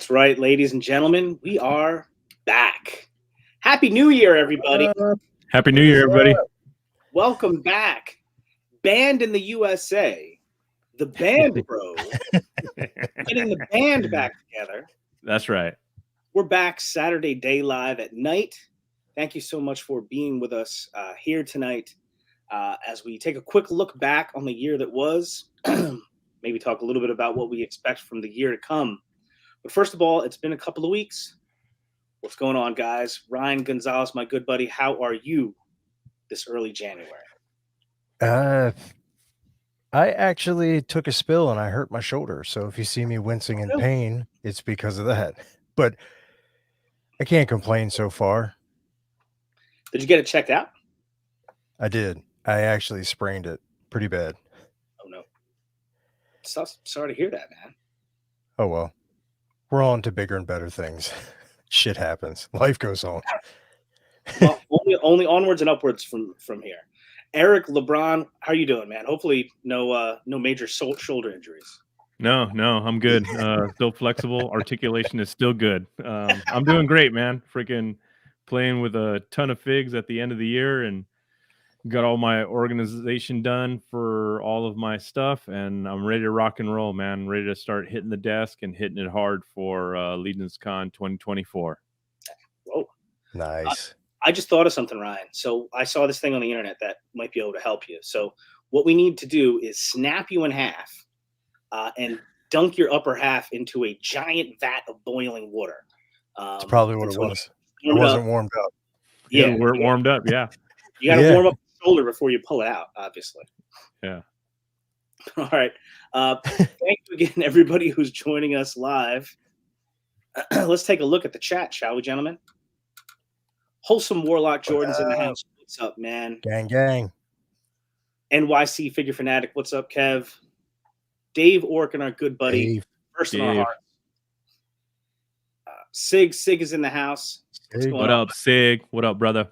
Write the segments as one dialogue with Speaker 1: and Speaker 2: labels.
Speaker 1: That's right, ladies and gentlemen. We are back. Happy New Year, everybody.
Speaker 2: Happy New Year, everybody.
Speaker 1: Welcome back. Band in the USA, the Band Bros, getting the band back together.
Speaker 2: That's right.
Speaker 1: We're back Saturday Day Live at night. Thank you so much for being with us here tonight as we take a quick look back on the year that was, maybe talk a little bit about what we expect from the year to come. But first of all, it's been a couple of weeks. What's going on, guys? Ryan Gonzalez, my good buddy, how are you this early January?
Speaker 3: I actually took a spill and I hurt my shoulder. So if you see me wincing in pain, it's because of that. But I can't complain so far.
Speaker 1: Did you get it checked out?
Speaker 3: I did. I actually sprained it pretty bad.
Speaker 1: Oh, no. Sorry to hear that, man.
Speaker 3: Oh, well. We're on to bigger and better things. Shit happens. Life goes on.
Speaker 1: Well, only onwards and upwards from here. Eric LeBron, how are you doing, man? Hopefully no major shoulder injuries.
Speaker 2: No, I'm good. Still flexible. Articulation is still good. I'm doing great, man. Freaking playing with a ton of figs at the end of the year and got all my organization done for all of my stuff, and I'm ready to rock and roll, man. Ready to start hitting the desk and hitting it hard for LegionsCon 2024.
Speaker 1: Whoa.
Speaker 3: Nice.
Speaker 1: I just thought of something, Ryan. So I saw this thing on the internet that might be able to help you. So what we need to do is snap you in half and dunk your upper half into a giant vat of boiling water.
Speaker 3: That's probably what it was. I wasn't warmed up.
Speaker 2: Yeah, we're warmed up. Yeah.
Speaker 1: You got to warm up the shoulder before you pull it out, obviously.
Speaker 2: Yeah.
Speaker 1: All right. Thank you again, everybody who's joining us live. Let's take a look at the chat, shall we, gentlemen? Wholesome Warlock Jordan's in the house. What's up, man?
Speaker 3: Gang.
Speaker 1: NYC Figure Fanatic. What's up, Kev? Dave Orkin, our good buddy.
Speaker 3: Dave.
Speaker 1: First in our hearts. Sig is in the house.
Speaker 2: What up, Sig? What up, brother?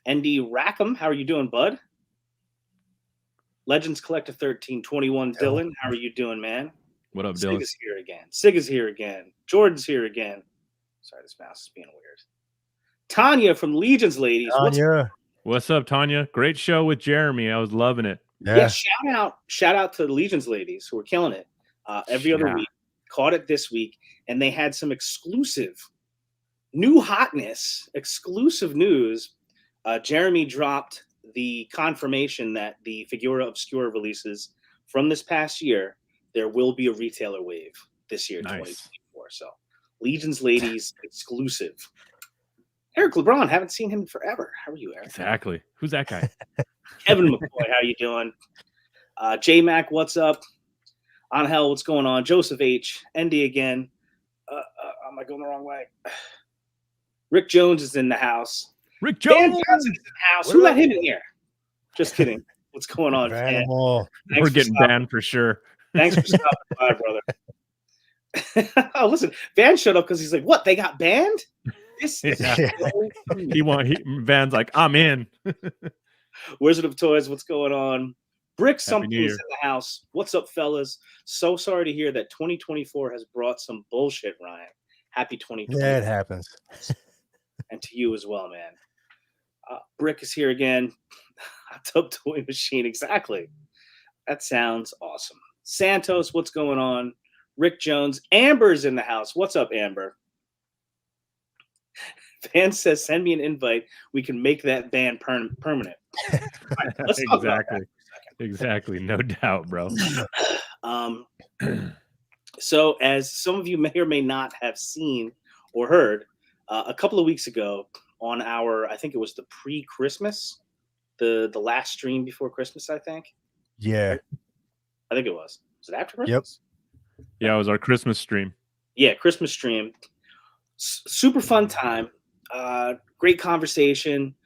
Speaker 1: ND Rackham, how are you doing, bud? Legends Collective 1321, Dylan, how are you doing, man?
Speaker 2: What up, Dylan?
Speaker 1: Sig is here again. Jordan's here again. Sorry, this mouse is being weird. Tanya from Legions Ladies.
Speaker 2: What's up, Tanya? Great show with Jeremy. I was loving it.
Speaker 1: Yeah, shout out to the Legions Ladies who are killing it every other week. Caught it this week, and they had some exclusive new hotness, exclusive news. Jeremy dropped the confirmation that the Figura Obscura releases from this past year, there will be a retailer wave this year, 2024. So Legions Ladies exclusive. Eric LeBron, haven't seen him in forever. How are you, Eric?
Speaker 2: Exactly. Who's that guy?
Speaker 1: Kevin McCoy, how you doing? J-Mac, what's up? Angel, what's going on? Joseph H. Andy again. Am I going the wrong way? Rick Jones is in the house.
Speaker 2: Rick Jones
Speaker 1: is in the house. Who let him in here? Just kidding. What's going on, man?
Speaker 2: We're getting banned for sure.
Speaker 1: Thanks for stopping by, brother. Oh, listen, Van showed up because he's like, "What? They got banned?"
Speaker 2: Van's like, "I'm in."
Speaker 1: Wizard of Toys, what's going on? Brick something's in the house. What's up, fellas? So sorry to hear that 2024 has brought some bullshit, Ryan. Happy 2024.
Speaker 3: Yeah, it happens.
Speaker 1: And to you as well, man. Brick is here again. Hot Tub Toy Machine, exactly. That sounds awesome. Santos, what's going on? Rick Jones. Amber's in the house. What's up, Amber? Van says, send me an invite. We can make that ban permanent. Right, let's talk about that.
Speaker 2: Exactly. No doubt, bro.
Speaker 1: So as some of you may or may not have seen or heard, a couple of weeks ago on our, I think it was the pre-Christmas, the last stream before Christmas, I think.
Speaker 3: Yeah.
Speaker 1: I think it was. Was it after Christmas?
Speaker 3: Yep.
Speaker 2: Yeah, it was our Christmas stream.
Speaker 1: Yeah, Christmas stream. Super fun time. Great conversation.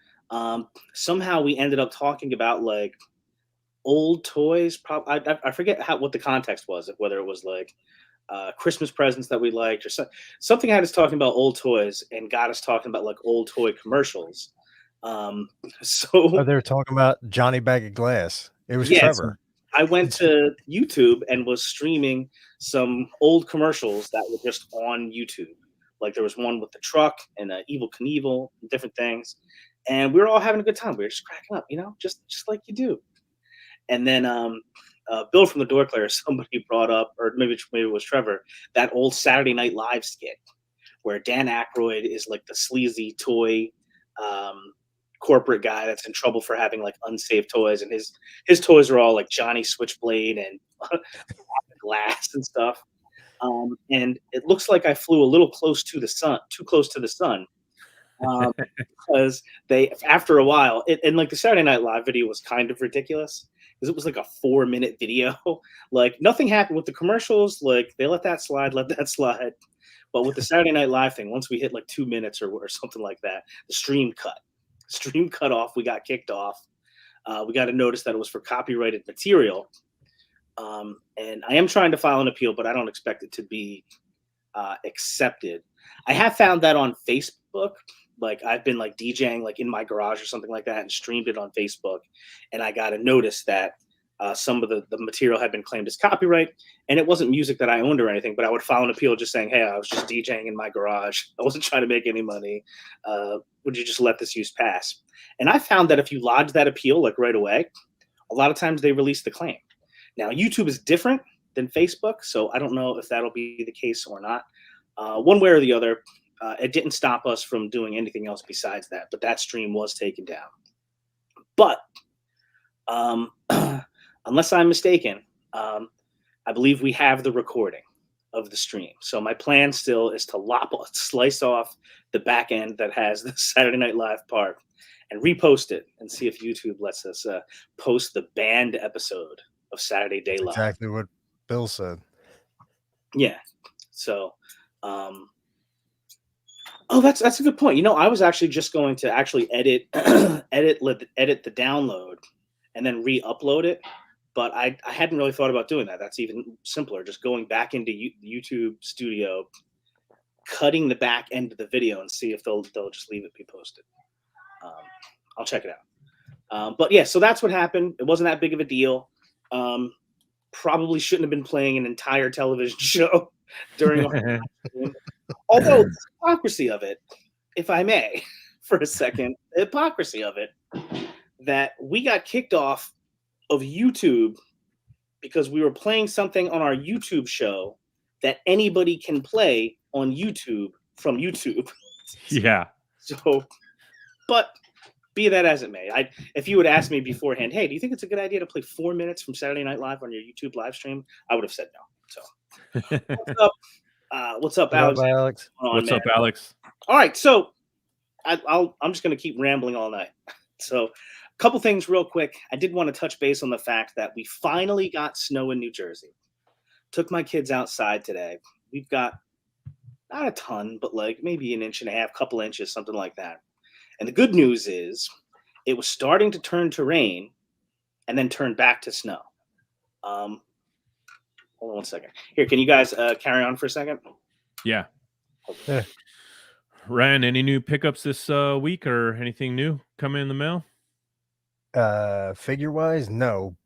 Speaker 1: Somehow we ended up talking about like old toys. I forget what the context was, whether it was like Christmas presents that we liked or something had us talking about old toys and got us talking about like old toy commercials.
Speaker 3: So they were talking about Johnny Bag of Glass. It was Trevor.
Speaker 1: I went to YouTube and was streaming some old commercials that were just on YouTube. Like there was one with the truck and Evil Knievel, and different things, and we were all having a good time. We were just cracking up, just like you do. And then Bill from the Door Clear, somebody brought up, or maybe it was Trevor, that old Saturday Night Live skit where Dan Aykroyd is like the sleazy toy corporate guy that's in trouble for having like unsafe toys, and his toys are all like Johnny Switchblade and glass and stuff. And it looks like I flew a little close to the sun, too close to the sun. Because they, after a while, and like the Saturday Night Live video was kind of ridiculous because it was like a 4-minute video. Like nothing happened with the commercials. Like they let that slide. But with the Saturday Night Live thing, once we hit like 2 minutes or something like that, the stream cut off. We got kicked off. We got a notice that it was for copyrighted material. And I am trying to file an appeal, but I don't expect it to be accepted. I have found that on Facebook. Like I've been like DJing like in my garage or something like that and streamed it on Facebook. And I got a notice that some of the material had been claimed as copyright, and it wasn't music that I owned or anything, but I would file an appeal just saying, hey, I was just DJing in my garage. I wasn't trying to make any money. Would you just let this use pass? And I found that if you lodge that appeal like right away, a lot of times they release the claim. Now, YouTube is different than Facebook, so I don't know if that'll be the case or not. One way or the other, it didn't stop us from doing anything else besides that, but that stream was taken down. But unless I'm mistaken, I believe we have the recording of the stream. So my plan still is to slice off the back end that has the Saturday Night Live part and repost it and see if YouTube lets us post the banned episode of Saturday Day Live.
Speaker 3: Exactly what Bill said.
Speaker 1: Yeah. So, that's a good point. I was actually just going to actually edit the download and then re-upload it, but I hadn't really thought about doing that. That's even simpler. Just going back into YouTube Studio, cutting the back end of the video, and see if they'll just leave it be posted. I'll check it out. But yeah, so that's what happened. It wasn't that big of a deal. Probably shouldn't have been playing an entire television show during our stream. Although the hypocrisy of it, if I may, for a second, the hypocrisy of it, that we got kicked off of YouTube because we were playing something on our YouTube show that anybody can play on YouTube from YouTube.
Speaker 2: Yeah.
Speaker 1: So, but be that as it may, if you would ask me beforehand, hey, do you think it's a good idea to play 4 minutes from Saturday Night Live on your YouTube live stream? I would have said no. So, what's up, Alex?
Speaker 2: What's up, Alex?
Speaker 1: All right, so I'm just going to keep rambling all night. So, a couple things real quick. I did want to touch base on the fact that we finally got snow in New Jersey. Took my kids outside today. We've got not a ton, but like maybe an inch and a half, couple inches, something like that. And the good news is it was starting to turn to rain and then turn back to snow. Hold on 1 second. Here, can you guys carry on for a second?
Speaker 2: Yeah. Ryan, any new pickups this week or anything new coming in the mail?
Speaker 3: Figure-wise, no.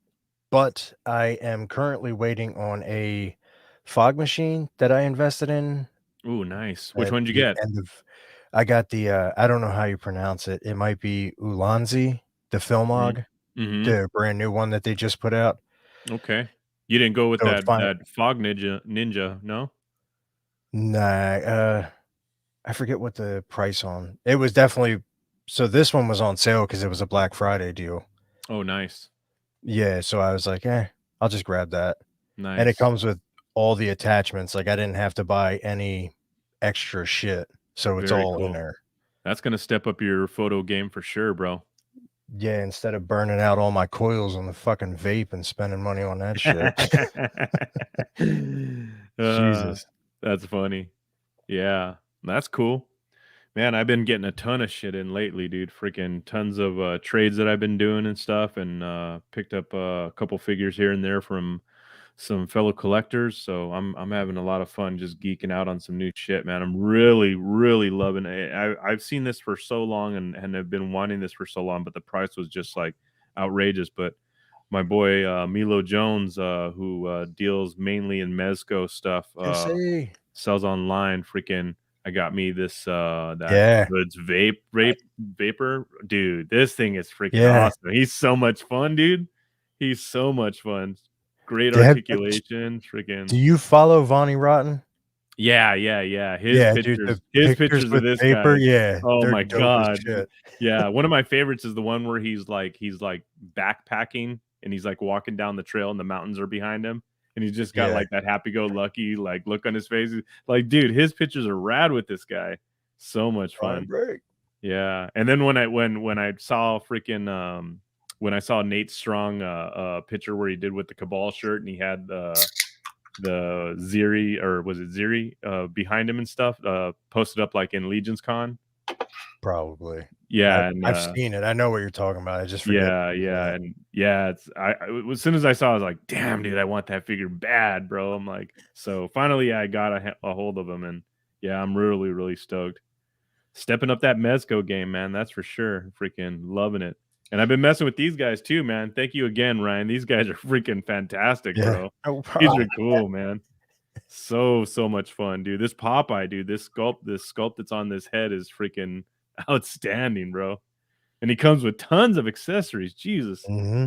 Speaker 3: But I am currently waiting on a fog machine that I invested in.
Speaker 2: Ooh, nice. Which one did you get?
Speaker 3: I got the, I don't know how you pronounce it. It might be Ulanzi, the Filmog, the brand new one that they just put out.
Speaker 2: Okay. You didn't go with that Fog Ninja, no?
Speaker 3: Nah, I forget what the price on. It was definitely, so this one was on sale because it was a Black Friday deal.
Speaker 2: Oh, nice.
Speaker 3: Yeah, so I was like, I'll just grab that.
Speaker 2: Nice.
Speaker 3: And it comes with all the attachments. Like I didn't have to buy any extra shit. So it's
Speaker 2: Very
Speaker 3: all
Speaker 2: cool.
Speaker 3: in there. That's
Speaker 2: going to step up your photo game for sure, bro.
Speaker 3: Yeah, instead of burning out all my coils on the fucking vape and spending money on that shit. Jesus.
Speaker 2: That's funny. Yeah, that's cool. Man, I've been getting a ton of shit in lately, dude. Freaking tons of trades that I've been doing and stuff, and picked up a couple figures here and there from some fellow collectors. So I'm having a lot of fun just geeking out on some new shit, man. I'm really, really loving it. I've seen this for so long and have been wanting this for so long, but the price was just like outrageous. But my boy Milo Jones, who deals mainly in Mezco stuff,
Speaker 3: Jesse.
Speaker 2: sells online. Freaking, I got me this that
Speaker 3: Yeah.
Speaker 2: Goods vapor, dude. This thing is freaking
Speaker 3: Yeah.
Speaker 2: awesome. He's so much fun, dude. He's so much fun. Great
Speaker 3: Do
Speaker 2: articulation. Freaking
Speaker 3: you follow Vonnie Rotten?
Speaker 2: yeah. His
Speaker 3: Yeah,
Speaker 2: pictures,
Speaker 3: dude, the
Speaker 2: his
Speaker 3: pictures
Speaker 2: pictures of
Speaker 3: with
Speaker 2: this
Speaker 3: vapor,
Speaker 2: guy.
Speaker 3: yeah,
Speaker 2: Oh
Speaker 3: they're
Speaker 2: my
Speaker 3: dope as
Speaker 2: god.
Speaker 3: shit.
Speaker 2: Yeah, one of my favorites is the one where he's like backpacking and he's like walking down the trail and the mountains are behind him and he's just got
Speaker 3: Yeah.
Speaker 2: like that happy-go-lucky like look on his face. Like, dude, his pictures are rad with this guy. So much fun.
Speaker 3: Break.
Speaker 2: Yeah. And then when I saw freaking when I saw Nate Strong picture where he did with the Cabal shirt and he had the Ziri, or was it Ziri, behind him and stuff, posted up like in Legion's Con.
Speaker 3: Probably.
Speaker 2: Yeah, and
Speaker 3: I've seen it. I know what you're talking about. I just forget.
Speaker 2: yeah, and yeah, it's as soon as I saw it, I was like, damn, dude, I want that figure bad, bro. I'm like, so finally, I got a hold of him, and yeah, I'm really, really stoked. Stepping up that Mezco game, man, that's for sure. Freaking loving it. And I've been messing with these guys too, man. Thank you again, Ryan. These guys are freaking fantastic, bro.
Speaker 3: No
Speaker 2: These
Speaker 3: problem.
Speaker 2: are cool, man. So much fun, dude. This Popeye, dude, this sculpt that's on this head is freaking outstanding, bro. And he comes with tons of accessories. Jesus.
Speaker 3: Mm-hmm.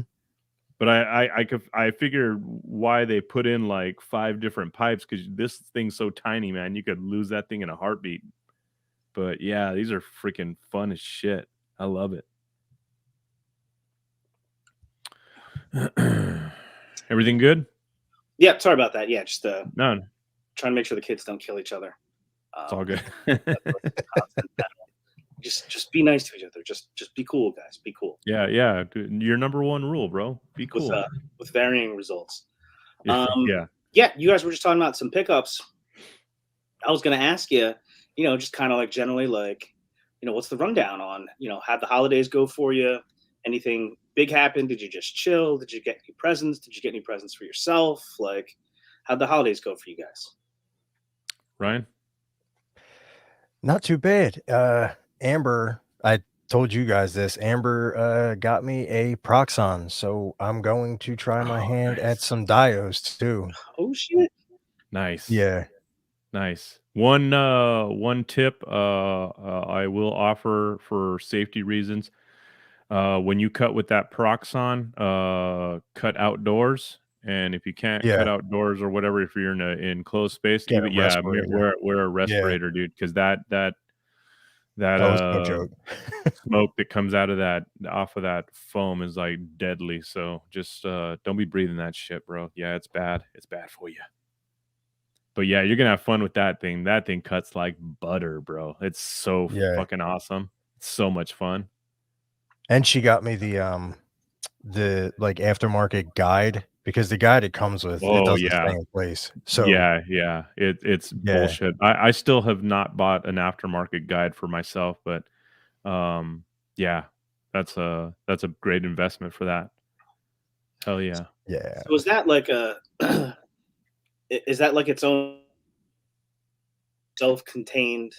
Speaker 2: But I figure why they put in like 5 different pipes, because this thing's so tiny, man. You could lose that thing in a heartbeat. But yeah, these are freaking fun as shit. I love it. Everything good?
Speaker 1: Yeah, sorry about that. Yeah, just
Speaker 2: None.
Speaker 1: trying to make sure the kids don't kill each other.
Speaker 2: It's all good.
Speaker 1: Just be nice to each other. Just be cool, guys. Be cool.
Speaker 2: Yeah. Your number one rule, bro. Be cool.
Speaker 1: With varying results.
Speaker 2: Yeah.
Speaker 1: Yeah, you guys were just talking about some pickups. I was going to ask you, just kind of like generally, like, what's the rundown on, how'd the holidays go for you? Anything big happen? Did you just chill? Did you get any presents? Did you get any presents for yourself? Like, how'd the holidays go for you guys?
Speaker 2: Ryan?
Speaker 3: Not too bad. Amber, I told you guys this. Amber got me a Proxon, so I'm going to try my hand at some Dios too.
Speaker 1: Oh shit!
Speaker 2: Nice.
Speaker 3: Yeah.
Speaker 2: Nice. One tip I will offer for safety reasons. When you cut with that Proxon, cut outdoors. And if you can't cut outdoors or whatever, if you're in an enclosed space, wear a respirator, dude, because that
Speaker 3: no joke.
Speaker 2: smoke that comes out of off of that foam is like deadly. So just don't be breathing that shit, bro. Yeah, it's bad. It's bad for you. But yeah, you're gonna have fun with that thing. That thing cuts like butter, bro. It's so fucking awesome. It's so much fun.
Speaker 3: And she got me the like aftermarket guide, because the guide it comes with, it doesn't stay in place. So
Speaker 2: it's bullshit. I still have not bought an aftermarket guide for myself, but that's a great investment for that. Hell yeah.
Speaker 3: Yeah.
Speaker 1: So is that like its own self-contained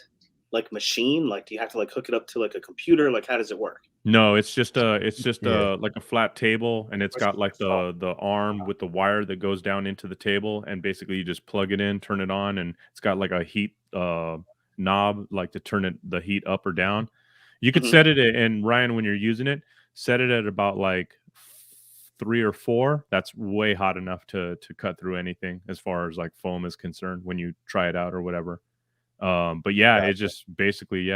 Speaker 1: like machine? Like, do you have to like hook it up to like a computer? Like, how does it work?
Speaker 2: No, it's just like a flat table, and it's got like the arm with the wire that goes down into the table, and basically you just plug it in, turn it on, and it's got like a heat knob, like to turn the heat up or down. You could set it, and Ryan, when you're using it, set it at about like 3 or 4. That's way hot enough to cut through anything as far as like foam is concerned when you try it out or whatever. But yeah, it's just basically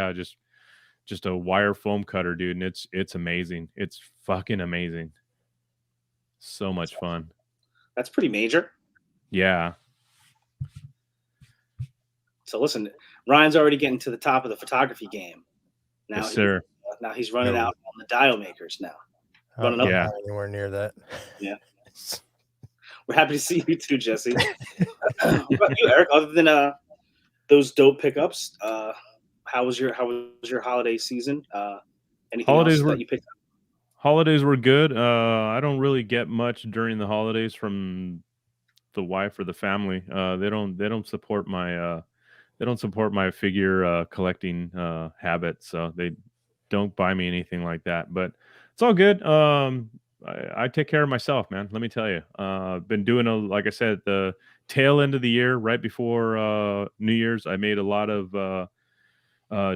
Speaker 2: just a wire foam cutter, dude, and it's amazing. It's fucking amazing. So much fun.
Speaker 1: That's pretty major.
Speaker 2: Yeah.
Speaker 1: So listen, Ryan's already getting to the top of the photography game. Now,
Speaker 2: yes, sir.
Speaker 1: Now he's running out on the dial makers now.
Speaker 3: Running up. Not anywhere near that.
Speaker 1: Yeah. We're happy to see you too, Jesse. What about you, Eric? Other than those dope pickups, how was your holiday season? Anything else that you picked up?
Speaker 2: Holidays were good. I don't really get much during the holidays from the wife or the family. They don't support my figure collecting habit, so they don't buy me anything like that. But it's all good. I take care of myself, man. Let me tell you. Been doing like I said, the tail end of the year, right before New Year's, I made a lot of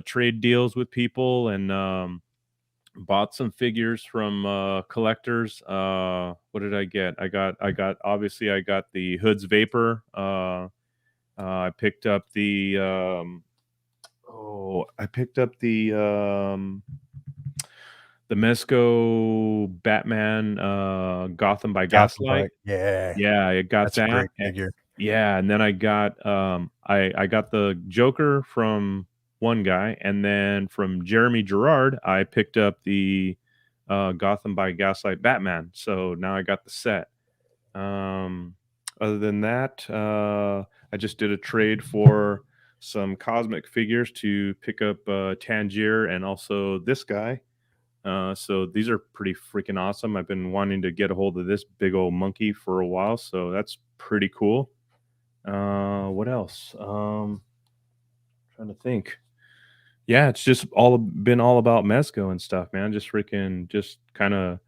Speaker 2: trade deals with people and bought some figures from collectors. What did I get? Obviously I got the Hood's Vapor. I picked up the the Mezco Batman Gotham by Gaslight.
Speaker 3: Yeah,
Speaker 2: Yeah, I got
Speaker 3: that's a
Speaker 2: that.
Speaker 3: great figure.
Speaker 2: Yeah, and then I got I got the Joker from one guy, and then from Jeremy Gerard, I picked up the Gotham by Gaslight Batman. So now I got the set. Other than that, I just did a trade for some cosmic figures to pick up Tangier and also this guy. So these are pretty freaking awesome. I've been wanting to get a hold of this big old monkey for a while, so that's pretty cool. What else? Trying to think. Yeah, it's just been all about Mezco and stuff, man. Just freaking, just kind of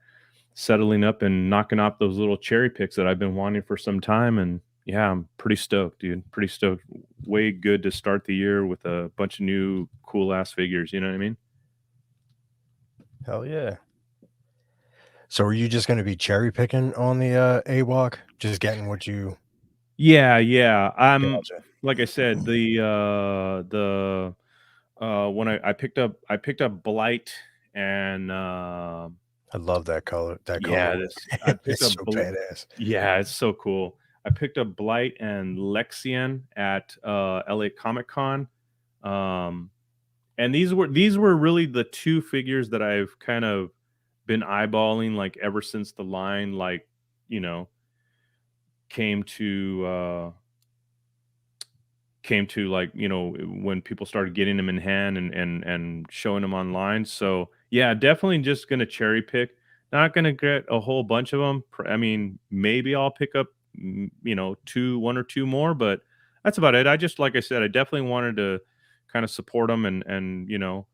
Speaker 2: settling up and knocking off those little cherry picks that I've been wanting for some time. And yeah, I'm pretty stoked, dude. Pretty stoked. Way good to start the year with a bunch of new cool ass figures. You know what I mean?
Speaker 3: Hell yeah. So are you just going to be cherry picking on the AWOC? Just getting what you...
Speaker 2: Yeah.
Speaker 3: Gotcha.
Speaker 2: Like I said, when I picked up Blight and
Speaker 3: I love that color. That
Speaker 2: yeah,
Speaker 3: color.
Speaker 2: I picked
Speaker 3: It's
Speaker 2: up
Speaker 3: so badass.
Speaker 2: yeah, it's so cool. I picked up Blight and Lexian at LA Comic Con. And these were really the two figures that I've kind of been eyeballing like ever since the line, like, you know, came to like, you know, when people started getting them in hand and showing them online. So yeah, definitely just gonna cherry pick. Not gonna get a whole bunch of them. I mean, maybe I'll pick up, you know, one or two more, but that's about it. I just, like I said, I definitely wanted to kind of support them and you know,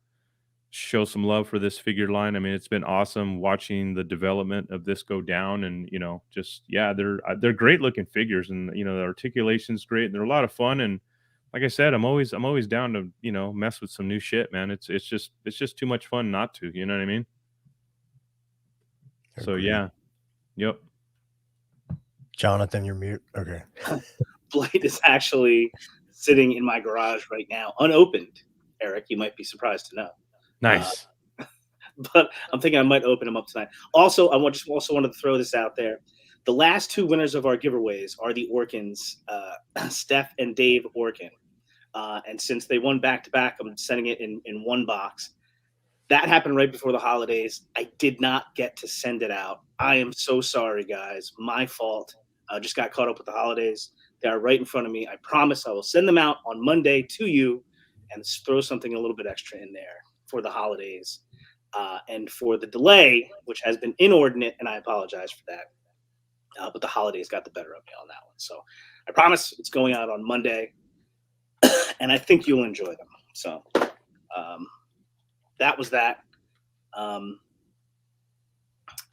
Speaker 2: show some love for this figure line. I mean, it's been awesome watching the development of this go down, and you know, just yeah, they're great looking figures, and you know, the articulation's great, and they're a lot of fun. And like I said, I'm always down to, you know, mess with some new shit, man. It's just too much fun not to, you know what I mean? So
Speaker 3: Agreed.
Speaker 2: yeah, yep.
Speaker 3: Jonathan, you're mute. Okay.
Speaker 1: Blight is actually sitting in my garage right now, unopened. Eric, you might be surprised to know.
Speaker 2: Nice.
Speaker 1: But I'm thinking I might open them up tonight. Also, also wanted to throw this out there. The last two winners of our giveaways are the Orkins, Steph and Dave Orkin. And since they won back to back, I'm sending it in one box. That happened right before the holidays. I did not get to send it out. I am so sorry, guys. My fault. Just got caught up with the holidays. They are right in front of me. I promise I will send them out on Monday to you and throw something a little bit extra in there for the holidays. And for the delay, which has been inordinate, and I apologize for that. But the holidays got the better of me on that one. So I promise it's going out on Monday, and I think you'll enjoy them. So that was that. I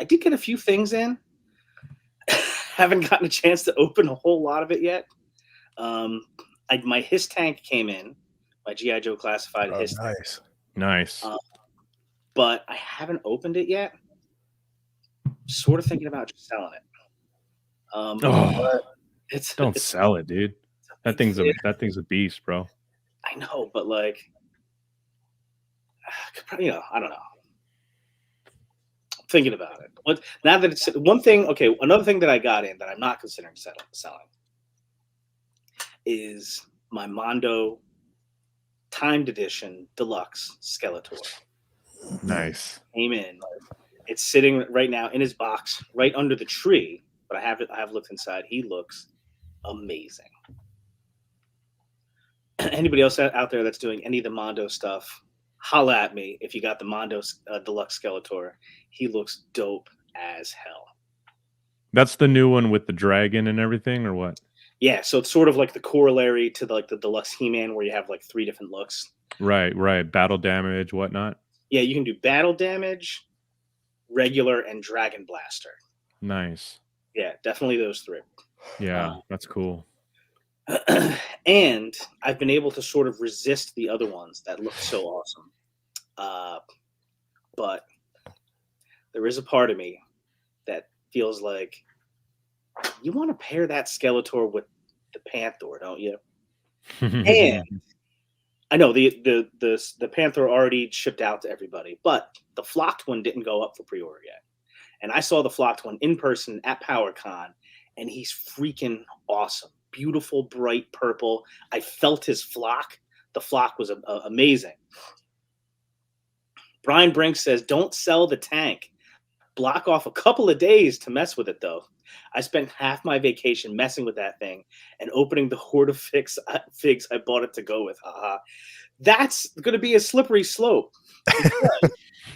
Speaker 1: did get a few things in. Haven't gotten a chance to open a whole lot of it yet. My Hiss tank came in. My G.I. Joe classified Hiss tank.
Speaker 3: Nice.
Speaker 1: But I haven't opened it yet. Sort of thinking about just selling it.
Speaker 2: Don't sell it, dude. That thing's a beast, bro.
Speaker 1: I know, but like, you know, I don't know. I'm thinking about it. Now that it's one thing, okay. Another thing that I got in that I'm not considering selling is my Mondo Timed Edition Deluxe Skeletor.
Speaker 2: Nice.
Speaker 1: Came in. It's sitting right now in his box, right under the tree. But I have looked inside. He looks amazing. Anybody else out there that's doing any of the Mondo stuff, holla at me if you got the Mondo Deluxe Skeletor. He looks dope as hell.
Speaker 2: That's the new one with the dragon and everything, or what?
Speaker 1: Yeah, so it's sort of like the corollary to the Deluxe He-Man, where you have like 3 different looks.
Speaker 2: Right. Battle damage, whatnot.
Speaker 1: Yeah, you can do battle damage. regular, and Dragon Blaster.
Speaker 2: Nice.
Speaker 1: Yeah, definitely those three.
Speaker 2: Yeah, that's cool.
Speaker 1: And I've been able to sort of resist the other ones that look so awesome. But there is a part of me that feels like you want to pair that Skeletor with the Panther, don't you? And I know the Panther already shipped out to everybody, but the flocked one didn't go up for pre-order yet. And I saw the flocked one in person at PowerCon, and he's freaking awesome. Beautiful, bright purple. I felt his flock. The flock was amazing. Brian Brink says, don't sell the tank. Block off a couple of days to mess with it, though. I spent half my vacation messing with that thing and opening the horde of figs I bought it to go with. That's going to be a slippery slope.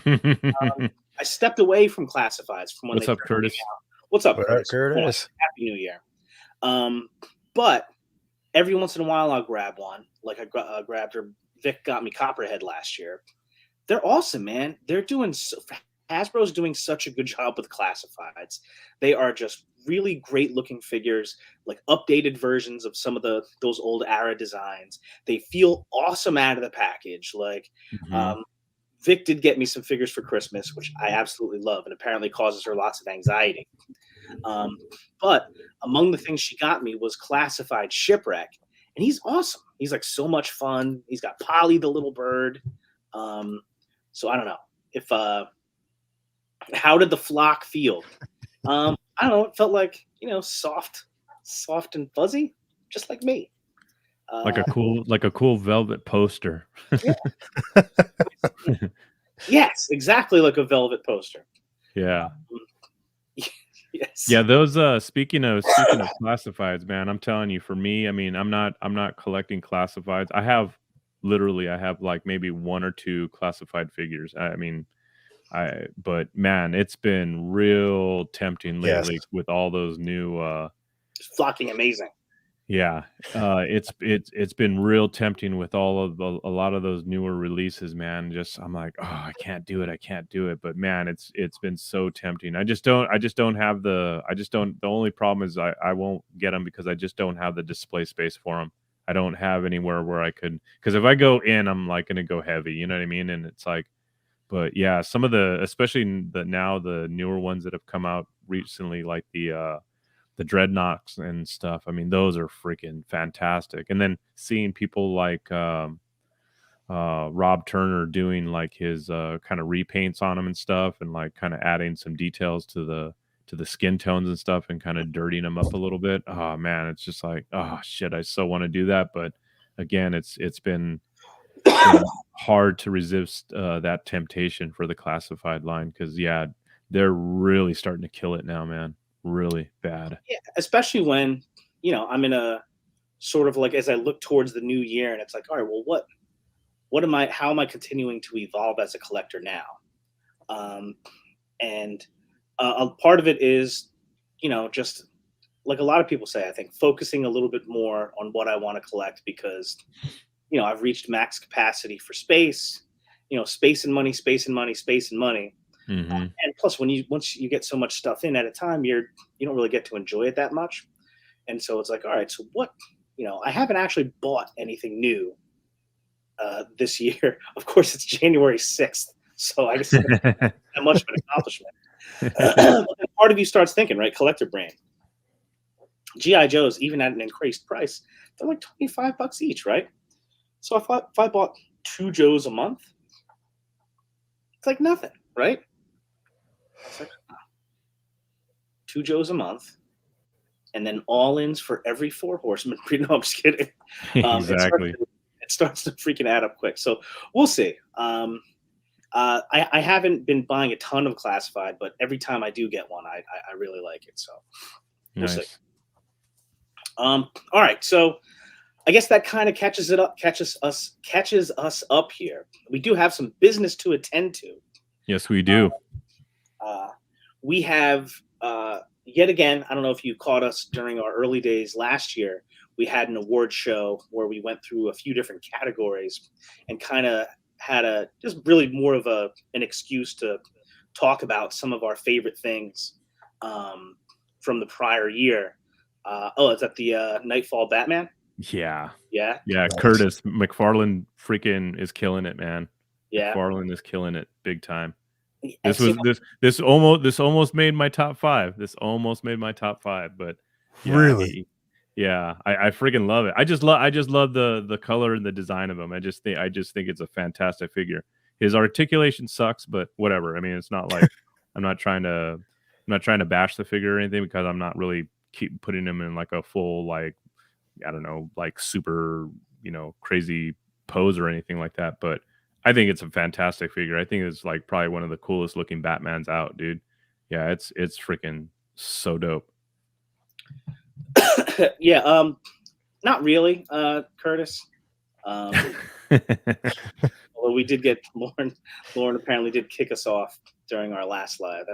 Speaker 1: I stepped away from classifieds from when
Speaker 2: What's up, Curtis?
Speaker 1: What's up,
Speaker 3: Curtis?
Speaker 1: Happy New Year. But every once in a while I'll grab one. Like I grabbed her. Vic got me Copperhead last year. They're awesome, man. They're doing Hasbro's doing such a good job with classifieds. They are just really great looking figures, like updated versions of some of those old Ara designs. They feel awesome out of the package. Like Vic did get me some figures for Christmas, which I absolutely love, and apparently causes her lots of anxiety. But among the things she got me was Classified Shipwreck, and he's awesome. He's like so much fun. He's got Polly the little bird. So I don't know if how did the flock feel? I don't know. It felt like, soft and fuzzy, just like me.
Speaker 2: Like a cool velvet poster.
Speaker 1: Yeah. Yes, exactly like a velvet poster.
Speaker 2: Yeah.
Speaker 1: Yes.
Speaker 2: Yeah, those speaking of classifieds, man, I'm telling you, for me, I mean, I'm not collecting classifieds. I have like maybe one or two classified figures. But man, it's been real tempting lately with all those new
Speaker 1: flocking amazing.
Speaker 2: Yeah, it's been real tempting with all of a lot of those newer releases, man. Just I'm like, oh, I can't do it. But man, it's been so tempting. I just don't have the only problem is I won't get them because I just don't have the display space for them. I don't have anywhere where I could, because if I go in, I'm like going to go heavy, you know what I mean? And it's like, but yeah, some of especially the newer ones that have come out recently, like the Dreadnoks and stuff. I mean, those are freaking fantastic. And then seeing people like Rob Turner doing like his kind of repaints on them and stuff, and like kind of adding some details to the skin tones and stuff, and kind of dirtying them up a little bit. Oh man, it's just like, oh shit, I so want to do that, but again, it's been hard to resist that temptation for the classified line, because yeah, they're really starting to kill it now, man. Really bad.
Speaker 1: Yeah, especially when, I'm in a sort of like, as I look towards the new year, and it's like, all right, well, how am I continuing to evolve as a collector now? And a part of it is, just like a lot of people say, I think focusing a little bit more on what I want to collect, because, I've reached max capacity for space, space and money, space and money, space and money.
Speaker 2: Mm-hmm.
Speaker 1: And plus, once you get so much stuff in at a time, you don't really get to enjoy it that much. And so it's like, all right, so what, I haven't actually bought anything new this year. Of course, it's January 6th, so I guess it's not that much of an accomplishment. But part of you starts thinking, right, collector brain. GI Joes, even at an increased price, they're like $25 each, right? So if I bought 2 Joes a month, it's like nothing, right? It's like 2 Joes a month, and then all-ins for every 4 Horsemen. No, I'm just kidding.
Speaker 2: Exactly.
Speaker 1: It starts to freaking add up quick. So we'll see. I haven't been buying a ton of classified, but every time I do get one, I really like it. So we'll see. All right. So I guess that kind of catches us up here. We do have some business to attend to.
Speaker 2: Yes, we do.
Speaker 1: We have yet again, I don't know if you caught us during our early days last year, we had an award show where we went through a few different categories and kind of had just really more of an excuse to talk about some of our favorite things from the prior year. Is that the Nightfall Batman?
Speaker 2: Yeah.
Speaker 1: Yeah.
Speaker 2: Yeah.
Speaker 3: Nice.
Speaker 2: Curtis McFarlane freaking is killing it, man.
Speaker 1: Yeah.
Speaker 2: McFarlane is killing it big time.
Speaker 1: And see,
Speaker 2: This almost made my top 5. This almost made my top 5, but yeah,
Speaker 3: Really?
Speaker 2: I freaking love it. I just love the color and the design of him. I just think it's a fantastic figure. His articulation sucks, but whatever. I mean, it's not like I'm not trying to bash the figure or anything, because I'm not really keep putting him in like a full, like, I don't know, like super, crazy pose or anything like that. But I think it's a fantastic figure. I think it's like probably one of the coolest looking Batmans out, dude. Yeah, it's freaking so dope.
Speaker 1: yeah, not really, Curtis. Although we did get Lauren apparently did kick us off during our last live.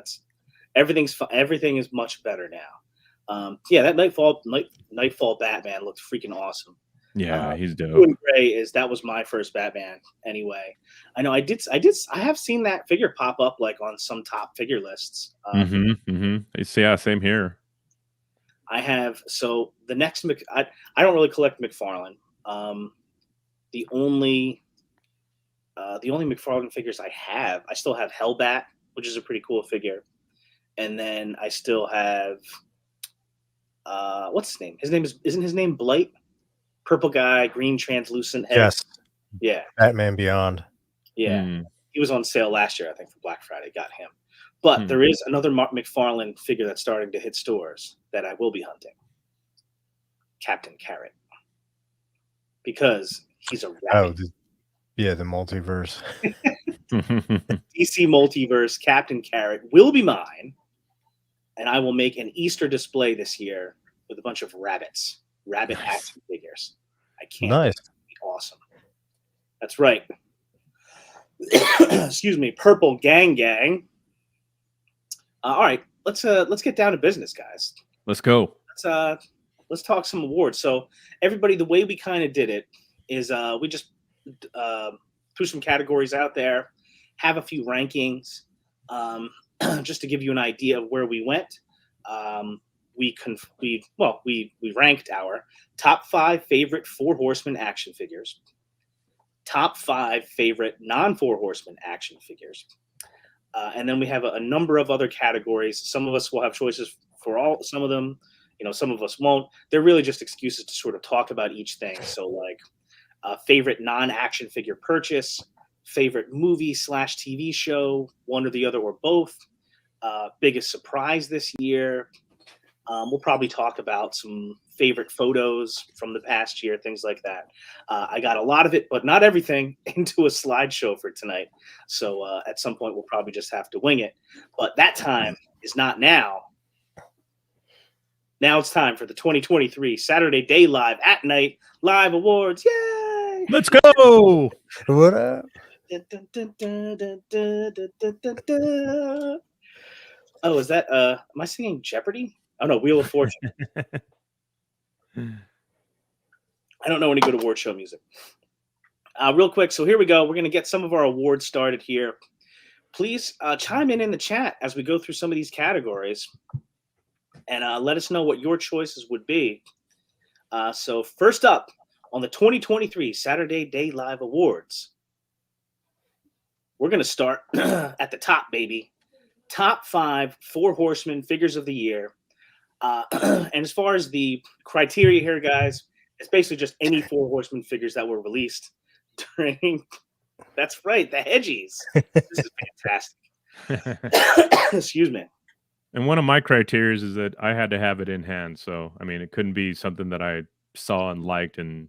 Speaker 1: Everything is much better now. Yeah, that Nightfall Batman looked freaking awesome.
Speaker 2: Yeah, he's
Speaker 1: Blue
Speaker 2: dope.
Speaker 1: and Gray that was my first Batman anyway. I know I have seen that figure pop up like on some top figure lists.
Speaker 2: It's, yeah, same here.
Speaker 1: I have, so the next I don't really collect McFarlane. The only McFarlane figures I still have Hellbat, which is a pretty cool figure, and then I still have what's his name? Isn't his name Blight? Purple guy, green translucent head.
Speaker 3: Yes.
Speaker 1: Yeah.
Speaker 3: Batman Beyond.
Speaker 1: Yeah. He was on sale last year, I think, for Black Friday. Got him. But there is another McFarlane figure that's starting to hit stores that I will be hunting. Captain Carrot. Because he's a rabbit.
Speaker 3: The multiverse.
Speaker 1: DC Multiverse Captain Carrot will be mine. And I will make an Easter display this year with a bunch of rabbits. Rabbit action figures. I can't.
Speaker 3: Nice.
Speaker 1: Be awesome. That's right. Excuse me. Purple Gang. All right, let's get down to business, guys.
Speaker 2: Let's go.
Speaker 1: Let's talk some awards. So everybody, the way we kind of did it is we just threw some categories out there, have a few rankings, just to give you an idea of where we went. We ranked our top 5 favorite 4 Horsemen action figures, top 5 favorite non-4 Horsemen action figures, and then we have a number of other categories. Some of us will have choices for some of them. Some of us won't. They're really just excuses to sort of talk about each thing. So like favorite non-action figure purchase, favorite movie/TV show, one or the other or both, biggest surprise this year. We'll probably talk about some favorite photos from the past year, things like that. I got a lot of it, but not everything, into a slideshow for tonight. So at some point, we'll probably just have to wing it. But that time is not now. Now it's time for the 2023 Saturday Day Live at Night Live Awards. Yay!
Speaker 2: Let's go.
Speaker 3: What up?
Speaker 1: Oh, is that am I singing Jeopardy? Oh no, Wheel of Fortune. I don't know any good award show music. Real quick, so here we go. We're going to get some of our awards started here. Please chime in the chat as we go through some of these categories, and let us know what your choices would be. So first up on the 2023 Saturday Day Live Awards, we're going to start at the top, baby. Top 5 4 Horsemen figures of the year. And as far as the criteria here, guys, it's basically just any 4 Horsemen figures that were released during. That's right, the Hedgies. This is fantastic. Excuse me.
Speaker 2: And one of my criteria is that I had to have it in hand. So, I mean, it couldn't be something that I saw and liked and,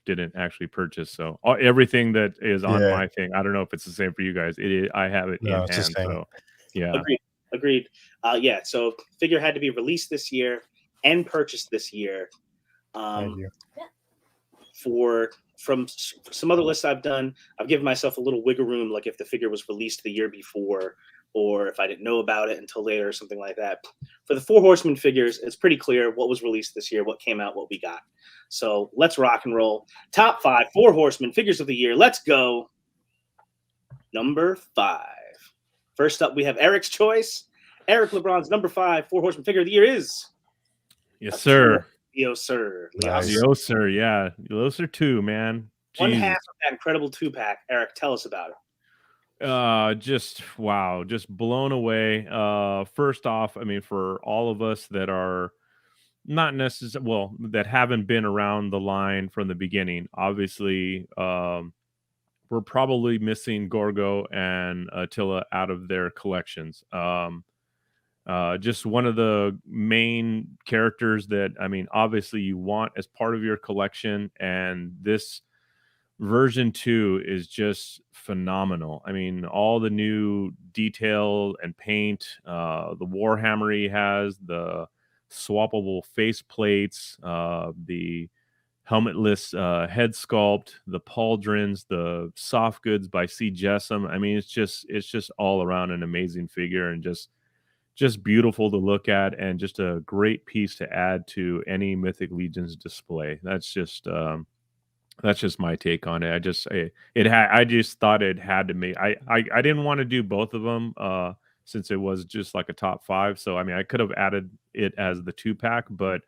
Speaker 2: didn't actually purchase. So everything that is on my thing, I don't know if it's the same for you guys. I have it in hand. So, yeah.
Speaker 1: Agreed. So figure had to be released this year and purchased this year. From some other lists I've done, I've given myself a little wiggle room, like if the figure was released the year before, or if I didn't know about it until later or something like that. For the 4 Horsemen figures, it's pretty clear what was released this year, what came out, what we got. So let's rock and roll. Top 5 4 Horsemen figures of the year. Let's go. Number 5. First up, we have Eric's choice. Eric LeBron's number 5 Four Horsemen figure of the year is
Speaker 2: Yes, sir.
Speaker 1: Yo, sir.
Speaker 3: Nice.
Speaker 2: Yo, sir. Yeah. Those are 2, man.
Speaker 1: One
Speaker 2: Jesus.
Speaker 1: half of that incredible 2-pack. Eric, tell us about it.
Speaker 2: Just wow, just blown away. First off, I mean, for all of us that are not necessarily, well, that haven't been around the line from the beginning, obviously, we're probably missing Gorgo and Attila out of their collections. Just one of the main characters that, I mean, obviously you want as part of your collection, and this version 2 is just phenomenal. I mean, all the new detail and paint, the Warhammer he has, the swappable face plates, the helmetless head sculpt, the pauldrons, the soft goods by C. Jessam. I mean, it's just all around an amazing figure, and just beautiful to look at, and just a great piece to add to any Mythic Legions display. That's just my take on it. I just thought it had to make. I didn't want to do both of them since it was just like a top 5. So I mean, I could have added it as the 2-pack, but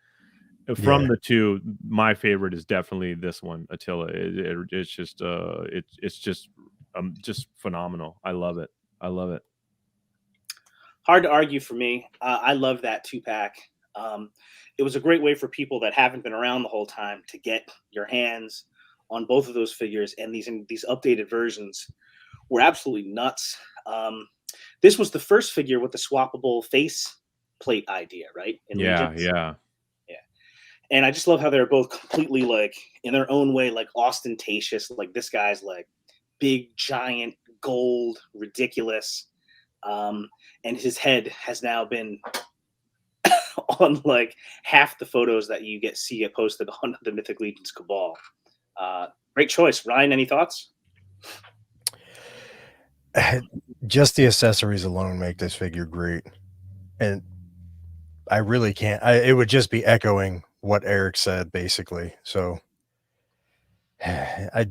Speaker 2: from the 2, my favorite is definitely this one, Attila. It's just phenomenal. I love it.
Speaker 1: Hard to argue for me. I love that 2-pack. It was a great way for people that haven't been around the whole time to get your hands on both of those figures, and these updated versions were absolutely nuts. This was the first figure with the swappable face plate idea, right?
Speaker 2: Yeah.
Speaker 1: And I just love how they're both completely, like, in their own way, like ostentatious. Like, this guy's like big, giant, gold, ridiculous, and his head has now been on like half the photos that you see get posted on the Mythic Legions Cabal. Great choice. Ryan, any thoughts?
Speaker 3: Just the accessories alone make this figure great. And I really can't. It would just be echoing what Eric said, basically. So I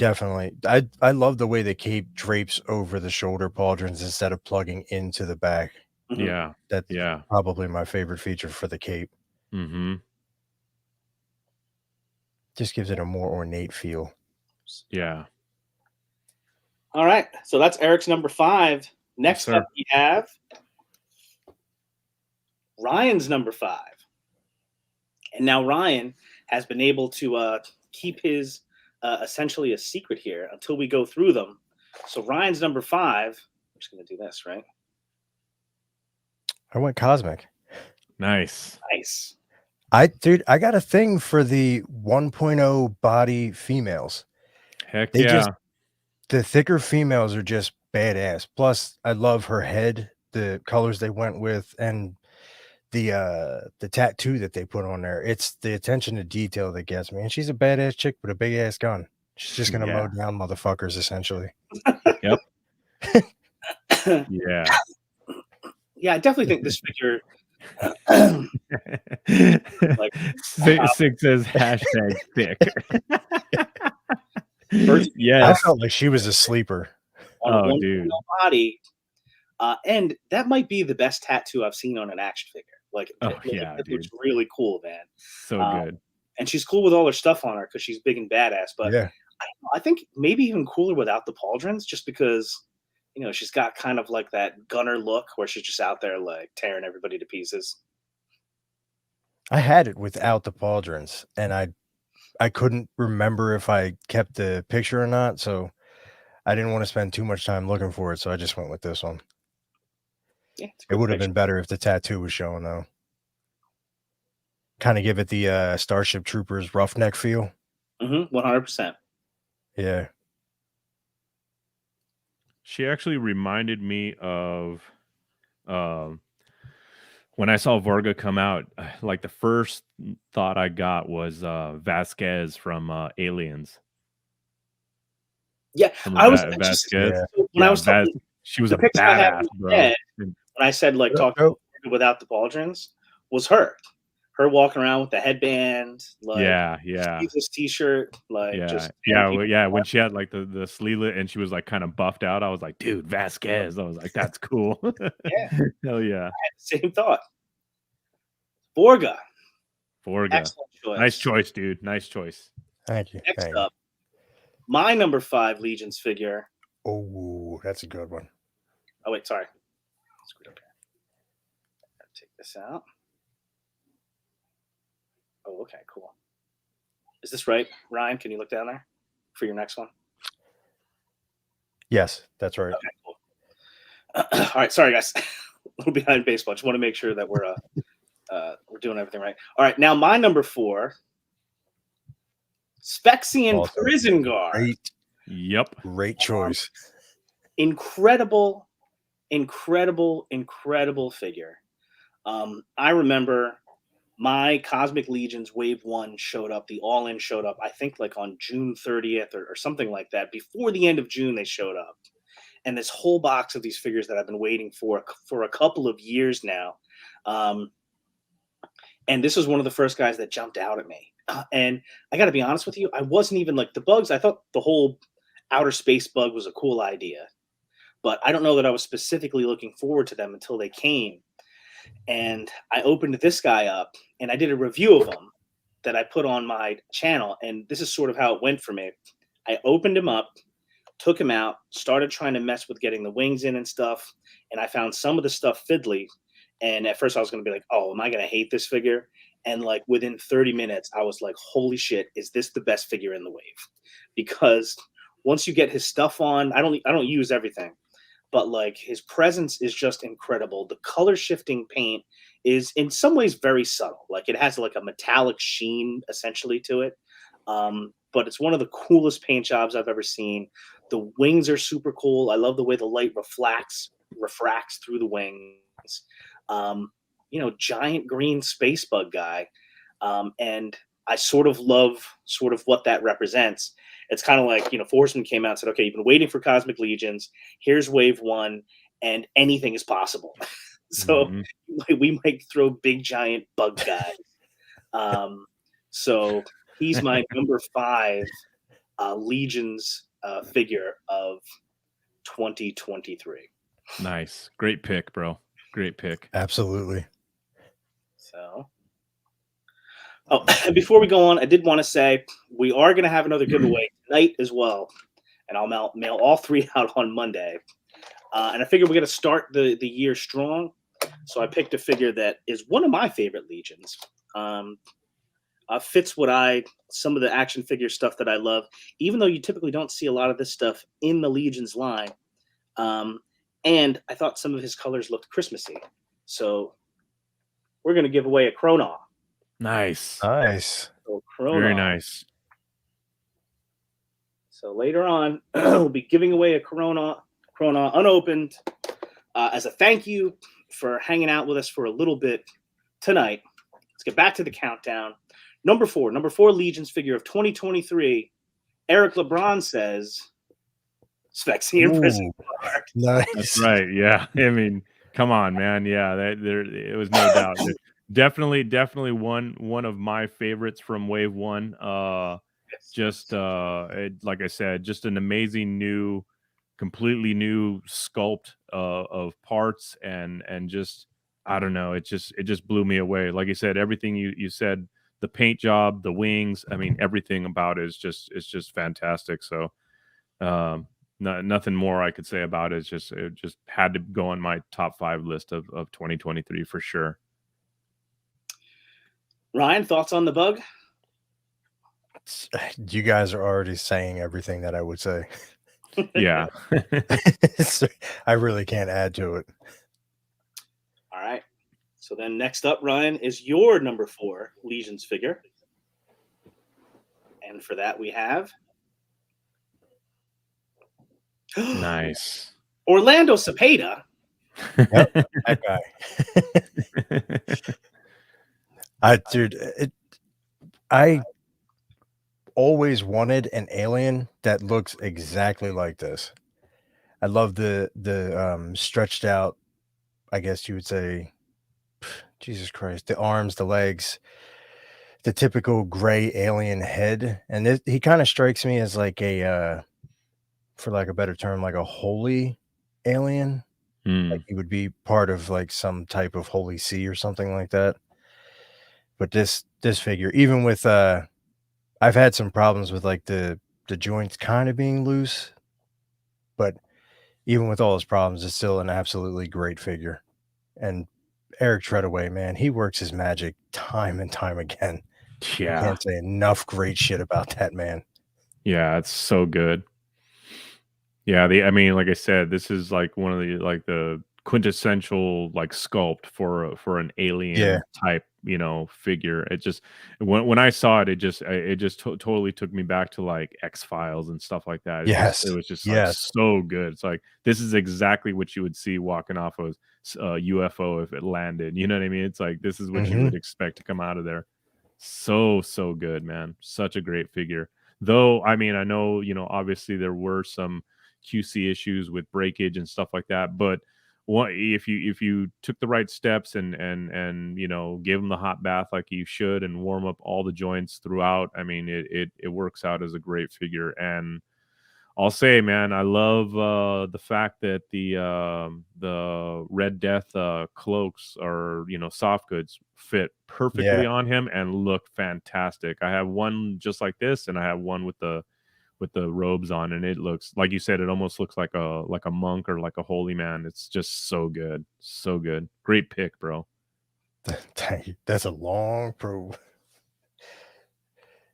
Speaker 3: love the way the cape drapes over the shoulder pauldrons instead of plugging into the back.
Speaker 1: Mhm.
Speaker 2: Yeah.
Speaker 3: That's probably my favorite feature for the cape.
Speaker 2: Mm-hmm.
Speaker 3: Just gives it a more ornate feel.
Speaker 2: Yeah.
Speaker 1: All right. So that's Eric's number 5. Next
Speaker 2: Yes,
Speaker 1: up, we have Ryan's number 5. And now Ryan has been able to keep his essentially a secret here until we go through them. So Ryan's number 5, I'm just going to do this, right?
Speaker 3: I went cosmic.
Speaker 2: Nice.
Speaker 3: Dude, I got a thing for the 1.0 body females.
Speaker 2: Heck
Speaker 3: They
Speaker 2: yeah.
Speaker 3: The thicker females are just badass. Plus, I love her head, the colors they went with, and the tattoo that they put on there. It's the attention to detail that gets me. And she's a badass chick with a big ass gun. She's just gonna mow down motherfuckers, essentially.
Speaker 2: Yep. Yeah.
Speaker 1: Yeah, I definitely think this figure.
Speaker 2: Like Sig says hashtag thick.
Speaker 3: I felt like she was a sleeper.
Speaker 1: On
Speaker 2: dude.
Speaker 1: Body, and that might be the best tattoo I've seen on an action figure. Like, it looks really cool, man.
Speaker 2: So good.
Speaker 1: And she's cool with all her stuff on her because she's big and badass. But
Speaker 3: yeah,
Speaker 1: I think maybe even cooler without the pauldrons, just because, you know, she's got kind of like that gunner look where she's just out there like tearing everybody to pieces.
Speaker 3: I had it without the pauldrons, and I couldn't remember if I kept the picture or not, so I didn't want to spend too much time looking for it, so I just went with this one.
Speaker 1: Yeah,
Speaker 3: it would have been better if the tattoo was shown, though. Kind of give it the Starship Troopers roughneck feel.
Speaker 1: 100%.
Speaker 3: Yeah.
Speaker 2: She actually reminded me of when I saw Varga come out. Like, the first thought I got was Vasquez from Aliens.
Speaker 1: Yeah,
Speaker 2: I was Vasquez.
Speaker 1: When I was talking,
Speaker 2: she was a badass, bro.
Speaker 1: When I said like talking without the pauldrons, was her her walking around with the headband, like
Speaker 2: yeah.
Speaker 1: sleeveless t-shirt, like
Speaker 2: Yeah,
Speaker 1: just
Speaker 2: yeah,
Speaker 1: people
Speaker 2: yeah. When she had like the sleevelet and she was like kind of buffed out, I was like, dude, Vasquez. I was like, that's cool.
Speaker 1: Yeah,
Speaker 2: Hell yeah,
Speaker 1: same thought. Borga,
Speaker 2: Forga.
Speaker 1: excellent
Speaker 2: Nice
Speaker 1: choice.
Speaker 2: choice, dude. Nice choice.
Speaker 3: Thank you.
Speaker 1: Next
Speaker 3: Thank you.
Speaker 1: up, my number 5 Legions figure.
Speaker 3: Oh, that's a good one.
Speaker 1: Oh wait, sorry. Screwed up here. Gotta take this out. Oh, okay, cool. Is this right, Ryan? Can you look down there for your next one?
Speaker 3: Yes, that's right.
Speaker 1: Okay, cool. All right, sorry guys, a little behind baseball. Just want to make sure that we're doing everything right. All right, now my number 4, Spexian
Speaker 3: Also
Speaker 1: Prison Guard.
Speaker 3: Great,
Speaker 2: Yep.
Speaker 3: great choice.
Speaker 1: Incredible figure. I remember my Cosmic Legions Wave 1 showed up, the all-in showed up, I think like on June 30th or something like that. Before the end of June, they showed up. And this whole box of these figures that I've been waiting for a couple of years now. And this was one of the first guys that jumped out at me. And I got to be honest with you, I wasn't even like the bugs. I thought the whole outer space bug was a cool idea. But I don't know that I was specifically looking forward to them until they came. And I opened this guy up and I did a review of him that I put on my channel. And this is sort of how it went for me. I opened him up, took him out, started trying to mess with getting the wings in and stuff. And I found some of the stuff fiddly. And at first I was going to be like, oh, am I going to hate this figure? And like within 30 minutes, I was like, holy shit, is this the best figure in the wave? Because once you get his stuff on, I don't use everything. But like his presence is just incredible. The color shifting paint is in some ways very subtle. Like it has like a metallic sheen essentially to it. But it's one of the coolest paint jobs I've ever seen. The wings are super cool. I love the way the light refracts through the wings. Giant green space bug guy. And I sort of love what that represents. It's kind of like, Forceman came out and said, okay, you've been waiting for Cosmic Legions. Here's Wave 1, and anything is possible. So we might throw big, giant bug guys. So he's my number 5 Legions figure of 2023.
Speaker 2: Nice. Great pick, bro. Great pick.
Speaker 3: Absolutely.
Speaker 1: So, before we go on, I did want to say we are going to have another giveaway tonight as well, and I'll mail all 3 out on Monday. And I figured we're going to start the year strong, so I picked a figure that is one of my favorite Legions. Fits some of the action figure stuff that I love, even though you typically don't see a lot of this stuff in the Legions line. And I thought some of his colors looked Christmassy, so we're going to give away a Chronaw.
Speaker 2: Nice.
Speaker 3: Nice.
Speaker 1: So Chronaw.
Speaker 2: Very nice.
Speaker 1: So later on, we'll be giving away a Chronaw unopened as a thank you for hanging out with us for a little bit tonight. Let's get back to the countdown. Number 4 Legions figure of 2023. Eric LeBron says, Spexian Prison Guard.
Speaker 3: Nice.
Speaker 2: That's right. Yeah. I mean, come on, man. Yeah, it was no doubt. Definitely one of my favorites from Wave 1. Just like I said, just an amazing completely new sculpt of parts and just I don't know, it just blew me away. Like I said, everything you said, the paint job, the wings, I mean, everything about it is just fantastic. So nothing more I could say about it. It just had to go on my top 5 list of 2023 for sure.
Speaker 3: Ryan, thoughts on the bug? You guys are already saying everything that I would say.
Speaker 2: Yeah.
Speaker 3: I really can't add to it.
Speaker 1: All right. So then next up, Ryan, is your number 4 Legions figure. And for that, we have
Speaker 2: Nice.
Speaker 1: Orlando Cepeda.
Speaker 3: Yep, that guy. I always wanted an alien that looks exactly like this. I love the stretched out, I guess you would say, Jesus Christ, the arms, the legs, the typical gray alien head, and he kind of strikes me as like a, for lack of a better term, like a holy alien. Like
Speaker 2: Hmm.
Speaker 3: he would be part of like some type of holy see or something like that. But this figure, even with I've had some problems with like the joints kind of being loose, but even with all his problems, it's still an absolutely great figure. And Eric Treadaway, man, he works his magic time and time again. I
Speaker 2: Yeah.
Speaker 3: can't say enough great shit about that man.
Speaker 2: Yeah, it's so good. Yeah, I mean, like I said, this is like one of the quintessential like sculpt for an
Speaker 3: Yeah.
Speaker 2: alien type, figure. It just when I saw it, it just totally took me back to like X-Files and stuff like that. It
Speaker 3: Yes.
Speaker 2: was just like
Speaker 3: Yes.
Speaker 2: so good. It's like this is exactly what you would see walking off of a UFO if it landed. You know what I mean? It's like this is what you
Speaker 3: Mhm.
Speaker 2: would expect to come out of there. So good, man. Such a great figure. Though, I mean, I know, obviously there were some QC issues with breakage and stuff like that, but what if you took the right steps and gave them the hot bath like you should and warm up all the joints throughout, I mean, it works out as a great figure. And I'll say, man, I love the fact that the Red Death cloaks or soft goods fit perfectly
Speaker 3: Yeah.
Speaker 2: on him and look fantastic. I have one just like this, and I have one with the robes on, and it looks like you said. It almost looks like a monk or like a holy man. It's just so good, so good. Great pick, bro.
Speaker 3: That's a long probe.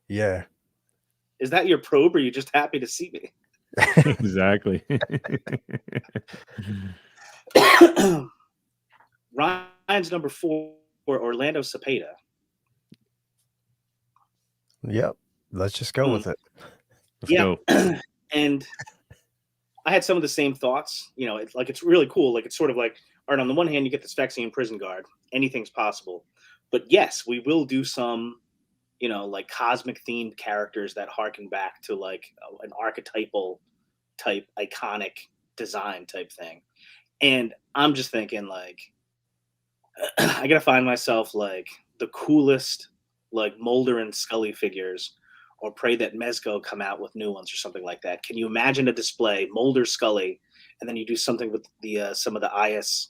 Speaker 3: Yeah.
Speaker 1: Is that your probe, or are you just happy to see me?
Speaker 2: Exactly.
Speaker 1: Ryan's number 4, Orlando Cepeda.
Speaker 3: Yep. Let's just go with it.
Speaker 2: Let's
Speaker 1: Yeah,
Speaker 2: go.
Speaker 1: and I had some of the same thoughts. It's really cool. Like, it's sort of like, all right, on the one hand, you get this Phyrexian prison guard. Anything's possible. But yes, we will do some, like cosmic themed characters that harken back to like an archetypal type, iconic design type thing. And I'm just thinking, like, I gotta find myself like the coolest, like Mulder and Scully figures, or pray that Mezco come out with new ones or something like that. Can you imagine a display Mulder, Scully, and then you do something with the some of the IS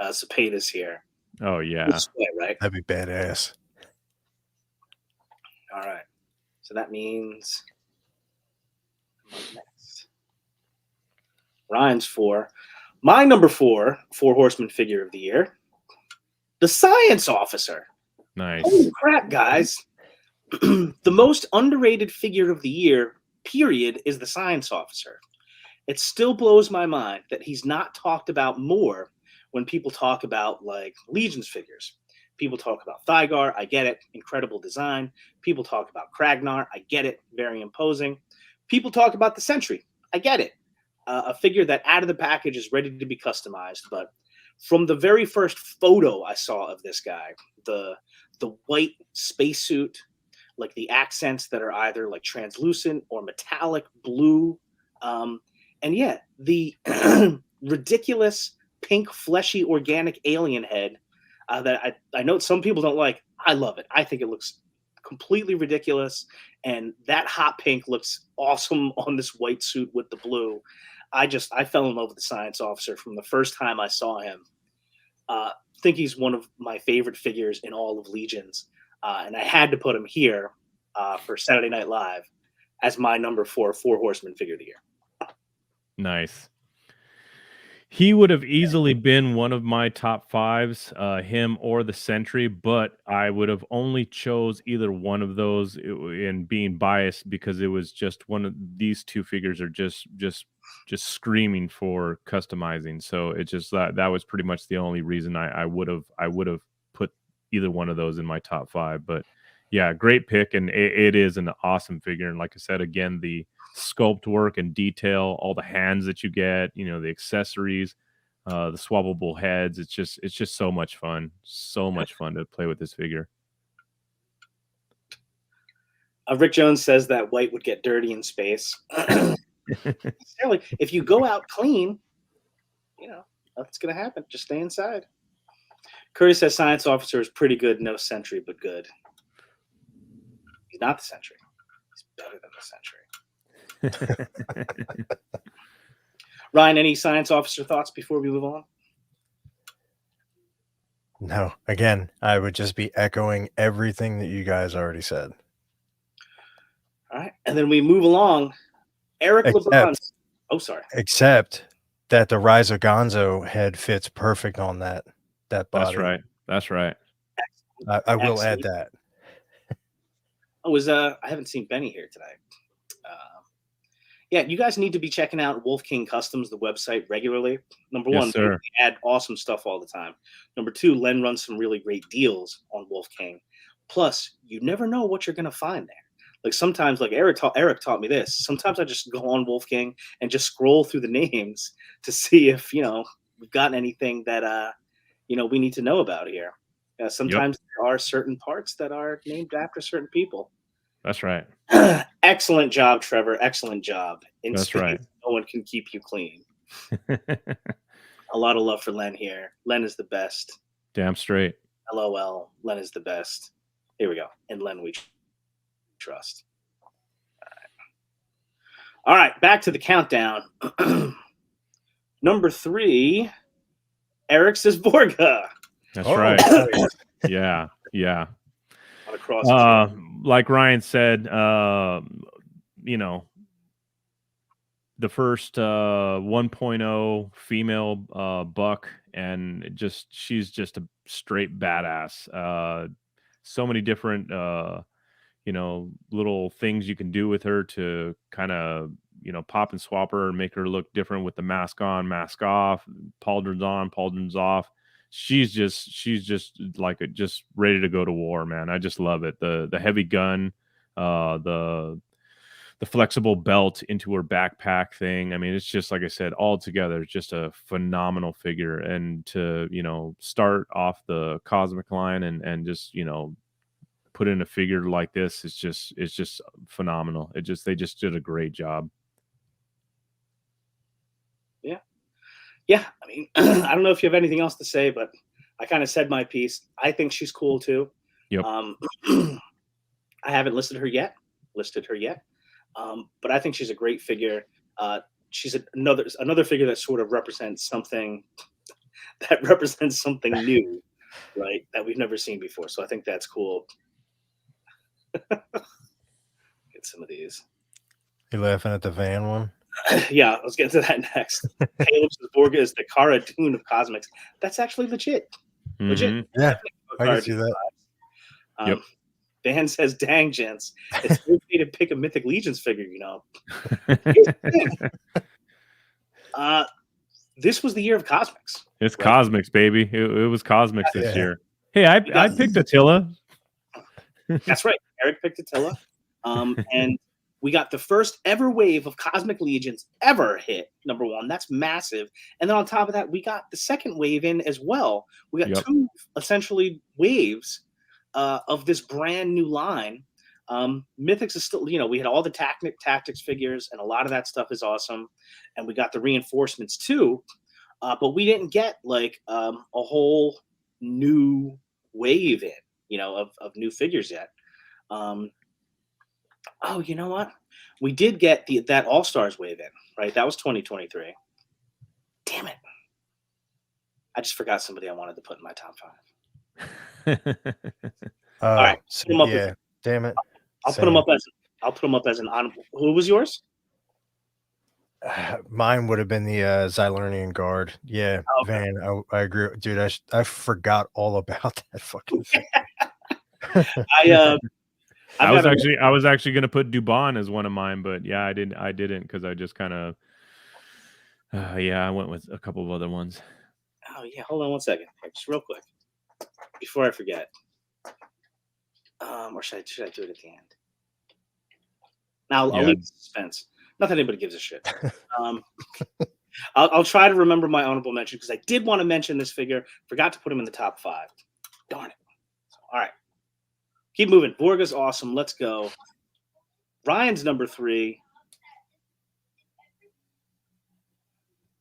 Speaker 1: Cepedas here?
Speaker 2: Oh yeah.
Speaker 1: Display, right?
Speaker 3: That'd be badass.
Speaker 1: All right. So that means next. Ryan's 4. My number 4 Horseman figure of the year, the Science Officer.
Speaker 2: Nice.
Speaker 1: Holy crap, guys. The most underrated figure of the year, period, is the Science Officer. It still blows my mind that he's not talked about more when people talk about like Legion's figures. People talk about Thygar, I get it, incredible design. People talk about Kragnar, I get it, very imposing. People talk about the Sentry, I get it. A figure that out of the package is ready to be customized, but from the very first photo I saw of this guy, the white spacesuit, like the accents that are either like translucent or metallic blue, and yet the ridiculous pink fleshy organic alien head that I know some people don't like. I love it. I think it looks completely ridiculous, and that hot pink looks awesome on this white suit with the blue. I fell in love with the Science Officer from the first time I saw him. Think he's one of my favorite figures in all of Legions, and I had to put him here for Saturday Night Live as my number 4 Horseman figure of the year.
Speaker 2: Nice. He would have easily been one of my top 5s, him or the Sentry, but I would have only chose either one of those in being biased because it was just one of these two figures are just screaming for customizing. So it just that was pretty much the only reason I would have put either one of those in my top 5. But yeah, great pick, and it is an awesome figure. And like I said, again, the sculpt work and detail, all the hands that you get, the accessories, the swappable heads. It's just so much fun. So much fun to play with this figure.
Speaker 1: Rick Jones says that white would get dirty in space. If you go out clean, nothing's going to happen. Just stay inside. Curtis says Science Officer is pretty good. No Sentry, but good. He's not the Sentry. He's better than the Sentry. Ryan, any Science Officer thoughts before we move on?
Speaker 3: No, again, I would just be echoing everything that you guys already said.
Speaker 1: All right, and then we move along. Eric LeBron. Oh, sorry.
Speaker 3: Except that the Rise of Gonzo head fits perfect on that body.
Speaker 2: That's right. That's right.
Speaker 3: I will add that.
Speaker 1: Oh, I haven't seen Benny here today. Yeah, you guys need to be checking out Wolf King Customs, the website, regularly. Number one,
Speaker 2: sir.
Speaker 1: they add awesome stuff all the time. Number two, Len runs some really great deals on Wolf King. Plus, you never know what you're going to find there. Like sometimes, like Eric taught me this. Sometimes I just go on Wolf King and just scroll through the names to see if, we've gotten anything that, we need to know about here. Sometimes there are certain parts that are named after certain people.
Speaker 2: That's right.
Speaker 1: Excellent job, Trevor. Excellent job. In
Speaker 2: That's
Speaker 1: space,
Speaker 2: right.
Speaker 1: No one can keep you clean. A lot of love for Len here. Len is the best.
Speaker 2: Damn straight.
Speaker 1: LOL. Len is the best. Here we go. And Len we trust. All right. Back to the countdown. Number 3, Eric says Borga.
Speaker 2: That's right. Yeah.
Speaker 1: Across
Speaker 2: like Ryan said, the first 1.0 female buck, and she's just a straight badass. So many different little things you can do with her to kind of pop and swap her and make her look different with the mask on, mask off, pauldrons on, pauldrons off. She's just like just ready to go to war, man. I just love it. The heavy gun, the flexible belt into her backpack thing. I mean, it's just like I said, all together, it's just a phenomenal figure. And to start off the Cosmic line and just put in a figure like this, it's just phenomenal. They just did a great job.
Speaker 1: Yeah, I mean, I don't know if you have anything else to say, but I kind of said my piece. I think she's cool too.
Speaker 2: Yep.
Speaker 1: I haven't listed her yet, but I think she's a great figure. She's another figure that sort of represents something new, right? That we've never seen before. So I think that's cool. Get some of these.
Speaker 3: You laughing at the van one?
Speaker 1: Yeah, let's get to that next. Caleb says Borga is the Cara Dune of Cosmics. That's actually legit. Legit.
Speaker 3: Yeah, I can see that.
Speaker 2: Yep.
Speaker 1: Dan says, dang, gents. It's okay to pick a Mythic Legions figure, This was the year of Cosmics.
Speaker 2: It's right? Cosmics, baby. It was Cosmics this year. Hey, I picked Attila.
Speaker 1: That's right. Eric picked Attila. And we got the first ever wave of Cosmic Legions ever hit, number 1. That's massive. And then on top of that, we got the second wave in as well. We got 2 essentially waves of this brand new line. Mythics is still, we had all the tactics figures, and a lot of that stuff is awesome. And we got the reinforcements too. But we didn't get like a whole new wave in, of new figures yet. Oh, you know what? We did get that All-Stars wave in, right? That was 2023. Damn it. I just forgot somebody I wanted to put in my top 5. All right.
Speaker 3: So, damn it.
Speaker 1: I'll put them up as an honorable. Who was yours?
Speaker 3: Mine would have been the Xylernian Guard. Yeah, okay. Van. I agree. Dude, I forgot all about that fucking thing.
Speaker 2: I was actually going to put Dubon as one of mine, but yeah, I didn't because I just kind of I went with a couple of other ones.
Speaker 1: Oh yeah, hold on one second, just real quick before I forget. Or should I do it at the end? Now I'll leave suspense. Not that anybody gives a shit. I'll try to remember my honorable mention because I did want to mention this figure. Forgot to put him in the top 5. Darn it. All right. Keep moving. Borga's awesome. Let's go. Ryan's number 3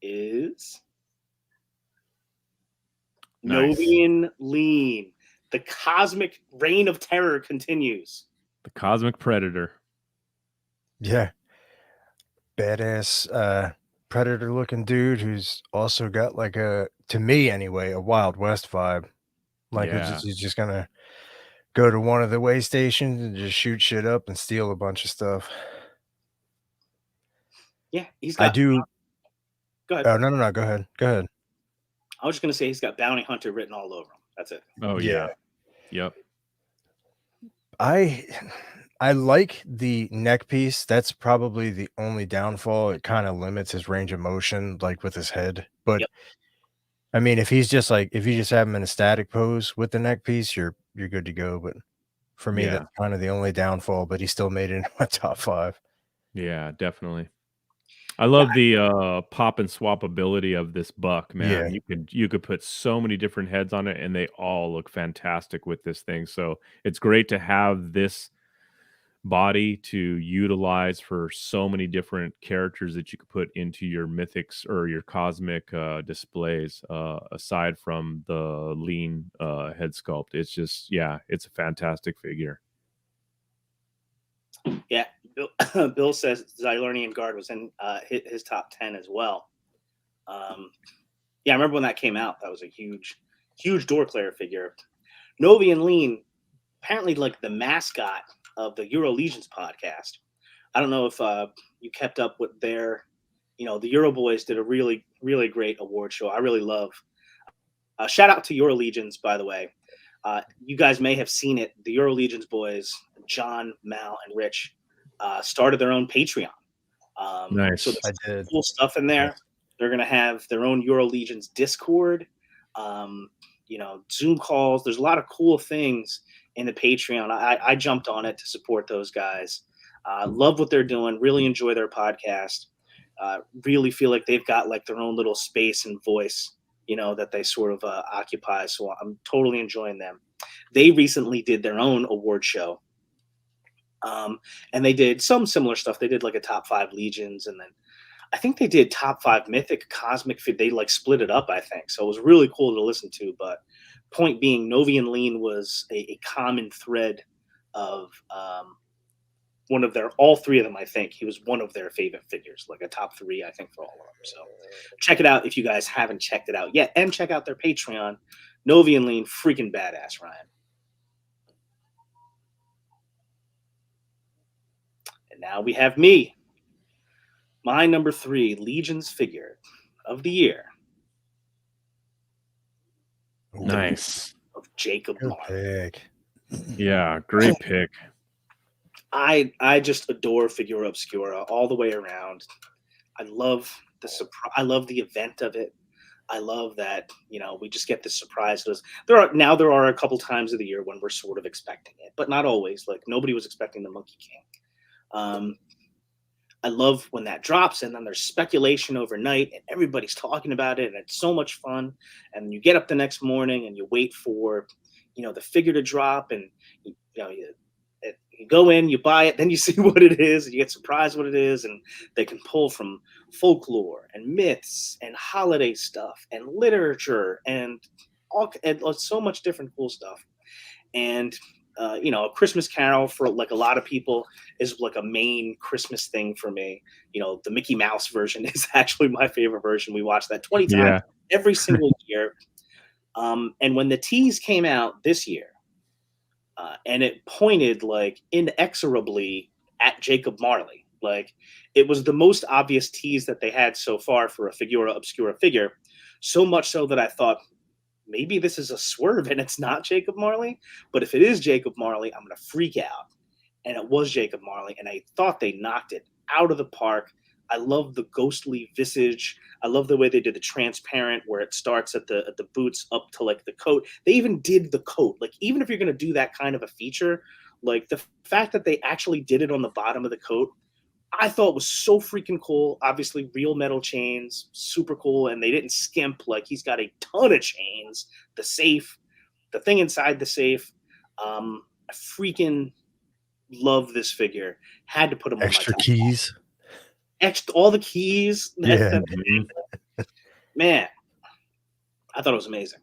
Speaker 1: is
Speaker 2: Nice.
Speaker 1: Novian Lean. The cosmic reign of terror continues.
Speaker 2: The Cosmic Predator.
Speaker 3: Yeah. Badass predator looking dude who's also got like to me anyway, a Wild West vibe. Like
Speaker 2: Yeah.
Speaker 3: he's just gonna go to one of the way stations and just shoot shit up and steal a bunch of stuff.
Speaker 1: Yeah, he's
Speaker 3: I
Speaker 1: got.
Speaker 3: do.
Speaker 1: Go ahead.
Speaker 3: Oh no, go ahead. Go ahead.
Speaker 1: I was just gonna say he's got Bounty Hunter written all over him. That's it.
Speaker 2: Oh
Speaker 3: Yeah.
Speaker 2: Yep.
Speaker 3: I like the neck piece. That's probably the only downfall. It kind of limits his range of motion, like with his head. But
Speaker 1: Yep.
Speaker 3: I mean, if you just have him in a static pose with the neck piece, you're good to go. But for me,
Speaker 2: Yeah.
Speaker 3: that's kind of the only downfall. But he still made it in my top 5.
Speaker 2: Yeah, definitely. I love the pop and swap ability of this buck, man.
Speaker 3: Yeah.
Speaker 2: You could put so many different heads on it, and they all look fantastic with this thing. So it's great to have this body to utilize for so many different characters that you could put into your mythics or your cosmic displays. Aside from the lean head sculpt, it's just it's a fantastic figure.
Speaker 1: Yeah, Bill says Xylernian Guard was in his top 10 as well. Yeah, I remember when that came out. That was a huge Doorclair figure. Novian Lean, apparently like the mascot of the Euro Legions podcast. I don't know if you kept up with their, the Euro Boys did a really, really great award show. I really love. Shout out to Euro Legions, by the way. You guys may have seen it. The Euro Legions boys, John, Mal, and Rich, started their own Patreon.
Speaker 2: Nice.
Speaker 1: So there's cool stuff in there. They're going to have their own Euro Legions Discord, Zoom calls. There's a lot of cool things in the Patreon. I jumped on it to support those guys. Love what they're doing. Really enjoy their podcast. Really feel like they've got like their own little space and voice, that they sort of occupy. So I'm totally enjoying them. They recently did their own award show. And they did some similar stuff. They did like a top 5 Legions, and then I think they did top 5 Mythic, Cosmic. They like split it up, I think. So it was really cool to listen to. But point being, Novian Lean was a common thread of all 3 of them. I think he was one of their favorite figures, like a top 3, I think, for all of them. So check it out if you guys haven't checked it out yet, and check out their Patreon. Novian Lean, freaking badass, Ryan. And now we have me. My number 3 Legions figure of the year.
Speaker 2: Nice.
Speaker 1: Of Jacob
Speaker 3: Good
Speaker 1: Marley.
Speaker 3: pick.
Speaker 2: Yeah, great pick.
Speaker 1: I just adore Figura Obscura all the way around. I love the surprise. I love the event of it. I love that, we just get this surprise. There are a couple times of the year when we're sort of expecting it, but not always. Like nobody was expecting the Monkey King. I love when that drops, and then there's speculation overnight, and everybody's talking about it, and it's so much fun. And you get up the next morning, and you wait for, the figure to drop, and you go in, you buy it, then you see what it is, and you get surprised what it is, and they can pull from folklore and myths and holiday stuff and literature and so much different cool stuff. And A Christmas Carol for like a lot of people is like a main Christmas thing for me. The Mickey Mouse version is actually my favorite version. We watch that 20 times every single year. And when the tease came out this year, and it pointed like inexorably at Jacob Marley, like it was the most obvious tease that they had so far for a Figura Obscura figure. So much so that I thought, maybe this is a swerve and it's not Jacob Marley. But if it is Jacob Marley, I'm going to freak out. And it was Jacob Marley. And I thought they knocked it out of the park. I love the ghostly visage. I love the way they did the transparent, where it starts at the boots up to like the coat. They even did the coat. Like, even if you're going to do that kind of a feature, like the fact that they actually did it on the bottom of the coat, I thought was so freaking cool. Obviously, real metal chains, super cool. And they didn't skimp. Like, he's got a ton of chains. The safe, the thing inside the safe. I freaking love this figure. Had to put him
Speaker 3: Extra
Speaker 1: on my top
Speaker 3: keys.
Speaker 1: all the keys.
Speaker 3: Yeah.
Speaker 1: Man, I thought it was amazing.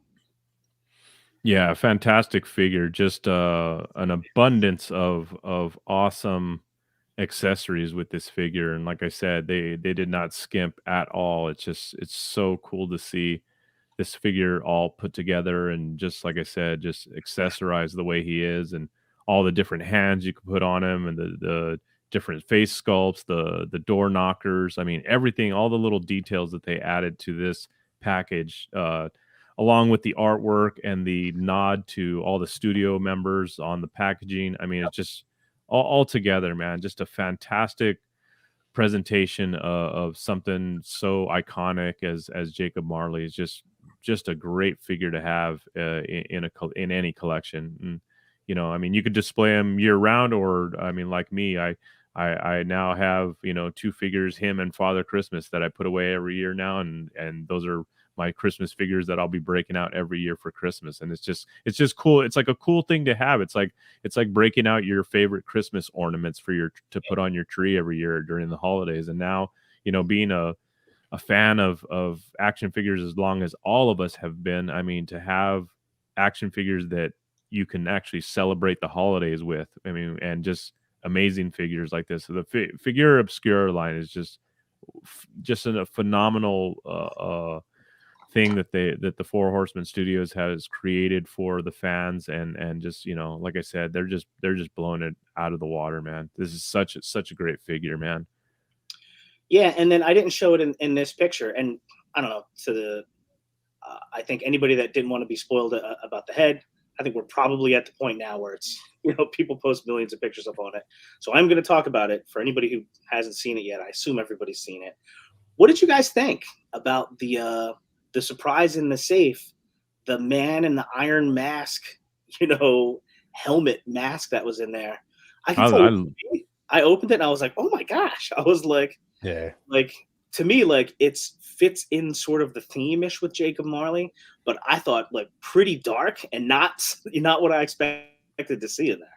Speaker 2: Yeah, fantastic figure. Just an abundance of awesome accessories with this figure, and like I said, they did not skimp at all. It's so cool to see this figure all put together, and just like I said, just accessorized the way he is, and all the different hands you can put on him, and the different face sculpts, the door knockers. I mean, everything, all the little details that they added to this package, along with the artwork and the nod to all the studio members on the packaging. I mean, it's just all together, man. Just a fantastic presentation of something so iconic as Jacob Marley. Is just a great figure to have in any collection. And I mean, you could display them year round, or I mean, like me, I now have two figures, him and Father Christmas, that I put away every year now, and those are my Christmas figures that I'll be breaking out every year for Christmas. And it's just cool. It's like a cool thing to have. It's like breaking out your favorite Christmas ornaments to put on your tree every year during the holidays. And now, being a fan of action figures as long as all of us have been, I mean, to have action figures that you can actually celebrate the holidays with, I mean, and just amazing figures like this. So the Figure Obscura line is just a phenomenal thing that the Four Horsemen Studios has created for the fans, and just like I said, they're just blowing it out of the water, man. This is such a great figure, man.
Speaker 1: Yeah, and then I didn't show it in this picture, and I don't know, I think anybody that didn't want to be spoiled about the head, I think we're probably at the point now where it's people post millions of pictures up on it. So I'm going to talk about it for anybody who hasn't seen it yet. I assume everybody's seen it. What did you guys think about the surprise in the safe, the man in the iron mask, helmet mask that was in there? I opened it and I was like, oh my gosh. I was like,
Speaker 3: Yeah.
Speaker 1: like, to me, like, it fits in sort of the theme-ish with Jacob Marley, but I thought like pretty dark and not what I expected to see in there.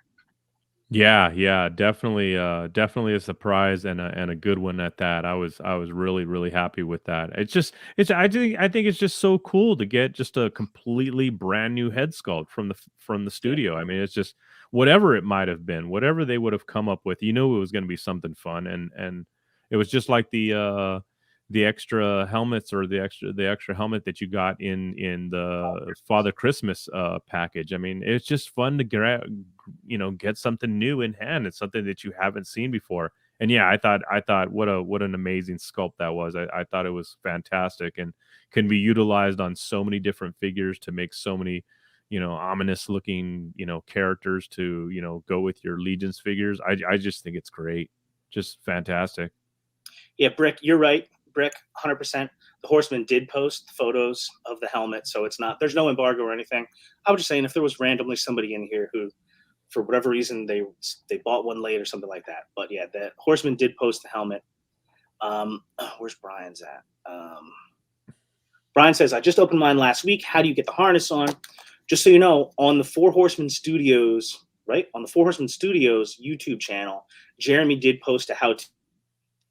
Speaker 2: Yeah, definitely, definitely a surprise, and a good one at that. I was really, really happy with that. I think it's just so cool to get just a completely brand new head sculpt from the studio. I mean, it's just whatever it might have been, whatever they would have come up with. It was going to be something fun, and it was just like the extra helmets, or the extra helmet that you got in the Father Christmas package. I mean, it's just fun to get something new in hand. It's something that you haven't seen before. And yeah, I thought what an amazing sculpt that was. I thought it was fantastic, and can be utilized on so many different figures to make so many ominous looking characters to go with your Legions figures. I just think it's great, just fantastic.
Speaker 1: Yeah, Brick, you're right. Brick, 100%. The Horseman did post photos of the helmet, so there's no embargo or anything. I was just saying, if there was randomly somebody in here who, for whatever reason, they bought one late or something like that. But yeah, the Horseman did post the helmet. Where's Brian's at? Brian says, I just opened mine last week. How do you get the harness on? Just so you know, on the Four Horsemen Studios, right? On the Four Horsemen Studios YouTube channel, Jeremy did post a how-to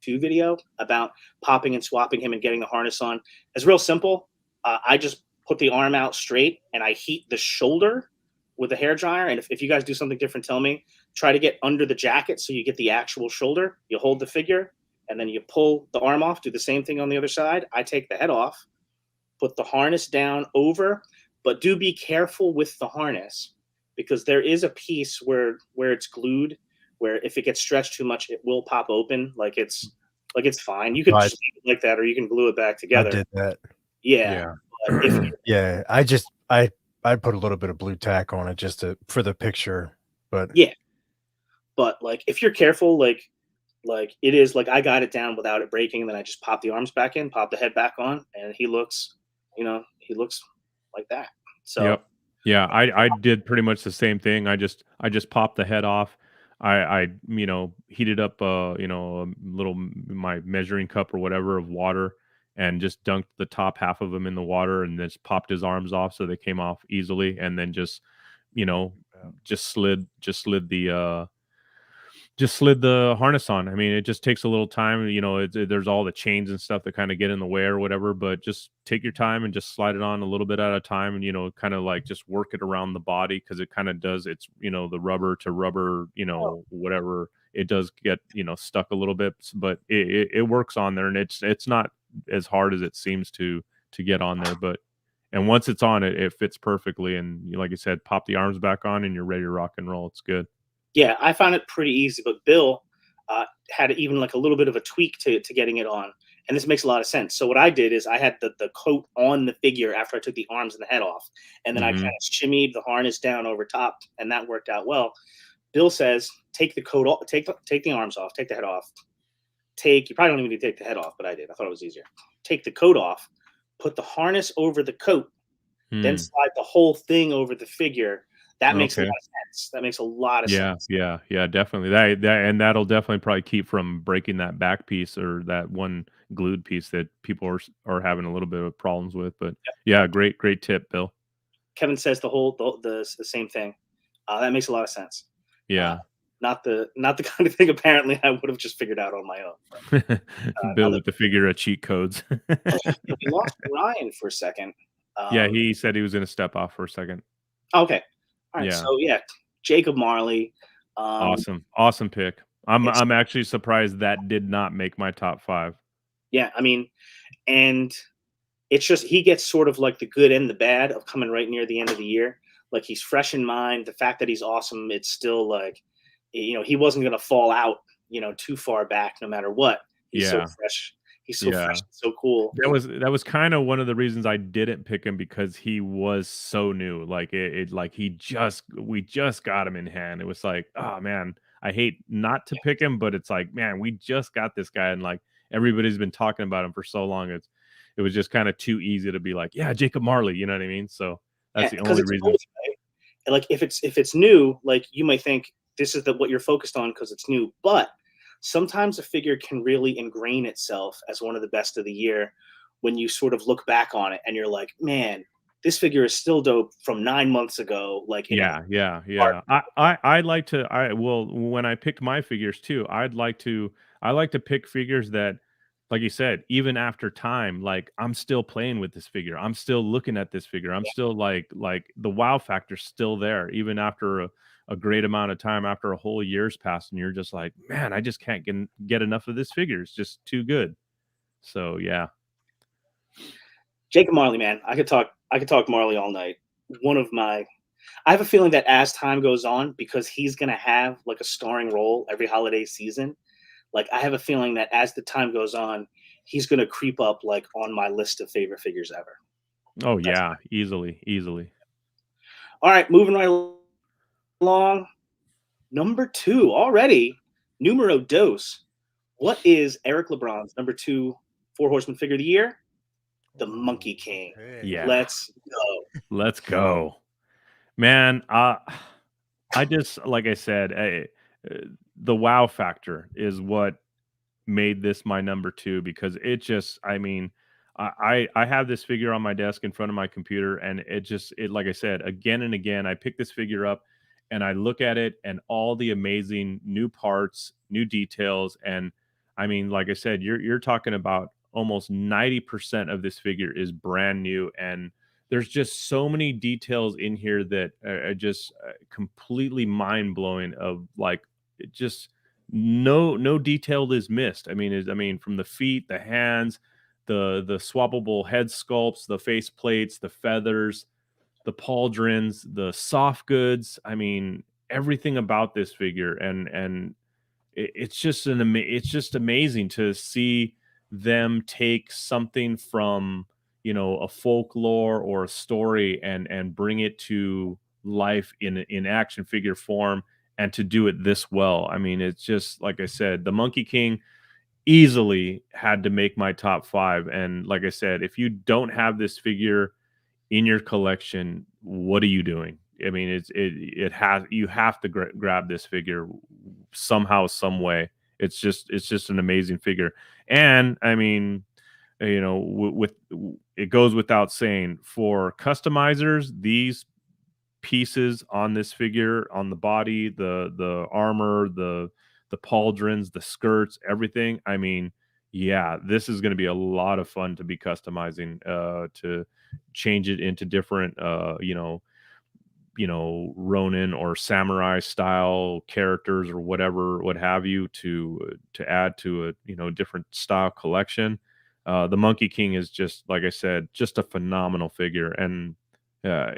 Speaker 1: video about popping and swapping him and getting the harness on. It's real simple. I just put the arm out straight and I heat the shoulder with a hair dryer. And if you guys do something different, tell me. Try to get under the jacket so you get the actual shoulder. You hold the figure and then you pull the arm off. Do the same thing on the other side. I take the head off, put the harness down over, but do be careful with the harness, because there is a piece where it's glued, where if it gets stretched too much, it will pop open. Like it's fine. You could just leave it like that, or you can glue it back together.
Speaker 3: I did that.
Speaker 1: Yeah.
Speaker 3: Yeah. I put a little bit of blue tack on it just for the picture, but
Speaker 1: yeah. But like, if you're careful, like it is like, I got it down without it breaking, and then I just pop the arms back in, pop the head back on, and he looks like that. So
Speaker 2: Yep. Yeah, I did pretty much the same thing. I just popped the head off. I heated up a little my measuring cup or whatever of water, and just dunked the top half of him in the water, and then just popped his arms off so they came off easily, and then just slid Just slid the harness on. I mean, it just takes a little time. There's all the chains and stuff that kind of get in the way or whatever. But just take your time and just slide it on a little bit at a time, and kind of like just work it around the body because it kind of does. It's the rubber to rubber, whatever. It does get stuck a little bit, but it works on there, and it's not as hard as it seems to get on there. But and once it's on, it fits perfectly. And like I said, pop the arms back on, and you're ready to rock and roll. It's good.
Speaker 1: Yeah, I found it pretty easy, but Bill had even like a little bit of a tweak to getting it on, and this makes a lot of sense. So what I did is I had the coat on the figure after I took the arms and the head off, and then I kind of shimmied the harness down over top, and that worked out well. Bill says, take the coat off, take the arms off, take the head off. You probably don't even need to take the head off, but I did. I thought it was easier. Take the coat off, put the harness over the coat, then slide the whole thing over the figure. That makes a lot of sense. That makes a lot of sense.
Speaker 2: Yeah, definitely. And that'll definitely probably keep from breaking that back piece or that one glued piece that people are having a little bit of problems with. But yeah, great tip, Bill.
Speaker 1: Kevin says the same thing. That makes a lot of sense.
Speaker 2: Yeah.
Speaker 1: Not the kind of thing apparently I would have just figured out on my own. But,
Speaker 2: Bill with the figure of cheat codes.
Speaker 1: We lost Ryan for a second.
Speaker 2: Yeah, he said he was going to step off for a second.
Speaker 1: Okay. All right. So Jacob Marley.
Speaker 2: Awesome pick. I'm actually surprised that did not make my top 5.
Speaker 1: Yeah, I mean, and it's just he gets sort of like the good and the bad of coming right near the end of the year. Like he's fresh in mind. The fact that he's awesome, it's still like, he wasn't going to fall out, too far back no matter what. He's so fresh. He's so fresh, so cool.
Speaker 2: That was kind of one of the reasons I didn't pick him, because he was so new. Like we just got him in hand. It was like, oh man, I hate not to pick him, but it's like, man, we just got this guy, and like everybody's been talking about him for so long. It was just kind of too easy to be like, yeah, Jacob Marley, you know what I mean? So that's the only reason.
Speaker 1: Like if it's new, like you might think this is what you're focused on because it's new, but sometimes a figure can really ingrain itself as one of the best of the year when you sort of look back on it and you're like, man, this figure is still dope from 9 months ago. Like,
Speaker 2: yeah. I like to, when I pick my figures too, I like to pick figures that, like you said, even after time, like I'm still playing with this figure. I'm still looking at this figure. I'm still like the wow factor's still there, even after a great amount of time, after a whole year's passed, and you're just like, man, I just can't get enough of this figure. It's just too good. So yeah.
Speaker 1: Jacob Marley, man, I could talk Marley all night. I have a feeling that as time goes on, because he's gonna have like a starring role every holiday season, like I have a feeling that as the time goes on, he's gonna creep up like on my list of favorite figures ever.
Speaker 2: Oh yeah, easily.
Speaker 1: All right, moving right along. Number 2 already, numero dos. What is Eric LeBron's number 2 Four Horsemen figure of the year? The Monkey King.
Speaker 2: Yeah.
Speaker 1: Let's go.
Speaker 2: Man, I just, like I said, the wow factor is what made this my number 2, because it just, I mean, I have this figure on my desk in front of my computer, and it like I said, again and again, I pick this figure up and I look at it and all the amazing new parts, new details. And I mean, like I said, you're talking about almost 90% of this figure is brand new, and there's just so many details in here that are just completely mind-blowing, of like, it just no detail is missed. I mean, from the feet, the hands, the swappable head sculpts, the face plates, the feathers, the pauldrons, the soft goods. I mean, everything about this figure, and it's just amazing to see them take something from a folklore or a story and bring it to life in action figure form, and to do it this well. I mean, it's just, like I said, the Monkey King easily had to make my top 5. And like I said, if you don't have this figure in your collection, what are you doing? I mean, you have to grab this figure somehow, some way. It's just an amazing figure. And I mean, with it goes without saying, for customizers, these pieces on this figure, on the body, the armor, the the pauldrons, the skirts, everything. I mean, yeah, this is going to be a lot of fun to be customizing, to change it into different, Ronin or samurai style characters or whatever, what have you, to add to a different style collection. The Monkey King is just, like I said, just a phenomenal figure, and uh,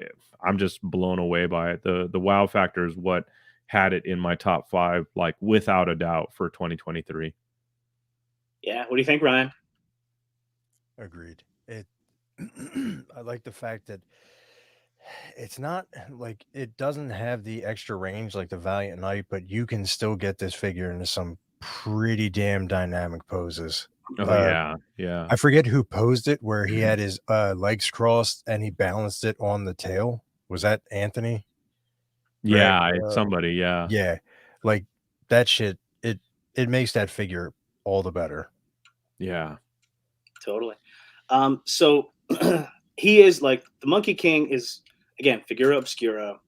Speaker 2: I'm just blown away by it. The wow factor is what had it in my top 5, like without a doubt, for 2023.
Speaker 1: Yeah. What do you think, Ryan?
Speaker 3: Agreed. It I like the fact that it's not like it doesn't have the extra range like the Valiant Knight, but you can still get this figure into some pretty damn dynamic poses.
Speaker 2: Oh yeah, yeah,
Speaker 3: I forget who posed it where he had his legs crossed and he balanced it on the tail. Was that Anthony? Right.
Speaker 2: yeah. Somebody, yeah,
Speaker 3: Yeah. Like that shit, it makes that figure all the better.
Speaker 2: yeah.
Speaker 1: Totally. So he is like the Monkey King is again Figura Obscura,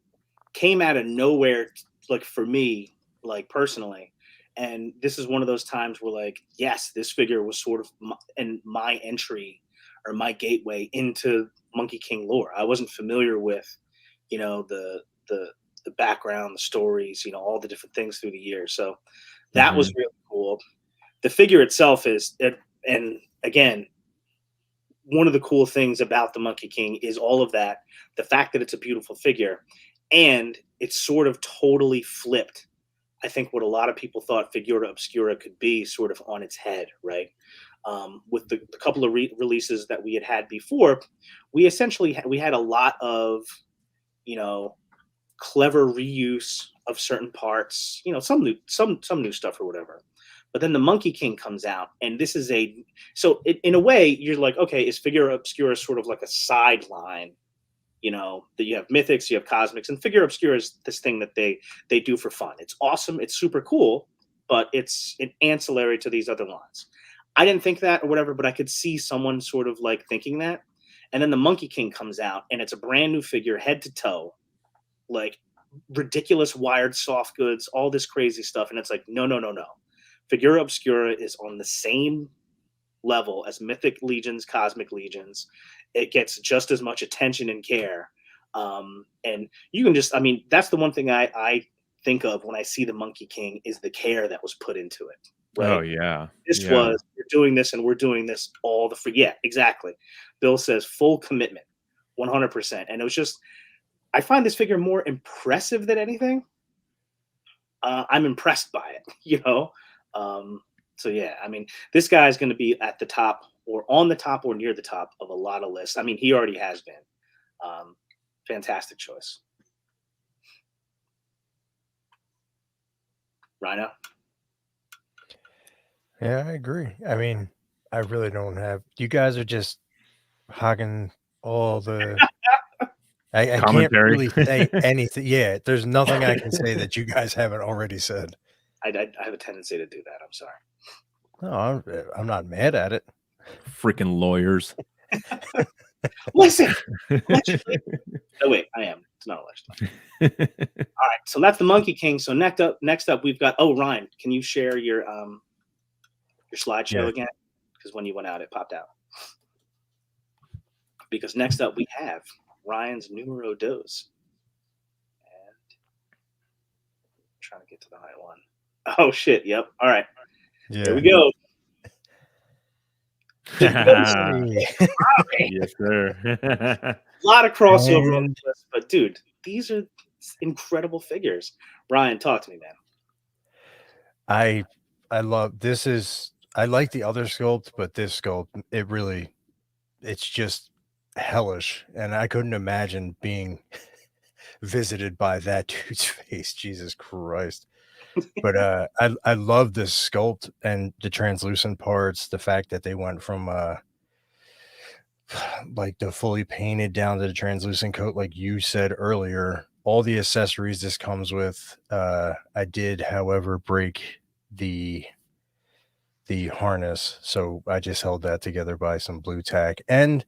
Speaker 1: came out of nowhere, like for me, like personally, and this is one of those times where like yes, this figure was sort of my entry or my gateway into Monkey King lore. I wasn't familiar with, the background, the stories, all the different things through the years. So that was really cool. The figure itself is it, and again, one of the cool things about the Monkey King is all of that. The fact that it's a beautiful figure, and it's sort of totally flipped. I think what a lot of people thought Figura Obscura could be, sort of on its head, right? With the couple of releases that we had before, we essentially we had a lot of, clever reuse of certain parts, some new stuff or whatever. But then the Monkey King comes out, and this is in a way you're like, okay, is Figura Obscura sort of like a sideline? That you have mythics, you have cosmics, and Figura Obscura is this thing that they do for fun. It's awesome, it's super cool, but it's an ancillary to these other lines. I didn't think that or whatever, but I could see someone sort of like thinking that. And then the Monkey King comes out, and it's a brand new figure, head to toe, like ridiculous wired soft goods, all this crazy stuff, and it's like, no. Figura Obscura is on the same level as Mythic Legions, Cosmic Legions. It gets just as much attention and care. And you can just, I mean, that's the one thing I think of when I see the Monkey King is the care that was put into it. Right?
Speaker 2: Oh yeah.
Speaker 1: This
Speaker 2: yeah.
Speaker 1: was, we're doing this and we're doing this all the free. Yeah, exactly. Bill says full commitment, 100%. And it was just, I find this figure more impressive than anything. I'm impressed by it, So yeah, I mean, this guy is going to be at the top or on the top or near the top of a lot of lists. I mean, he already has been. Fantastic choice. Rhino?
Speaker 3: Yeah, I agree. I mean, I really don't have. You guys are just hogging all the. I can't
Speaker 2: Commentary.
Speaker 3: really say anything. Yeah, there's nothing I can say that you guys haven't already said.
Speaker 1: I have a tendency to do that. I'm sorry.
Speaker 3: No, I'm not mad at it.
Speaker 2: Freaking lawyers.
Speaker 1: Listen. Oh wait, I am. It's not election. All right, so that's the Monkey King. So next up, we've got. Oh, Ryan, can you share your slideshow again? Because when you went out, it popped out. Because next up, we have Ryan's numero dos. And I'm trying to get to the high one. Oh shit! Yep. All right.
Speaker 3: Yeah.
Speaker 1: Here we go.
Speaker 2: Yes, sir.
Speaker 1: A lot of crossover on this list, but dude, these are incredible figures. Ryan, talk to me, man.
Speaker 3: I love this. I like the other sculpt, but this sculpt, it's just hellish, and I couldn't imagine being visited by that dude's face. Jesus Christ. But I love this sculpt and the translucent parts, the fact that they went from like the fully painted down to the translucent coat, like you said earlier. All the accessories this comes with. I did, however, break the harness, so I just held that together by some blue tack. And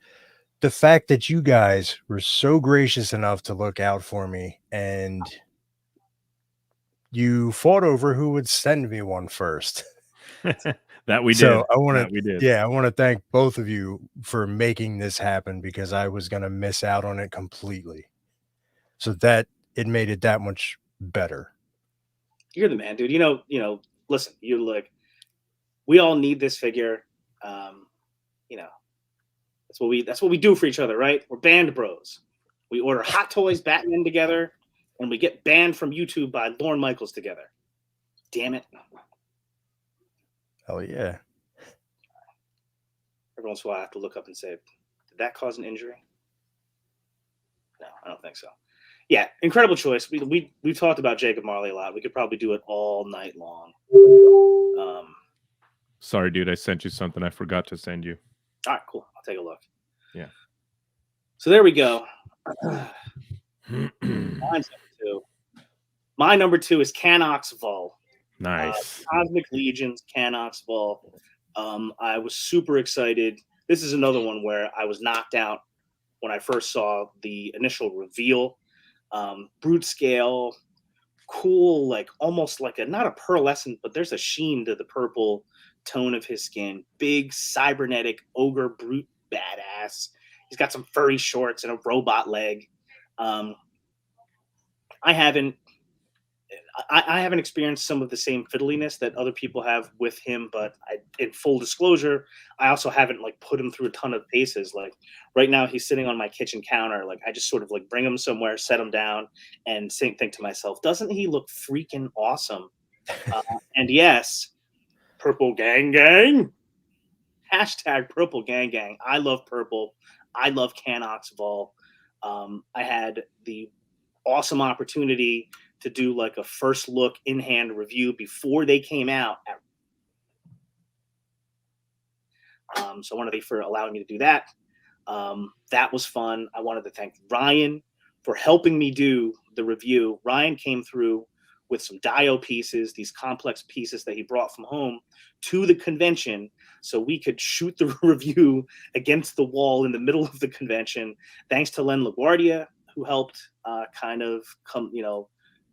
Speaker 3: the fact that you guys were so gracious enough to look out for me and you fought over who would send me one first.
Speaker 2: That we did.
Speaker 3: So I want
Speaker 2: That we did.
Speaker 3: I want to thank both of you for making this happen because I was going to miss out on it completely. So that it made it that much better.
Speaker 1: You're the man, dude. Listen, we all need this figure. You know, that's what we do for each other, right? We're band bros. We order Hot Toys Batman together, and we get banned from YouTube by Lorne Michaels together. Damn it.
Speaker 3: Oh yeah.
Speaker 1: Every once in a while I have to look up and say, did that cause an injury? No, I don't think so. Yeah, incredible choice. We've talked about Jacob Marley a lot. We could probably do it all night long.
Speaker 2: Sorry, dude. I sent you something I forgot to send you.
Speaker 1: All right, cool. I'll take a look.
Speaker 2: Yeah.
Speaker 1: So there we go. Mine's number 2. My number 2 is Canox Vol.
Speaker 2: Nice.
Speaker 1: Cosmic Legions, Canox Vol. I was super excited. This is another one where I was knocked out when I first saw the initial reveal. Brute scale, cool, like almost like not a pearlescent, but there's a sheen to the purple tone of his skin. Big cybernetic ogre brute badass. He's got some furry shorts and a robot leg. I haven't experienced some of the same fiddliness that other people have with him, but in full disclosure, I also haven't like put him through a ton of paces. Like right now, he's sitting on my kitchen counter. Like I just sort of like bring him somewhere, set him down, and think to myself, doesn't he look freaking awesome? And yes, Purple Gang Gang. Hashtag Purple Gang Gang. I love purple. I love Canox Vol. I had the awesome opportunity to do like a first look in hand review before they came out. So I want to thank for allowing me to do that. That was fun. I wanted to thank Ryan for helping me do the review. Ryan came through with some Dio pieces, these complex pieces that he brought from home to the convention so we could shoot the review against the wall in the middle of the convention. Thanks to Len LaGuardia, who helped kind of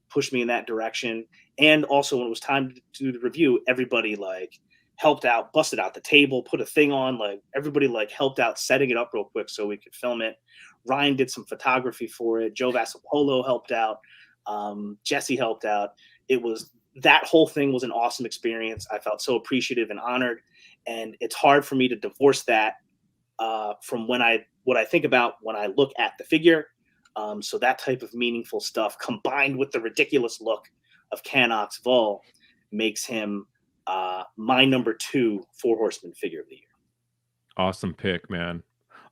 Speaker 1: push me in that direction. And also when it was time to do the review, everybody like helped out, busted out the table, put a thing on, like everybody like helped out setting it up real quick so we could film it. Ryan did some photography for it. Joe Vassapolo helped out. Jesse helped out. That whole thing was an awesome experience. I felt so appreciative and honored. And it's hard for me to divorce that from what I think about when I look at the figure. So that type of meaningful stuff combined with the ridiculous look of Canox Vol makes him my number 2 Four Horsemen figure of the year.
Speaker 2: Awesome pick, man.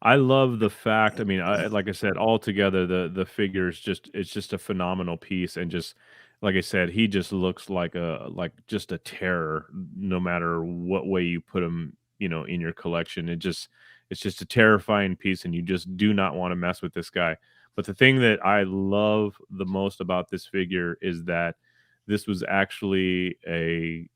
Speaker 2: I love the fact. I mean, like I said, altogether the figure is it's just a phenomenal piece, and just like I said, he just looks like just a terror, no matter what way you put him, in your collection. It's just a terrifying piece, and you just do not want to mess with this guy. But the thing that I love the most about this figure is that this was actually a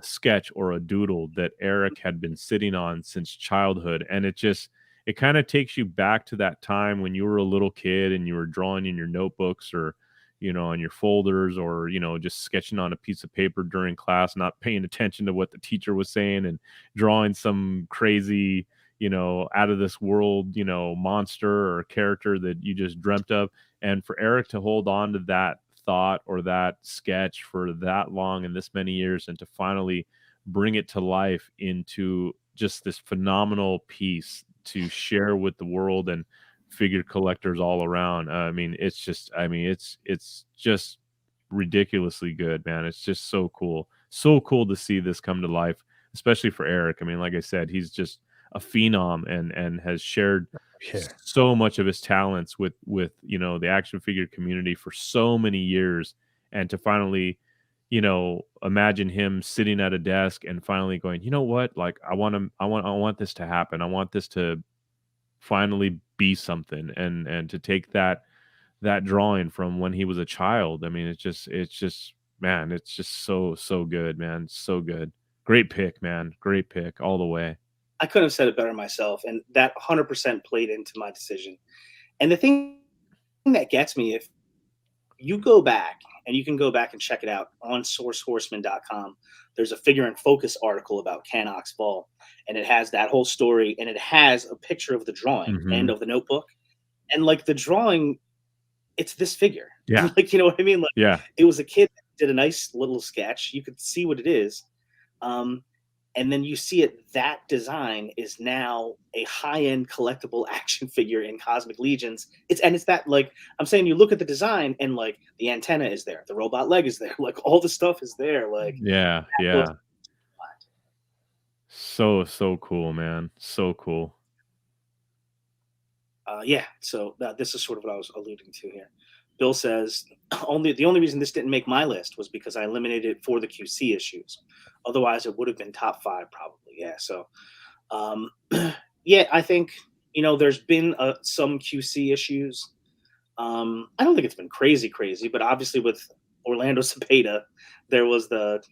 Speaker 2: sketch or a doodle that Eric had been sitting on since childhood. And it kind of takes you back to that time when you were a little kid and you were drawing in your notebooks or, on your folders or, just sketching on a piece of paper during class, not paying attention to what the teacher was saying and drawing some crazy, out of this world, monster or character that you just dreamt of. And for Eric to hold on to that thought or that sketch for that long and this many years, and to finally bring it to life into just this phenomenal piece to share with the world and figure collectors all around. It's just ridiculously good, man. It's just so cool to see this come to life, especially for Eric. I mean, like I said, he's just a phenom and has shared so much of his talents with the action figure community for so many years. And to finally imagine him sitting at a desk and finally going, you know what, like I want this to happen. I want this to finally be something, and to take that drawing from when he was a child. I mean, it's just man, it's just so good, man. So good. Great pick, man. Great pick all the way.
Speaker 1: I couldn't have said it better myself, and that 100% played into my decision. And the thing that gets me, you go back, and you can go back and check it out on sourcehorseman.com. There's a Figure in Focus article about Canox Fall, and it has that whole story, and it has a picture of the drawing and of the notebook. And like the drawing, it's this figure.
Speaker 2: Yeah.
Speaker 1: Like, you know what I mean? Like,
Speaker 2: Yeah.
Speaker 1: it was a kid that did a nice little sketch. You could see what it is. And then you see it, that design is now a high-end collectible action figure in Cosmic Legions. It's that, like, I'm saying, you look at the design and like the antenna is there, the robot leg is there, like all the stuff is there. Like,
Speaker 2: Yeah. Yeah. So cool, man. So cool.
Speaker 1: Yeah, so this is sort of what I was alluding to here. Bill says, the only reason this didn't make my list was because I eliminated it for the QC issues. Otherwise, it would have been top 5 probably. Yeah, so yeah, I think, you know, there's been some QC issues. I don't think it's been crazy, but obviously with Orlando Cepeda, there was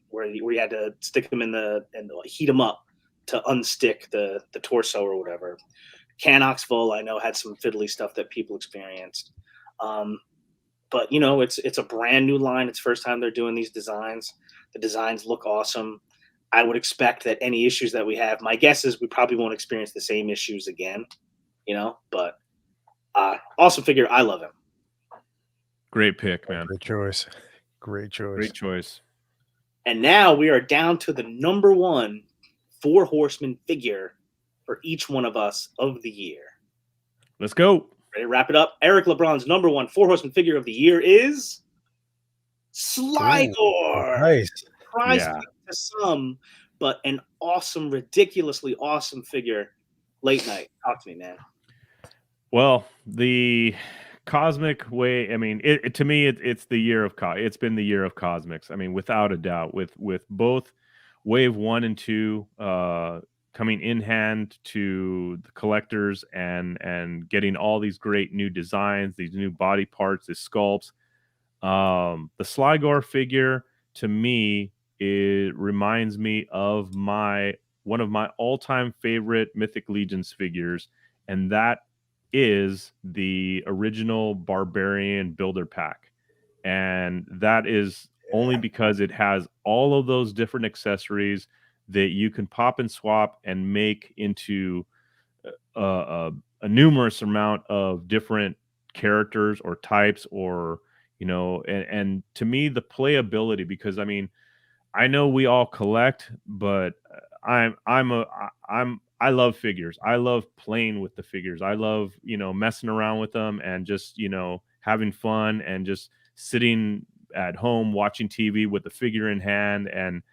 Speaker 1: where you had to stick him and heat him up to unstick the torso or whatever. Canox Vol, I know, had some fiddly stuff that people experienced. But, you know, it's a brand new line. It's first time they're doing these designs. The designs look awesome. I would expect that any issues that we have, my guess is we probably won't experience the same issues again, you know, but awesome figure. I love him.
Speaker 2: Great pick, man.
Speaker 3: Great choice. Great choice.
Speaker 1: And now we are down to the number 1 4 Horsemen figure for each one of us of the year.
Speaker 2: Let's go.
Speaker 1: Ready to wrap it up? Eric LeBron's number 1 4 Horsemen figure of the year is Sligor.
Speaker 3: Nice.
Speaker 1: Prize to some, but an awesome, ridiculously awesome figure. Late Night, talk to me, man.
Speaker 2: Well, the Cosmic way, I mean, to me, it's the year of it's been the year of Cosmics. I mean, without a doubt, with both Wave 1 and 2 coming in hand to the collectors and getting all these great new designs, these new body parts, these sculpts. The Sligor figure, to me, it reminds me of one of my all-time favorite Mythic Legions figures, and that is the original Barbarian Builder Pack. And that is only because it has all of those different accessories that you can pop and swap and make into a numerous amount of different characters or types, or, you know, and to me, the playability, because I mean, I know we all collect, but I love figures. I love playing with the figures. I love, you know, messing around with them and just, you know, having fun and just sitting at home watching TV with the figure in hand and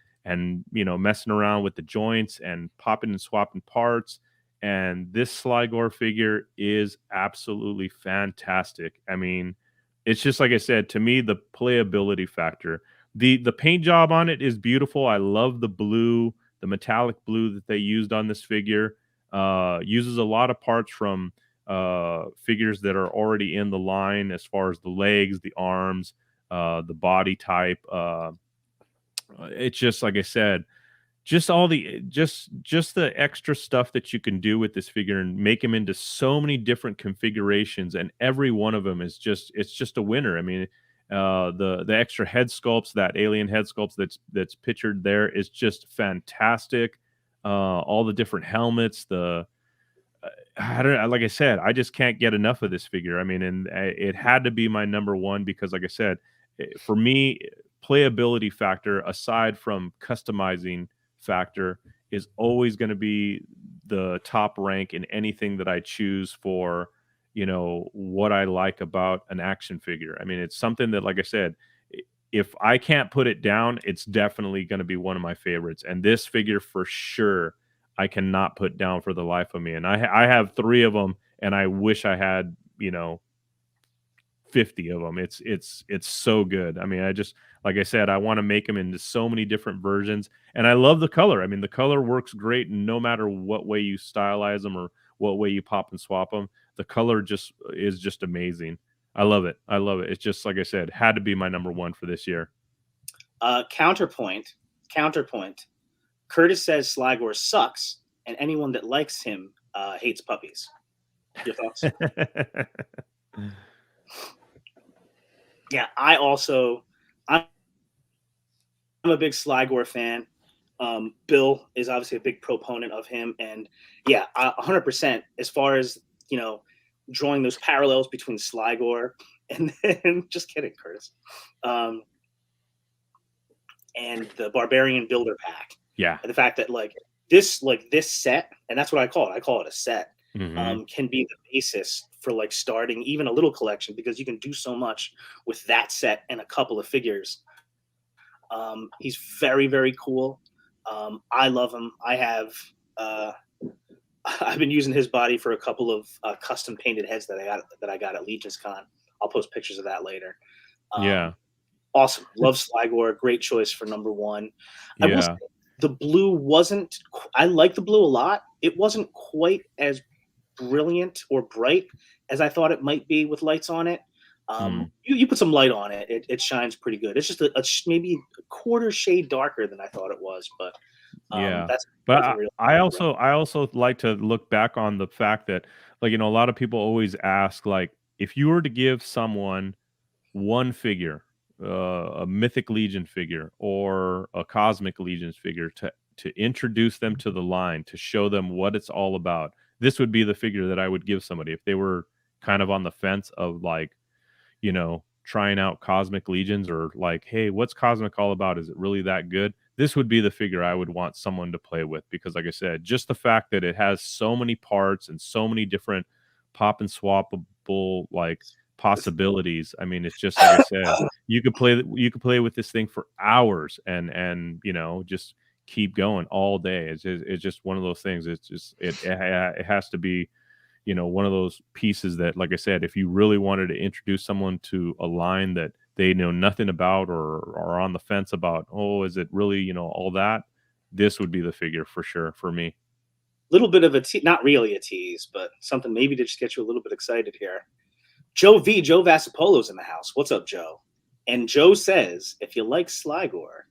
Speaker 2: you know, messing around with the joints and popping and swapping parts. And this Sligor figure is absolutely fantastic. I mean, it's just like I said, to me, the playability factor. The paint job on it is beautiful. I love the blue, the metallic blue that they used on this figure. Uses a lot of parts from figures that are already in the line, as far as the legs, the arms, the body type. It's just like I said, just all the just the extra stuff that you can do with this figure and make him into so many different configurations, and every one of them is it's just a winner. I mean, the extra head sculpts, that alien head sculpts that's pictured there, is just fantastic. All the different helmets, I don't, like I said, I just can't get enough of this figure. I mean, and it had to be my number 1 because, like I said, for me, playability factor, aside from customizing factor, is always going to be the top rank in anything that I choose for, you know, what I like about an action figure. I mean, it's something that, like I said, if I can't put it down, it's definitely going to be one of my favorites. And this figure, for sure, I cannot put down for the life of me. And I have 3 of them, and I wish I had, you know, 50 of them. It's so good. I mean, I just, like I said, I want to make them into so many different versions, and I love the color. I mean, the color works great no matter what way you stylize them or what way you pop and swap them. The color is just amazing. I love it. It's just, like I said, had to be my number 1 for this year.
Speaker 1: Counterpoint. Curtis says Sligor sucks, and anyone that likes him hates puppies. Your thoughts? Yeah, I'm a big Sligor fan. Bill is obviously a big proponent of him, and yeah, 100%. As far as drawing those parallels between Sligor and then just kidding, Curtis, um, and the Barbarian Builder Pack,
Speaker 2: Yeah.
Speaker 1: and the fact that this set, and that's what I call it. I call it a set.
Speaker 2: Mhm.
Speaker 1: Can be the basis for starting even a little collection, because you can do so much with that set and a couple of figures. He's very, very cool. I love him. I've been using his body for a couple of custom painted heads that I got at Legion's Con. I'll post pictures of that later.
Speaker 2: Yeah.
Speaker 1: Awesome. Love Sligor. Great choice for number one. I will say
Speaker 2: Yeah.
Speaker 1: the blue wasn't. I like the blue a lot. It wasn't quite as brilliant or bright as I thought it might be with lights on it.
Speaker 2: Mm.
Speaker 1: You put some light on it, it shines pretty good. It's just maybe a quarter shade darker than I thought it was, but
Speaker 2: Yeah.
Speaker 1: that's
Speaker 2: But
Speaker 1: a real.
Speaker 2: I also like to look back on the fact that, like, a lot of people always ask, like, if you were to give someone one figure, a Mythic Legion figure or a Cosmic Legions figure, to introduce them to the line, to show them what it's all about, this would be the figure that I would give somebody if they were kind of on the fence of, like, trying out Cosmic Legions, or like, hey, what's Cosmic all about? Is it really that good? This would be the figure I would want someone to play with, because, like I said, just the fact that it has so many parts and so many different pop and swappable possibilities. I mean, it's just like I said, you could play with this thing for hours and just keep going all day. It's just one of those things. It's just it has to be one of those pieces that, like I said, if you really wanted to introduce someone to a line that they know nothing about or are on the fence about, oh, is it really, all that? This would be the figure for sure for me.
Speaker 1: Little bit of not really a tease, but something maybe to just get you a little bit excited here. Joe Vassapolo's in the house. What's up, Joe? And Joe says, if you like Sligor,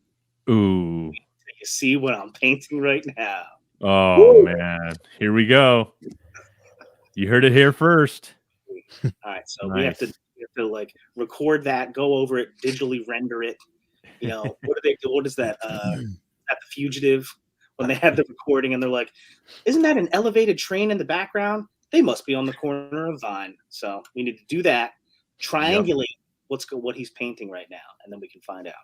Speaker 2: Ooh.
Speaker 1: you see what I'm painting right now.
Speaker 2: Oh, woo, man. Here we go. You heard it here first.
Speaker 1: All right, so
Speaker 2: nice.
Speaker 1: we have to record that, go over it, digitally render it. What do they do? What is that? At The Fugitive, when they have the recording and they're like, isn't that an elevated train in the background? They must be on the corner of Vine. So we need to do that, triangulate what he's painting right now, and then we can find out.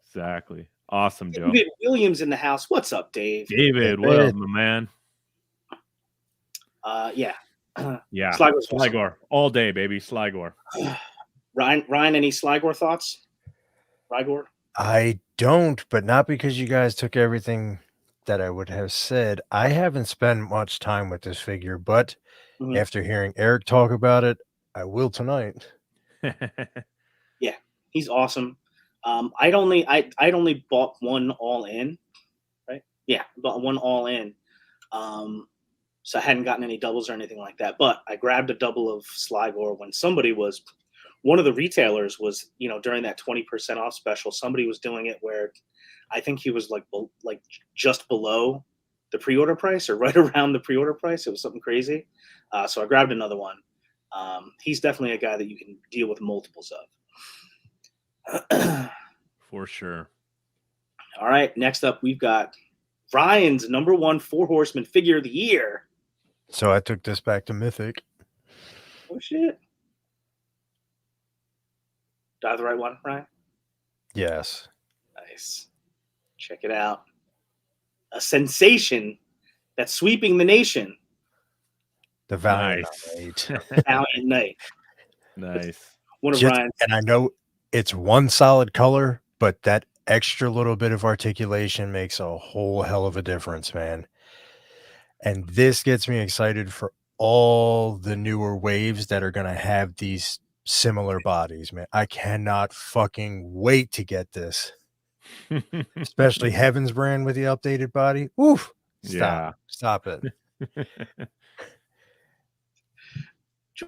Speaker 2: Exactly. Awesome, Joe.
Speaker 1: David Williams in the house. What's up, Dave?
Speaker 2: David, what up, my man?
Speaker 1: Yeah.
Speaker 2: Yeah. Sligor. All day, baby. Sligor.
Speaker 1: Ryan, any Sligor thoughts? Sligor?
Speaker 3: I don't, but not because you guys took everything that I would have said. I haven't spent much time with this figure, but after hearing Eric talk about it, I will tonight.
Speaker 1: Yeah, he's awesome. I'd only bought one all in, right? Yeah, bought one all in. So I hadn't gotten any doubles or anything like that. But I grabbed a double of Sligor when one of the retailers was, during that 20% off special, somebody was doing it where I think he was like just below the pre-order price or right around the pre-order price. It was something crazy. So I grabbed another one. He's definitely a guy that you can deal with multiples of.
Speaker 2: For sure.
Speaker 1: All right. Next up, we've got Ryan's number one 4 Horsemen figure of the year.
Speaker 3: So I took this back to Mythic.
Speaker 1: Oh, shit. Do I have the right one, Ryan?
Speaker 3: Yes.
Speaker 1: Nice. Check it out. A sensation that's sweeping the nation.
Speaker 3: The Valiant Knight.
Speaker 1: Valiant Knight.
Speaker 2: Nice.
Speaker 1: One of Ryan's.
Speaker 3: And I know it's one solid color, but that extra little bit of articulation makes a whole hell of a difference, man. And this gets me excited for all the newer waves that are going to have these similar bodies, man. I cannot fucking wait to get this. Especially Heaven's Brand with the updated body. Oof. Stop it.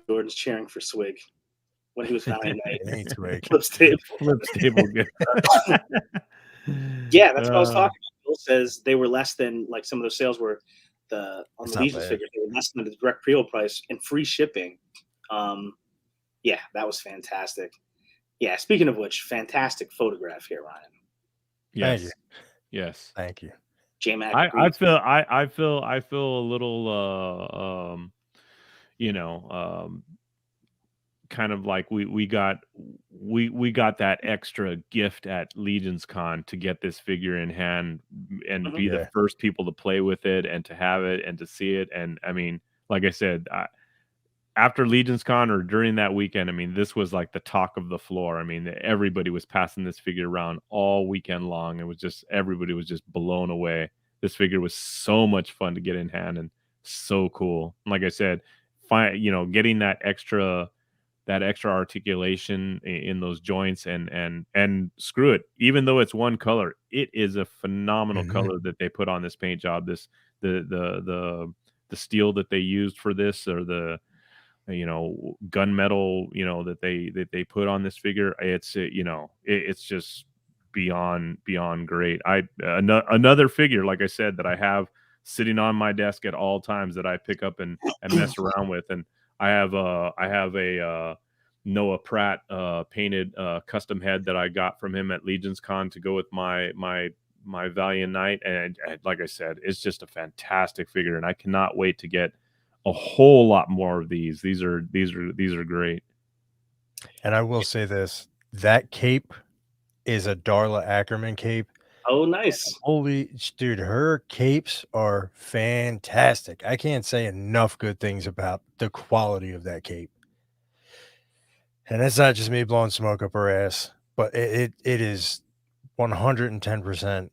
Speaker 1: Jordan's cheering for Swig when he was Valiant Knight.
Speaker 3: Flips table.
Speaker 2: Good.
Speaker 1: Yeah, that's what I was talking about. Bill says they were less than, some of those sales were on the Legion figures, they were less than the direct pre-order price and free shipping. Yeah, that was fantastic. Yeah. Speaking of which, fantastic photograph here, Ryan.
Speaker 3: Thank you.
Speaker 2: Yes.
Speaker 3: Thank you.
Speaker 1: J-Mac
Speaker 2: I
Speaker 1: agrees.
Speaker 2: feel a little you know, kind of like we got that extra gift at Legion's Con to get this figure in hand and
Speaker 1: Mhm.
Speaker 2: be the
Speaker 3: Yeah.
Speaker 2: first people to play with it and to have it and to see it. And I mean, like I said, after Legion's Con or during that weekend, I mean, this was like the talk of the floor. I mean, everybody was passing this figure around all weekend long. It was just everybody was just blown away. This figure was so much fun to get in hand and so cool. Like I said, getting that extra articulation in those joints and screw it, even though it's one color, it is a phenomenal
Speaker 3: Mhm.
Speaker 2: color that they put on this paint job. This the steel that they used for this, or the gunmetal that they put on this figure, it's just beyond great. Another figure, like I said, that I have sitting on my desk at all times that I pick up and mess around with. And I have a Noah Pratt painted custom head that I got from him at Legion's Con to go with my Valiant Knight. And like I said, it's just a fantastic figure, and I cannot wait to get a whole lot more of these. These are great.
Speaker 3: And I will say this, that cape is a Darla Ackerman cape.
Speaker 1: Oh, nice.
Speaker 3: Holy dude, her capes are fantastic. I can't say enough good things about the quality of that cape. And it's not just me blowing smoke up her ass, but it is 110%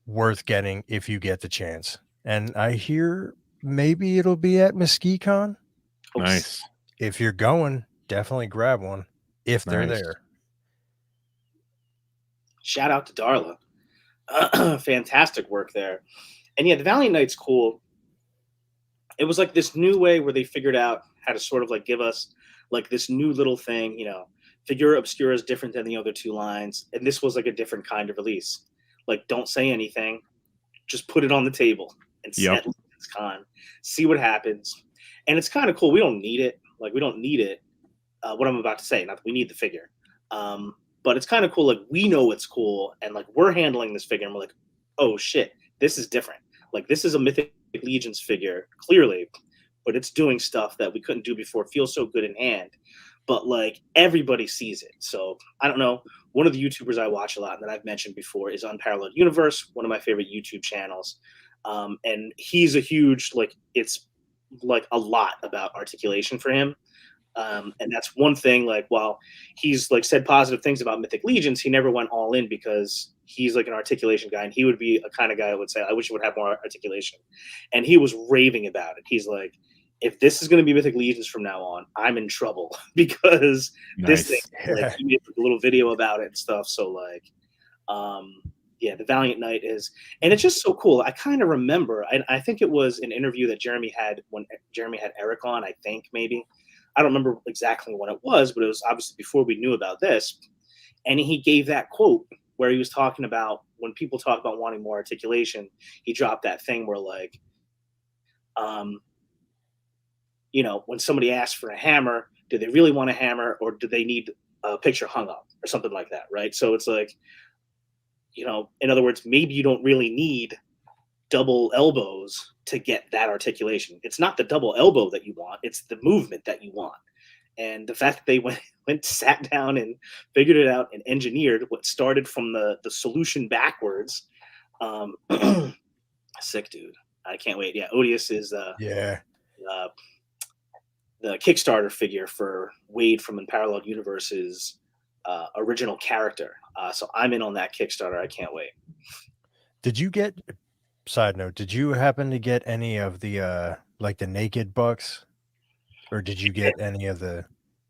Speaker 3: worth getting if you get the chance. And I hear maybe it'll be at MesquiCon.
Speaker 1: Hope
Speaker 2: Nice.
Speaker 3: If you're going, definitely grab one if they're
Speaker 2: Nice.
Speaker 3: there.
Speaker 1: Shout out to Darla. Fantastic work there. And yeah, the Valiant Knight's cool. It was like this new way where they figured out how to sort of like give us like this new little thing, Figura Obscura is different than the other two lines. And this was like a different kind of release. Like, don't say anything, just put it on the table and
Speaker 2: Yep.
Speaker 1: set Legion's Con, see what happens. And it's kind of cool. We don't need it. Like, we don't need it. What I'm about to say, not that we need the figure. But it's kind of cool. Like, we know it's cool, and like we're handling this figure, and we're like, oh shit, this is different. Like, this is a Mythic Legions figure, clearly, but it's doing stuff that we couldn't do before. It feels so good in hand, but like everybody sees it. So I don't know. One of the YouTubers I watch a lot and that I've mentioned before is Unparalleled Universe, one of my favorite YouTube channels. And he's a huge, like, it's like a lot about articulation for him. And that's one thing, like, while he's like said positive things about Mythic Legions, he never went all in because he's like an articulation guy, and he would be a kind of guy that would say, I wish it would have more articulation. And he was raving about it. He's like, if this is going to be Mythic Legions from now on, I'm in trouble because this thing, like, he made a little video about it and stuff. So like, yeah, the Valiant Knight is, and it's just so cool. I kind of remember, I think it was an interview that Jeremy had when Jeremy had Eric on, I think maybe. I don't remember exactly when it was, but it was obviously before we knew about this. And he gave that quote where he was talking about when people talk about wanting more articulation, he dropped that thing where like, when somebody asks for a hammer, do they really want a hammer, or do they need a picture hung up or something like that, right? So it's like, in other words, maybe you don't really need double elbows to get that articulation. It's not the double elbow that you want, it's the movement that you want. And the fact that they went sat down and figured it out and engineered what started from the solution backwards. Sick, dude. I can't wait. Yeah, Odious is the Kickstarter figure for Wade from Unparalleled Universe's original character. So I'm in on that Kickstarter. I can't wait.
Speaker 3: Did you get, side note, did you happen to get any of the like the naked bucks, or did you get any of the?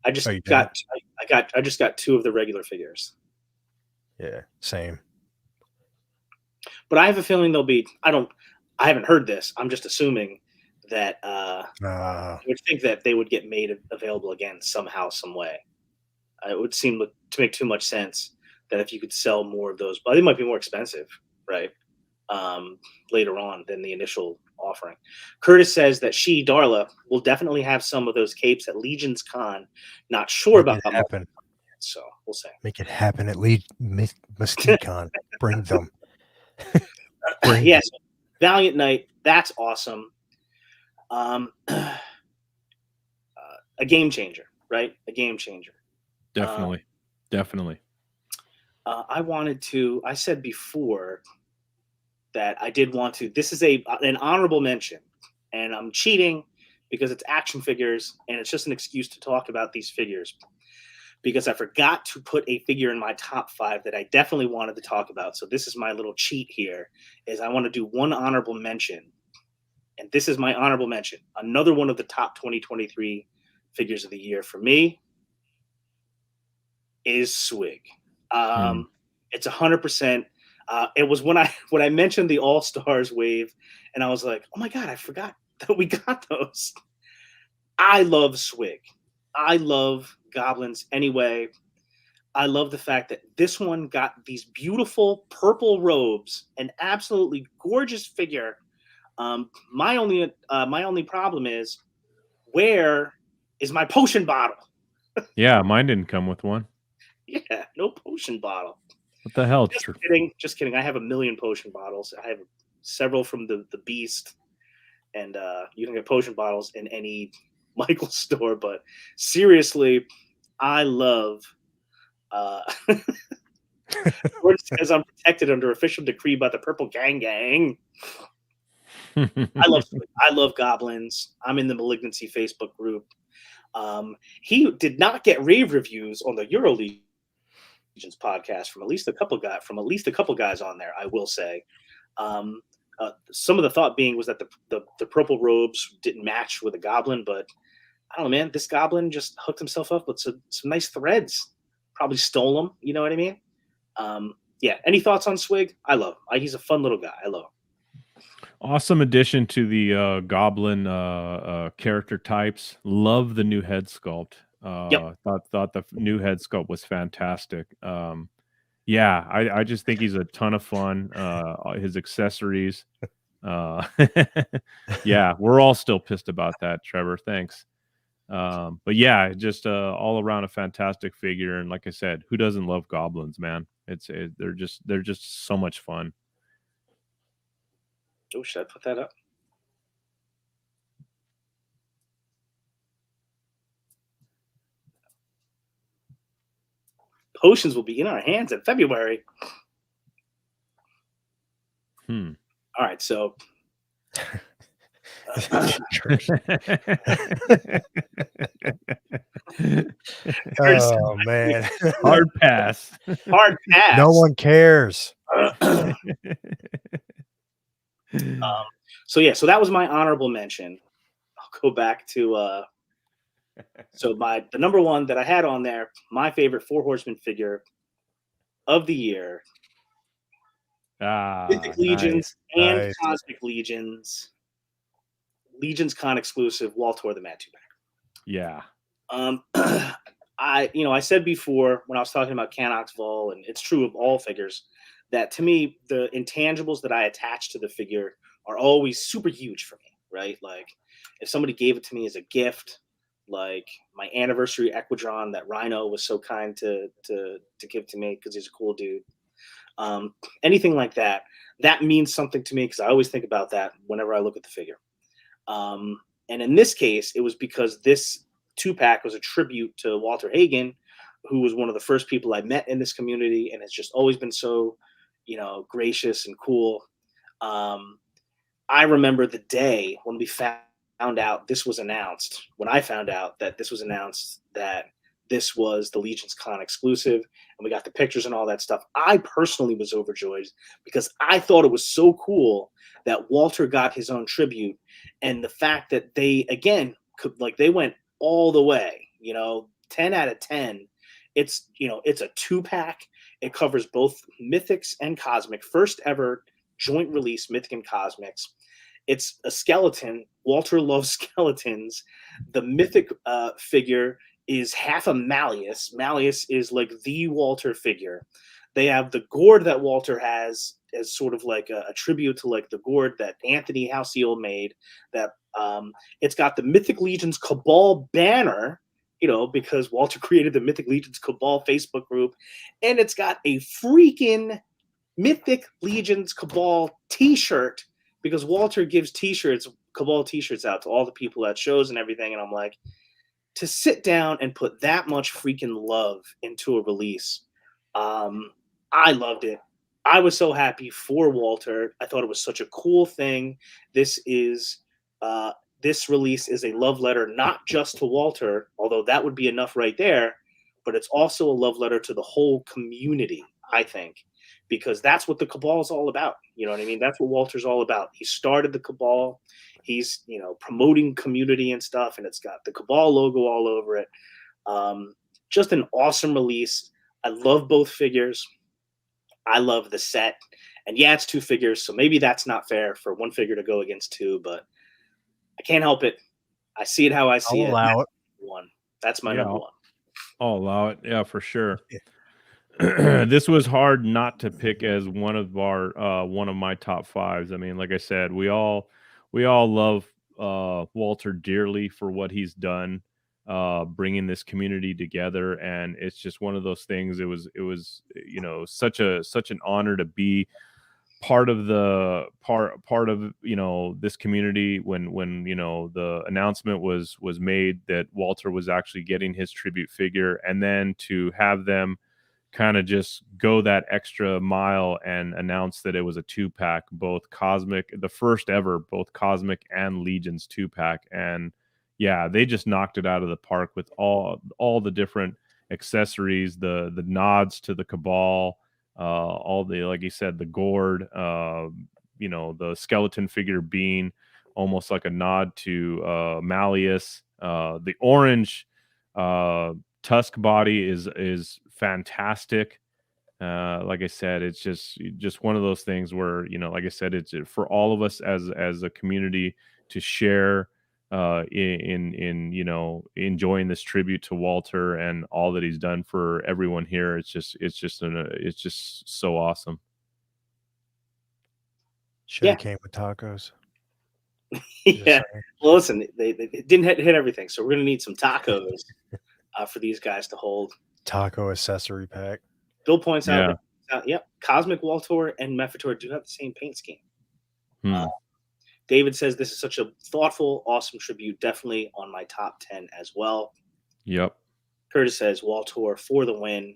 Speaker 1: I just got two of the regular figures.
Speaker 3: Yeah, same.
Speaker 1: But I have a feeling they'll be. I haven't heard this. I'm just assuming that I would think that they would get made available again somehow, some way. It would seem to make too much sense that if you could sell more of those, but they might be more expensive, right? Later on than the initial offering. Curtis says that Darla will definitely have some of those capes at Legion's Con. Not sure about that. So we'll see.
Speaker 3: Make it happen at Mysticon. Bring them. Bring
Speaker 1: Yes, Valiant Knight. That's awesome. A game changer, right? A game changer.
Speaker 2: Definitely. Definitely.
Speaker 1: I said before that I did want to. This is an honorable mention, and I'm cheating because it's action figures, and it's just an excuse to talk about these figures. Because I forgot to put a figure in my top 5 that I definitely wanted to talk about. So this is my little cheat here, is I want to do one honorable mention. And this is my honorable mention. Another one of the top 2023 figures of the year for me is Swig. It's 100%. It was when I mentioned the All-Stars wave, and I was like, oh my God, I forgot that we got those. I love Swig. I love Goblins anyway. I love the fact that this one got these beautiful purple robes, an absolutely gorgeous figure. My only problem is, where is my potion bottle?
Speaker 2: Yeah, mine didn't come with one.
Speaker 1: Yeah, no potion bottle.
Speaker 2: What the hell?
Speaker 1: Just kidding. Just kidding. I have a million potion bottles. I have several from the Beast, and you can get potion bottles in any Michael's store. But seriously, I love. Where it says I'm protected under official decree by the Purple Gang. I love Goblins. I'm in the Malignancy Facebook group. He did not get rave reviews on the Euro Legions podcast from at least a couple guys on there. I will say, some of the thought being was that the purple robes didn't match with a goblin, but I don't know, man. This goblin just hooked himself up with some nice threads. Probably stole them. You know what I mean? Yeah. Any thoughts on Swig? I love him. He's a fun little guy. I love him.
Speaker 2: Awesome addition to the goblin character types. Love the new head sculpt.
Speaker 1: Yep.
Speaker 2: Thought the new head sculpt was fantastic. Yeah, I just think he's a ton of fun. His accessories. Yeah, we're all still pissed about that, Trevor. Thanks. But yeah, just all around a fantastic figure. And like I said, who doesn't love goblins, man? They're just so much fun.
Speaker 1: Oh, should I put that up? Potions will be in our hands in February. All right, so
Speaker 3: Oh man.
Speaker 2: Hard pass.
Speaker 1: Hard pass.
Speaker 3: No one cares.
Speaker 1: So that was my honorable mention. I'll go back to the number one that I had on there, my favorite Four Horsemen figure of the year. Mythic Legions and Cosmic Legions. Legions Con exclusive, Waltor the Mad 2-pack.
Speaker 2: Yeah.
Speaker 1: I said before when I was talking about Canox Vol, and it's true of all figures, that to me, the intangibles that I attach to the figure are always super huge for me, right? Like if somebody gave it to me as a gift, like my anniversary Equidron that Rhino was so kind to give to me because he's a cool dude. Anything like that means something to me because I always think about that whenever I look at the figure. And in this case, it was because this 2-pack was a tribute to Walter Hagen, who was one of the first people I met in this community and has just always been so, gracious and cool. I remember the day when we found out this was announced, when I found out that this was announced that this was the Legions Con exclusive, and we got the pictures and all that stuff. I personally was overjoyed because I thought it was so cool that Walter got his own tribute, and the fact that they, again, they went all the way, 10 out of 10. It's a 2-pack. It covers both Mythics and Cosmic. First ever joint release Mythic and Cosmics. It's a skeleton. Walter loves skeletons. The Mythic figure is half a Malleus. Malleus is like the Walter figure. They have the gourd that Walter has as sort of like a tribute to like the gourd that Anthony Halcyon made. That it's got the Mythic Legions Cabal banner because Walter created the Mythic Legions Cabal Facebook group, and it's got a freaking Mythic Legions Cabal t-shirt, because Walter gives t-shirts, Cabal t-shirts out to all the people at shows and everything. And I'm like, to sit down and put that much freaking love into a release, I loved it. I was so happy for Walter. I thought it was such a cool thing. This release is a love letter, not just to Walter, although that would be enough right there, but it's also a love letter to the whole community, I think, because that's what the Cabal is all about. You know what I mean? That's what Walter's all about. He started the Cabal. He's, promoting community and stuff, and it's got the Cabal logo all over it. Just an awesome release. I love both figures. I love the set. And yeah, it's 2 figures, so maybe that's not fair for 1 figure to go against 2, but I can't help it. I see it how I see
Speaker 3: I'll allow it.
Speaker 1: One. That's my number 1.
Speaker 2: I'll allow it. Yeah, for sure. This was hard not to pick as one of my top 5s. I mean, like I said, we all love Walter dearly for what he's done, bringing this community together, and it's just one of those things. It was such an honor to be part of this community when the announcement was made that Walter was actually getting his tribute figure, and then to have them kind of just go that extra mile and announce that it was a 2-pack, both Cosmic, the first ever, both Cosmic and Legions 2-pack. And yeah, they just knocked it out of the park with all the different accessories, the nods to the Cabal, all the, like you said, the gourd, the skeleton figure being almost like a nod to Malleus, the orange Tusk body is fantastic. Like I said, it's just one of those things where, like I said, it's for all of us as a community to share in enjoying this tribute to Walter and all that he's done for everyone here. It's just so awesome.
Speaker 3: Should have came with tacos.
Speaker 1: Yeah. Well, listen, they didn't hit everything, so we're gonna need some tacos for these guys to hold.
Speaker 3: Taco accessory pack.
Speaker 1: Bill points out, yep, Cosmic Walter and Mephitor do have the same paint scheme. David says this is such a thoughtful, awesome tribute. Definitely on my top 10 as well.
Speaker 2: Yep.
Speaker 1: Curtis says Walter for the win.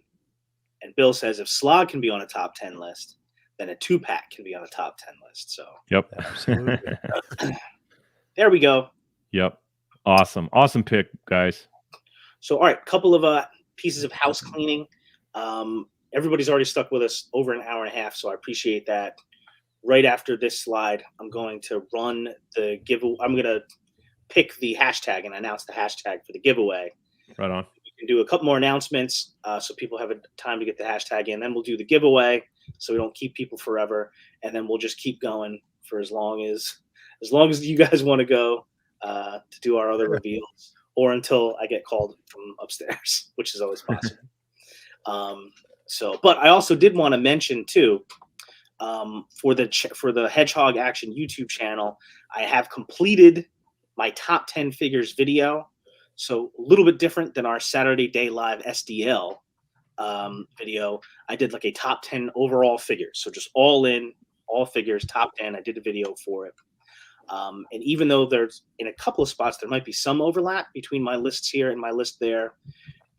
Speaker 1: And Bill says if Slog can be on a top 10 list, then a 2-pack can be on a top 10 list. So
Speaker 2: yep.
Speaker 3: Absolutely.
Speaker 1: There we go.
Speaker 2: Yep. Awesome pick, guys.
Speaker 1: So, all right, couple of pieces of house cleaning. Everybody's already stuck with us over an hour and a half, so I appreciate that. Right after this slide, I'm going to run the giveaway. I'm going to pick the hashtag and announce the hashtag for the giveaway.
Speaker 2: Right on.
Speaker 1: We can do a couple more announcements so people have a time to get the hashtag in. Then we'll do the giveaway so we don't keep people forever. And then we'll just keep going for as long as you guys want to go to do our other reveals, or until I get called from upstairs, which is always possible. But I also did want to mention too, for the Hedgehog Action YouTube channel, I have completed my top 10 figures video. So a little bit different than our Saturday Day Live SDL video. I did like a top 10 overall figures. So just all figures, top 10. I did a video for it. And even though there's in a couple of spots, there might be some overlap between my lists here and my list there.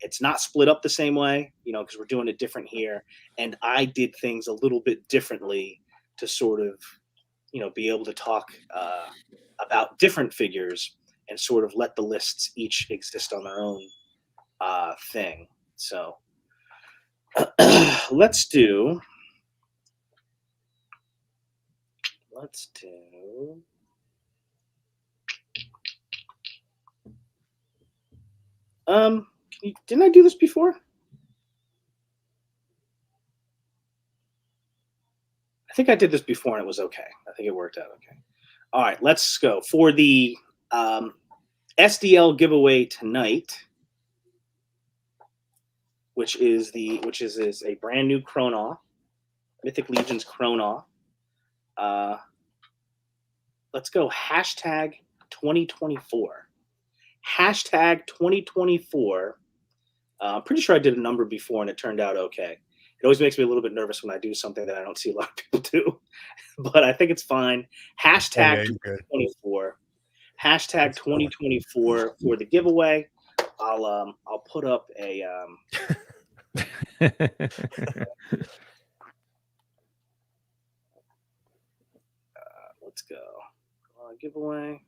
Speaker 1: It's not split up the same way, because we're doing it different here. And I did things a little bit differently to sort of, be able to talk about different figures and sort of let the lists each exist on their own thing. So let's do. Didn't I do this before? I think I did this before and it was okay. I think it worked out okay. All right, let's go for the SDL giveaway tonight, which is a brand new Chronaw, Mythic Legions Chronaw. Let's go hashtag 2024. hashtag 2024. I'm pretty sure I did a number before and it turned out okay. It always makes me a little bit nervous when I do something that I don't see a lot of people do, but I think it's fine. Hashtag
Speaker 3: you're good.
Speaker 1: 2024. Hashtag 2024 for the giveaway. I'll put up a let's go. Giveaway.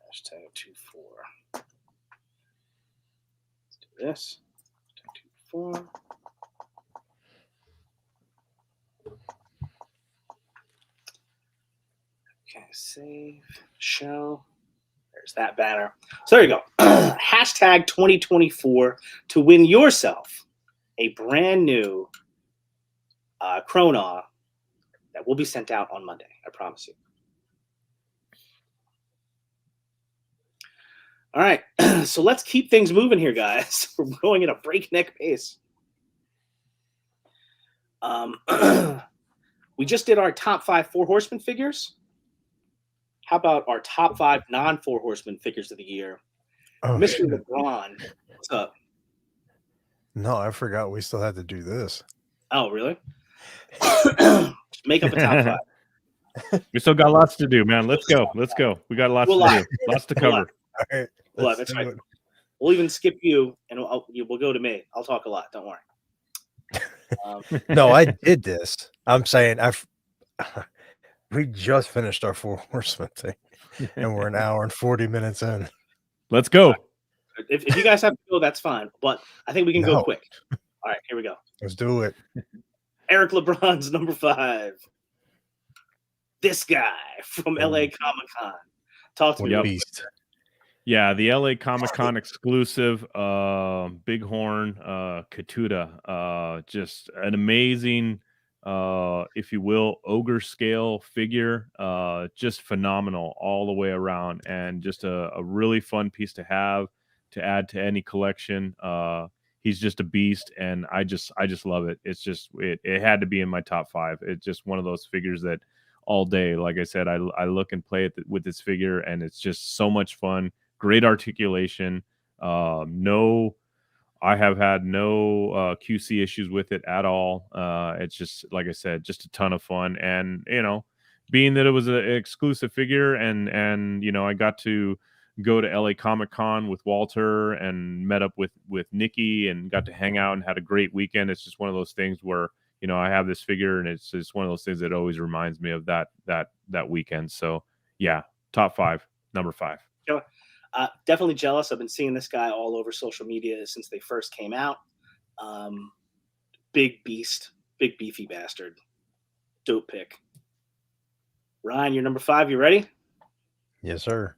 Speaker 1: Hashtag 24. Let's do this. Hashtag 24. Okay, save, show. There's that banner. So there you go. Hashtag 2024 to win yourself a brand new Chronaw that will be sent out on Monday. I promise you. All right. So let's keep things moving here, guys. We're going at a breakneck pace. We just did our top 5 Four Horsemen figures. How about our top 5 non-Four Horsemen figures of the year?
Speaker 3: Oh,
Speaker 1: Mr.
Speaker 3: shit.
Speaker 1: LeBron, what's up?
Speaker 3: No, I forgot we still had to do this.
Speaker 1: Oh, really? Make up a top 5.
Speaker 2: We still got lots to do, man. Let's go. Let's go. We got lots to do. Lots to cover.
Speaker 3: All right.
Speaker 1: Well, that's right. We'll even skip you, and we'll go to me. I'll talk a lot. Don't worry.
Speaker 3: No, I did this. I'm saying we just finished our Four Horsemen thing, and we're an hour and 40 minutes in.
Speaker 2: Let's go.
Speaker 1: If you guys have to go, that's fine. But I think we can go
Speaker 3: No.
Speaker 1: quick. All right, here we go.
Speaker 3: Let's do it.
Speaker 1: Eric LeBron's number 5. This guy from LA Comic-Con. Talk to me.
Speaker 2: Yep.
Speaker 3: Beast.
Speaker 2: Yeah, the LA Comic-Con exclusive Bighorn Katuda. Just an amazing, if you will, ogre scale figure. Just phenomenal all the way around, and just a really fun piece to have to add to any collection. He's just a beast, and I just love it. It's just it had to be in my top 5. It's just one of those figures that all day, like I said, I look and play with this figure, and it's just so much fun. Great articulation. I have had no QC issues with it at all. It's just, like I said, just a ton of fun. And, being that it was an exclusive figure and I got to go to LA Comic-Con with Walter and met up with Nikki and got to hang out and had a great weekend. It's just one of those things where, I have this figure and it's just one of those things that always reminds me of that weekend. So yeah, top 5, number 5.
Speaker 1: Definitely jealous. I've been seeing this guy all over social media since they first came out. Big beast, big beefy bastard. Dope pick. Ryan, you're number 5. You ready?
Speaker 3: Yes, sir.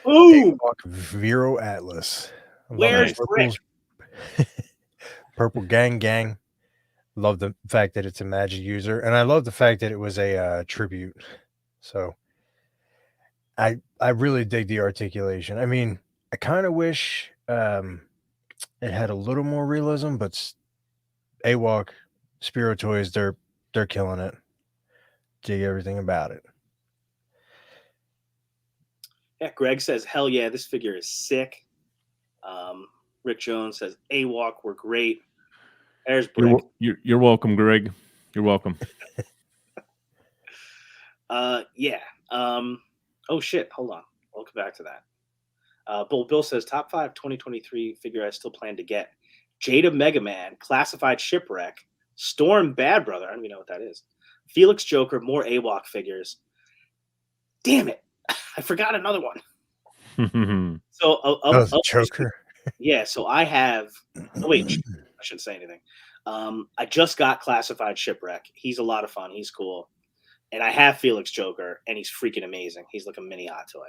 Speaker 1: Ooh,
Speaker 3: Vero Atlas.
Speaker 1: Where's Rick?
Speaker 3: Purple Gang. Love the fact that it's a magic user, and I love the fact that it was a tribute. So I really dig the articulation. I mean, I kind of wish it had a little more realism, but AWOC, Spiro Toys, they're killing it. Dig everything about it.
Speaker 1: Yeah, Greg says, hell yeah, this figure is sick. Rick Jones says, AWOC were great. There's Brick.
Speaker 2: You're welcome, Greg. You're welcome.
Speaker 1: Yeah. Oh, shit. Hold on. I'll come back to that. Bill says, top 5 2023 figure I still plan to get. Jada Mega Man, Classified Shipwreck, Storm Bad Brother. I don't even know what that is. Felix Joker, more AWOC figures. Damn it. I forgot another one. So,
Speaker 3: Joker.
Speaker 1: Yeah, so I have. Oh, wait, I shouldn't say anything. I just got Classified Shipwreck. He's a lot of fun. He's cool. And I have Felix Joker, and he's freaking amazing. He's like a mini hot toy.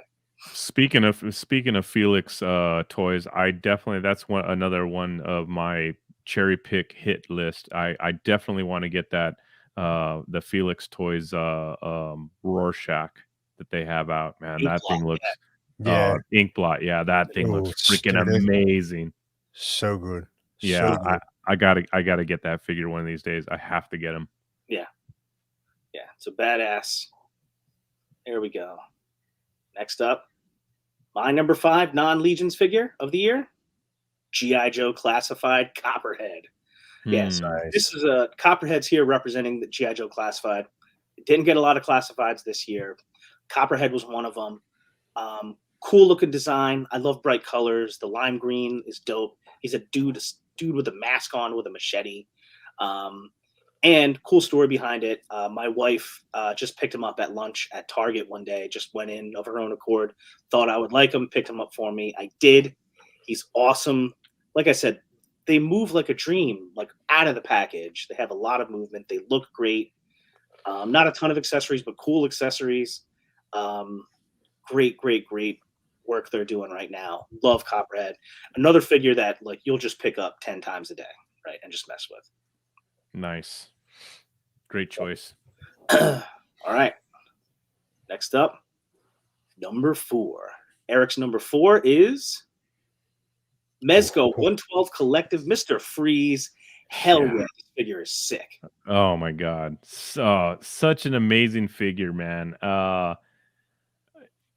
Speaker 1: Speaking
Speaker 2: of Felix toys, I definitely that's another one of my cherry pick hit list. I definitely want to get that the Felix toys Rorschach that they have out. Man, that thing looks Inkblot. Yeah, that thing looks freaking amazing.
Speaker 3: So good.
Speaker 2: Yeah, so good. I gotta get that figure one of these days. I have to get him.
Speaker 1: Yeah, it's a badass. There we go. Next up, my number 5 non-Legions figure of the year, G.I. Joe Classified Copperhead. Yes,
Speaker 3: Nice.
Speaker 1: this is a Copperhead's here representing the G.I. Joe Classified. It didn't get a lot of classifieds this year. Copperhead was one of them. Cool looking design. I love bright colors. The lime green is dope. He's a dude with a mask on with a machete. And cool story behind it. My wife just picked him up at lunch at Target one day. Just went in of her own accord. Thought I would like him. Picked him up for me. I did. He's awesome. Like I said, they move like a dream, like out of the package. They have a lot of movement. They look great. Not a ton of accessories, but cool accessories. Great work they're doing right now. Love Copperhead. Another figure that like you'll just pick up 10 times a day, right, and just mess with.
Speaker 2: Nice. Great choice.
Speaker 1: All right. Next up, number 4. Eric's number 4 is Mezco 112 Collective Mr. Freeze. Hell yeah, this figure is sick.
Speaker 2: Oh my god. So such an amazing figure, man.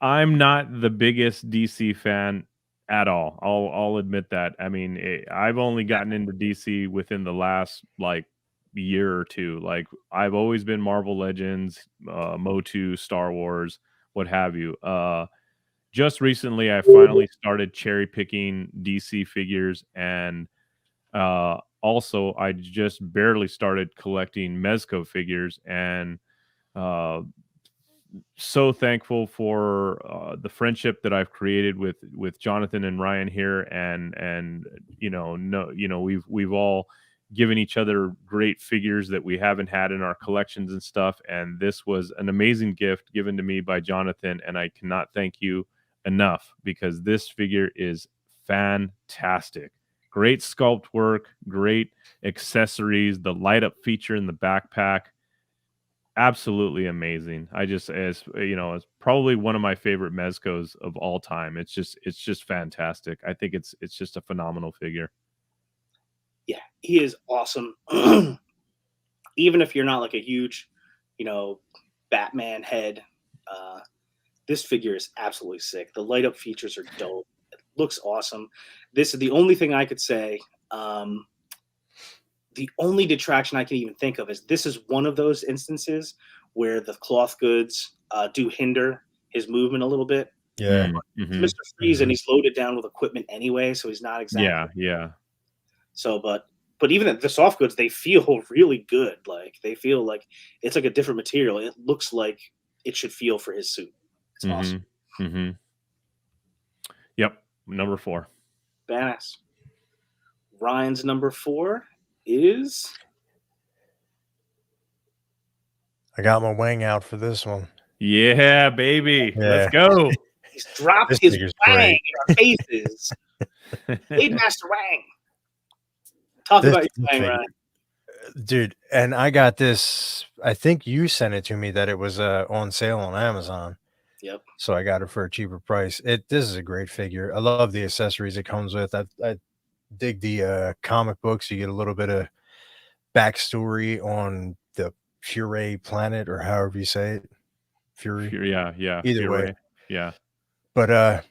Speaker 2: I'm not the biggest DC fan at all. I'll admit that. I mean, I've only gotten into DC within the last like year or two. Like I've always been Marvel Legends, Motu, Star Wars, what have you. Just recently I finally started cherry picking DC figures, and also I just barely started collecting Mezco figures, and so thankful for the friendship that I've created with Jonathan and Ryan here, and we've all given each other great figures that we haven't had in our collections and stuff, and this was an amazing gift given to me by Jonathan, and I cannot thank you enough, because this figure is fantastic. Great sculpt work, great accessories, the light up feature in the backpack, absolutely amazing. It's probably one of my favorite Mezcos of all time. It's just fantastic. I think it's just a phenomenal figure.
Speaker 1: Yeah, he is awesome. Even if you're not like a huge, Batman head, this figure is absolutely sick. The light up features are dope. It looks awesome. This is the only thing I could say. The only detraction I can even think of is this is one of those instances where the cloth goods do hinder his movement a little bit.
Speaker 3: Yeah.
Speaker 2: Mm-hmm.
Speaker 1: Mr. Freeze, and he's loaded down with equipment anyway, so he's not exactly.
Speaker 2: Yeah.
Speaker 1: So, but even the soft goods, they feel really good. Like they feel like it's like a different material. It looks like it should feel for his suit. It's awesome.
Speaker 2: Mm-hmm. Yep. Number 4.
Speaker 1: Badass. Ryan's number 4 is.
Speaker 3: I got my wang out for this one.
Speaker 2: Yeah, baby.
Speaker 3: Yeah.
Speaker 2: Let's go.
Speaker 1: He's dropped
Speaker 3: This
Speaker 1: his
Speaker 3: figure's
Speaker 1: wang
Speaker 3: great.
Speaker 1: in our faces. Blade Master Wang. Talk about your wang,
Speaker 3: figure-
Speaker 1: Ryan.
Speaker 3: Dude, and I got this, I think you sent it to me that it was on sale on Amazon.
Speaker 1: Yep.
Speaker 3: So I got it for a cheaper price. This is a great figure. I love the accessories it comes with. I dig the comic books. You get a little bit of backstory on the Fury planet, or however you say it. Fury.
Speaker 2: Yeah.
Speaker 3: Either
Speaker 2: You're
Speaker 3: way.
Speaker 2: right. Yeah.
Speaker 3: But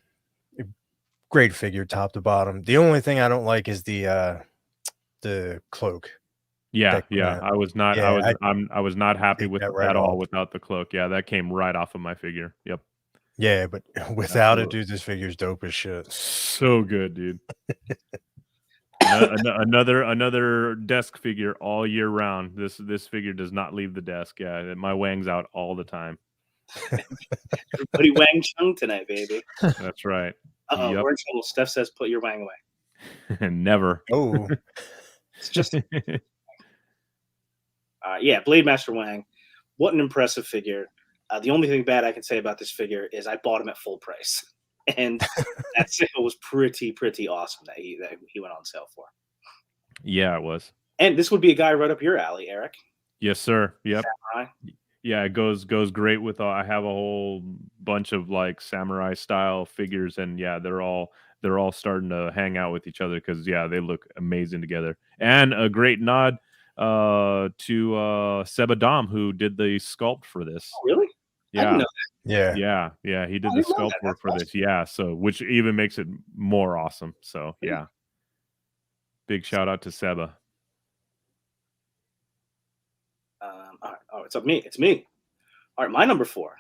Speaker 3: great figure top to bottom. The only thing I don't like is the cloak.
Speaker 2: Yeah.
Speaker 3: That-
Speaker 2: I was not.
Speaker 3: yeah,
Speaker 2: I was not happy
Speaker 3: take
Speaker 2: with
Speaker 3: that
Speaker 2: it
Speaker 3: right
Speaker 2: at all
Speaker 3: off.
Speaker 2: without the cloak. Yeah, that came right off of my figure. Yep.
Speaker 3: Yeah, but without it,
Speaker 2: Absolutely.
Speaker 3: dude, this figure's dope as shit.
Speaker 2: So good, dude. Another desk figure all year round. This figure does not leave the desk. Yeah, my wang's out all the time.
Speaker 1: Everybody Wang Chung tonight, baby.
Speaker 2: That's right.
Speaker 1: Uh-oh,
Speaker 2: Yep.
Speaker 1: we're in trouble. Steph says put your wang away.
Speaker 2: Never.
Speaker 3: Oh,
Speaker 1: It's just yeah, Blade Master Wang. What an impressive figure. The only thing bad I can say about this figure is I bought him at full price. And that sale was pretty awesome that he went on sale for.
Speaker 2: Yeah, it was.
Speaker 1: And this would be a guy right up your alley, Eric.
Speaker 2: Yes, sir. Yep.
Speaker 1: Samurai.
Speaker 2: Yeah, it goes great with. I have a whole bunch of like samurai style figures, and yeah, they're all starting to hang out with each other because yeah, they look amazing together. And a great nod to Seba Dom, who did the sculpt for this.
Speaker 1: Oh, really? I didn't
Speaker 2: Yeah.
Speaker 1: know
Speaker 3: Yeah.
Speaker 2: Yeah. He
Speaker 1: that.
Speaker 2: did
Speaker 1: I
Speaker 2: the
Speaker 1: didn't know
Speaker 2: sculpt
Speaker 1: that.
Speaker 2: work
Speaker 1: That's
Speaker 2: for
Speaker 1: awesome.
Speaker 2: this. Yeah. So, which even makes it more awesome. So, yeah. Big shout out to Seba.
Speaker 1: All right. Oh, it's up me. It's me. All right, my number 4.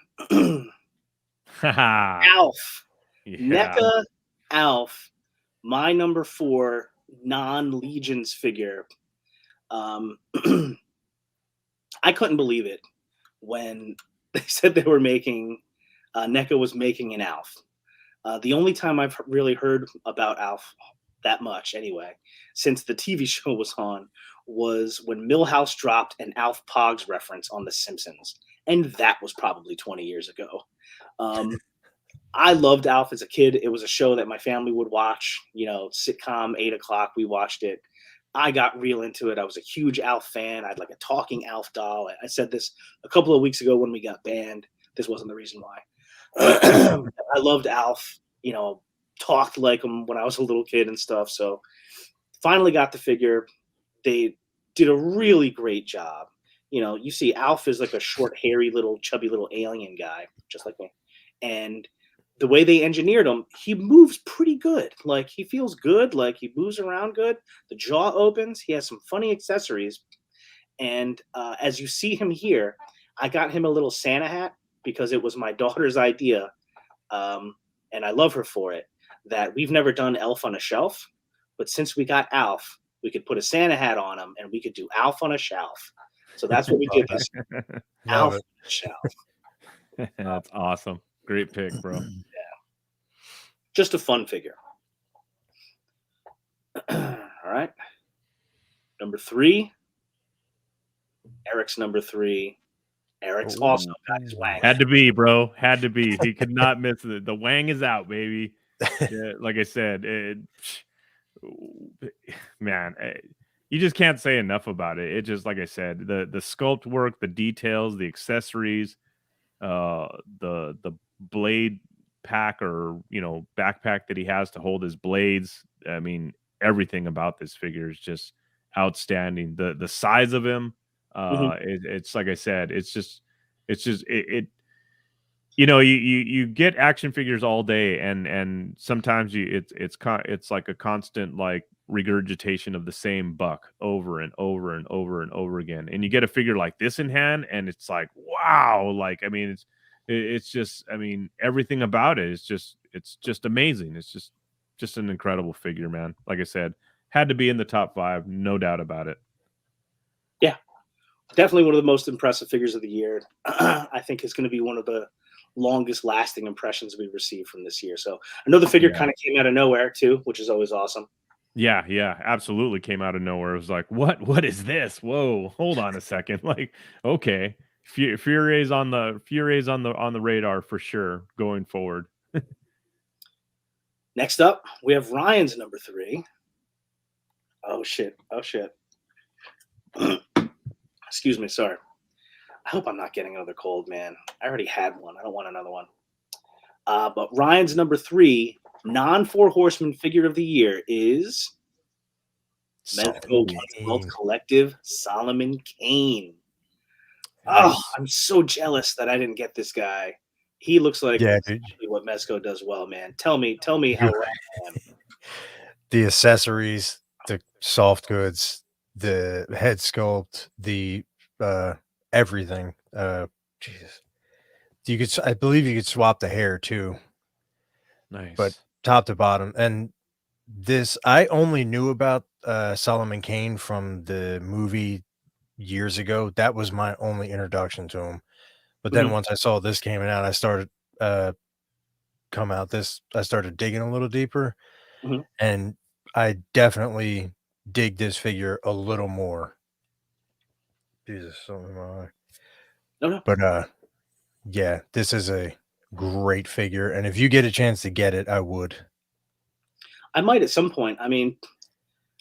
Speaker 2: Haha.
Speaker 1: Alf.
Speaker 2: Yeah.
Speaker 1: NECA Alf. My number 4 non-Legions figure. I couldn't believe it when they said they were making NECA was making an Alf. The only time I've really heard about Alf that much, anyway, since the TV show was on, was when Millhouse dropped an Alf Pogs reference on The Simpsons, and that was probably 20 years ago. Um, I loved Alf as a kid. It was a show that my family would watch. Sitcom 8 o'clock. We watched it. I got real into it. I was a huge Alf fan. I had like a talking Alf doll. I said this a couple of weeks ago when we got banned. This wasn't the reason why. I loved Alf. Talked like him when I was a little kid and stuff. So finally got the figure. They did a really great job. You see Alf is like a short, hairy, little, chubby little alien guy, just like me. And the way they engineered him, he moves pretty good. Like he feels good. Like he moves around good. The jaw opens. He has some funny accessories. And as you see him here, I got him a little Santa hat because it was my daughter's idea, and I love her for it. That we've never done Elf on a Shelf, but since we got Alf, we could put a Santa hat on him, and we could do Alf on a Shelf. So that's what we did this Alf
Speaker 3: Love
Speaker 1: on
Speaker 3: it.
Speaker 1: a Shelf.
Speaker 2: That's awesome. Great pick, bro.
Speaker 1: Just a fun figure. All right. Number 3. Eric's number 3. Eric's also got his wang.
Speaker 2: Had to be, bro. Had to be. He could not miss it. The wang is out, baby. Yeah, like I said, man, you just can't say enough about it. It just, like I said, the sculpt work, the details, the accessories, the blade pack or backpack that he has to hold his blades. I mean, everything about this figure is just outstanding. The size of him, it's like I said, it you get action figures all day and sometimes it's like a constant like regurgitation of the same buck over and over and over and over again, and you get a figure like this in hand and it's like, wow, like I mean it's just, I mean, everything about it is just amazing. It's just an incredible figure, man. Like I said, had to be in the top 5, no doubt about it.
Speaker 1: Yeah, definitely one of the most impressive figures of the year. I think it's going to be one of the longest lasting impressions we've received from this year. So I know the figure kind of came out of nowhere too, which is always awesome.
Speaker 2: Yeah, absolutely came out of nowhere. It was like, what is this? Whoa, hold on a second. Like, okay, Furier's on the radar for sure going forward.
Speaker 1: Next up, we have Ryan's number 3. Oh shit. Excuse me, sorry. I hope I'm not getting another cold, man. I already had one. I don't want another one. But Ryan's number 3 non-4 Horseman figure of the year is Mezco Wealth Collective Solomon Kane.
Speaker 3: Nice.
Speaker 1: Oh, I'm so jealous that I didn't get this guy. He looks like exactly what Mezco does well, man. Tell me how I am.
Speaker 3: The accessories, the soft goods, the head sculpt, the everything. Jesus. I believe you could swap the hair too,
Speaker 2: Nice.
Speaker 3: but top to bottom. And this, I only knew about Solomon Kane from the movie years ago. That was my only introduction to him. But then once I saw this came out, I started I started digging a little deeper, and I definitely dig this figure a little more. Jesus, something in my eye.
Speaker 1: No.
Speaker 3: But yeah, this is a great figure, and if you get a chance to get it, I would.
Speaker 1: I might at some point. I mean,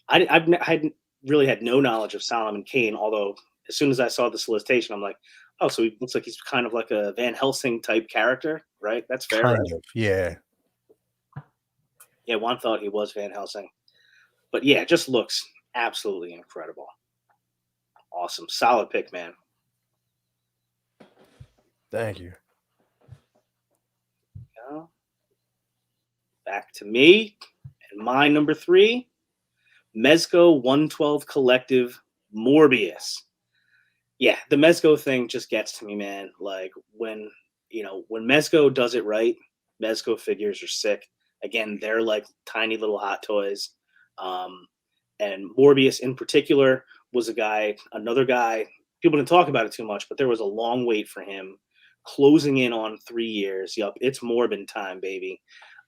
Speaker 1: I hadn't really had no knowledge of Solomon Kane, although as soon as I saw the solicitation, I'm like, oh, so he looks like he's kind of like a Van Helsing type character, right? That's fair,
Speaker 3: Kind
Speaker 1: right?
Speaker 3: of, yeah.
Speaker 1: Yeah, Juan thought he was Van Helsing. But yeah, it just looks absolutely incredible. Awesome. Solid pick, man.
Speaker 3: Thank you.
Speaker 1: back to me. And my number 3, Mezco 112 Collective Morbius. Yeah, the Mezco thing just gets to me, man. Like when Mezco does it right, Mezco figures are sick. Again, they're like tiny little hot toys. And Morbius in particular was another guy. People didn't talk about it too much, but there was a long wait for him, closing in on 3 years. Yup, it's Morbin time, baby.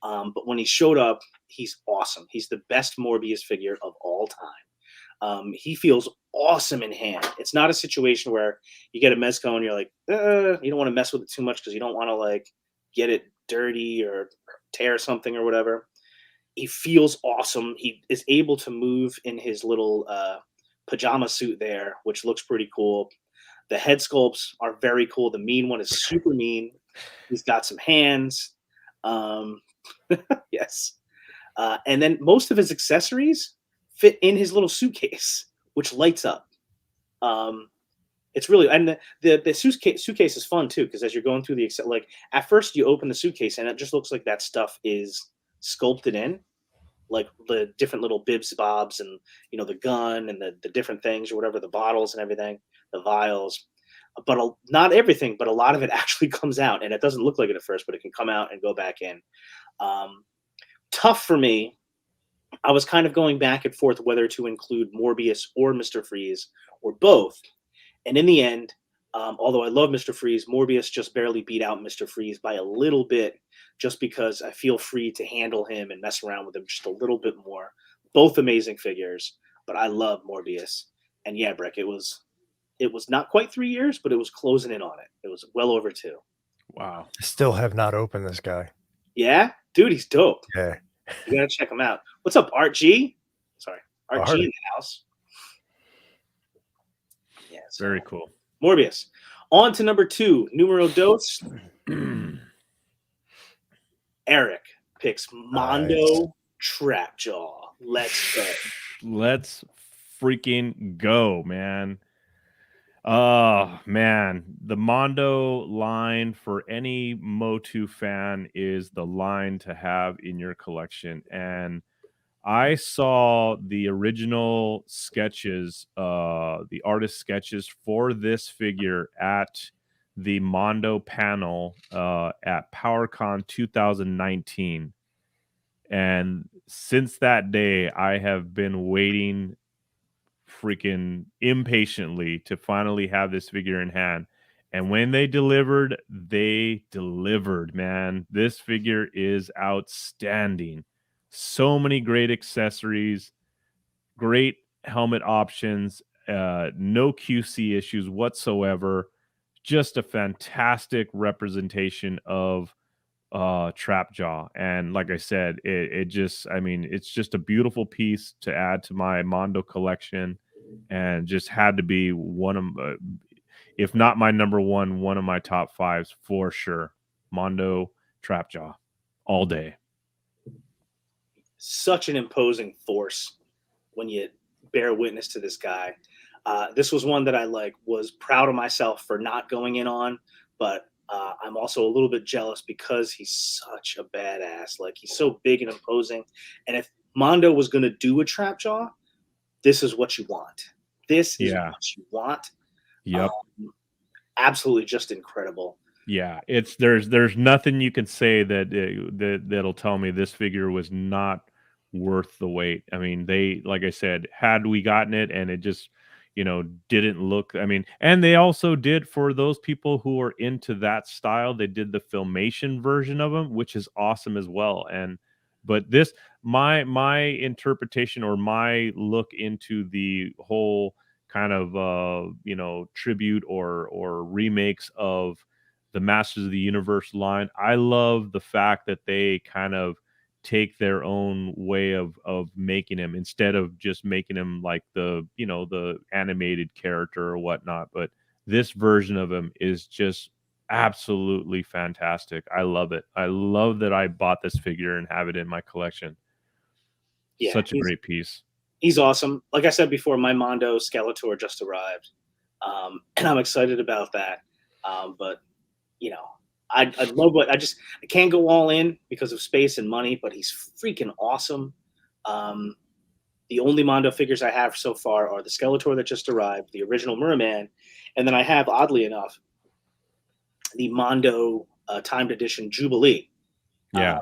Speaker 1: But when he showed up, he's awesome. He's the best Morbius figure of all time. He feels awesome in hand. It's not a situation where you get a Mezco and you're like, you don't want to mess with it too much because you don't want to like get it dirty or tear something or whatever. He feels awesome. He is able to move in his little pajama suit there, which looks pretty cool. The head sculpts are very cool. The mean one is super mean. He's got some hands. Yes. And then most of his accessories fit in his little suitcase, which lights up. It's really, and the suitcase is fun too, because as you're going through like at first you open the suitcase and it just looks like that stuff is sculpted in, like the different little bibs, bobs, and the gun and the different things or whatever, the bottles and everything, the vials. But not everything, but a lot of it actually comes out, and it doesn't look like it at first, but it can come out and go back in. Tough for me. I was kind of going back and forth whether to include Morbius or Mr. Freeze or both. And in the end, although I love Mr. Freeze, Morbius just barely beat out Mr. Freeze by a little bit, just because I feel free to handle him and mess around with him just a little bit more. Both amazing figures, but I love Morbius. And yeah, Brick, it was not quite 3 years, but it was closing in on it. It was well over 2.
Speaker 2: Wow.
Speaker 3: I still have not opened this guy.
Speaker 1: Yeah? Dude, he's dope.
Speaker 3: Yeah.
Speaker 1: You gotta check him out. What's up, Art G? Sorry, Art G in the house. Yeah, so
Speaker 2: Very cool.
Speaker 1: Morbius. On to number 2, numero dos. Eric picks Mondo Trapjaw. Let's go.
Speaker 2: Let's freaking go, man. Oh, man. The Mondo line for any Motu fan is the line to have in your collection. And I saw the original sketches, the artist sketches for this figure at the Mondo panel at PowerCon 2019. And since that day, I have been waiting freaking impatiently to finally have this figure in hand. And when they delivered, man. This figure is outstanding. So many great accessories, great helmet options, no QC issues whatsoever. Just a fantastic representation of Trapjaw. And like I said, it's just a beautiful piece to add to my Mondo collection, and just had to be one of, if not my number one of my top 5s for sure. Mondo Trapjaw all day.
Speaker 1: Such an imposing force when you bear witness to this guy. This was one that I was proud of myself for not going in on, but I'm also a little bit jealous because he's such a badass. Like, he's so big and imposing. And if Mondo was going to do a Trapjaw, this is what you want. This is what you want.
Speaker 2: Yep.
Speaker 1: Absolutely just incredible.
Speaker 2: Yeah, there's nothing you can say that'll tell me this figure was not worth the wait. I mean, like I said, had we gotten it and it just didn't look, and they also did, for those people who are into that style, they did the Filmation version of them, which is awesome as well. But this, my interpretation or my look into the whole kind of tribute or remakes of the Masters of the Universe line, I love the fact that they kind of take their own way of making him, instead of just making him like the animated character or whatnot. But this version of him is just absolutely fantastic. I love it. I love that I bought this figure and have it in my collection. Yeah, such a great piece.
Speaker 1: He's awesome. Like I said before, my Mondo Skeletor just arrived, and I'm excited about that. But I love what I can't go all in because of space and money, but he's freaking awesome. The only Mondo figures I have so far are the Skeletor that just arrived, the original Merman, and then I have, oddly enough, the Mondo timed edition Jubilee.
Speaker 2: Yeah.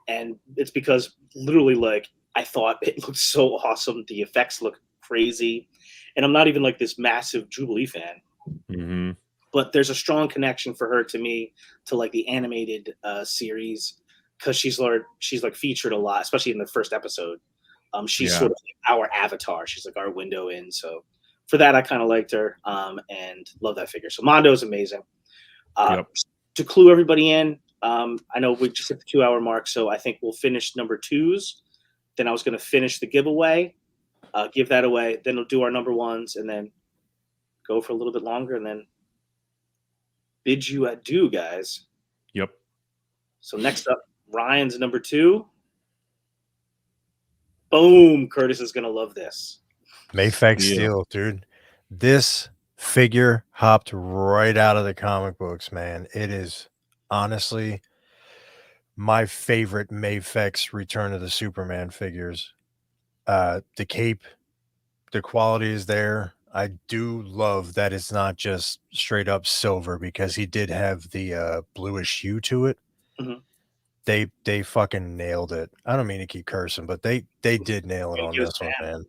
Speaker 1: And it's because literally, like, I thought it looked so awesome. The effects look crazy. And I'm not even like this massive Jubilee fan.
Speaker 2: Mm-hmm.
Speaker 1: But there's a strong connection for her to me to like the animated series because she's like featured a lot, especially in the first episode. She's sort of like our avatar. She's like our window in. So for that, I kind of liked her and love that figure. So Mondo is amazing. To clue everybody in, I know we just hit the 2 hour mark, so I think we'll finish number 2s. Then I was going to finish the giveaway, give that away. Then we'll do our number 1s and then go for a little bit longer and then bid you adieu, guys.
Speaker 2: Yep.
Speaker 1: So next up, Ryan's number 2. Boom. Curtis is going to love this.
Speaker 3: Mafex Steel, dude. This figure hopped right out of the comic books, man. It is honestly my favorite Mafex Return of the Superman figures. The cape, the quality is there. I do love that it's not just straight up silver because he did have the bluish hue to it.
Speaker 1: Mm-hmm.
Speaker 3: They fucking nailed it. I don't mean to keep cursing, but they did nail it on this one, man.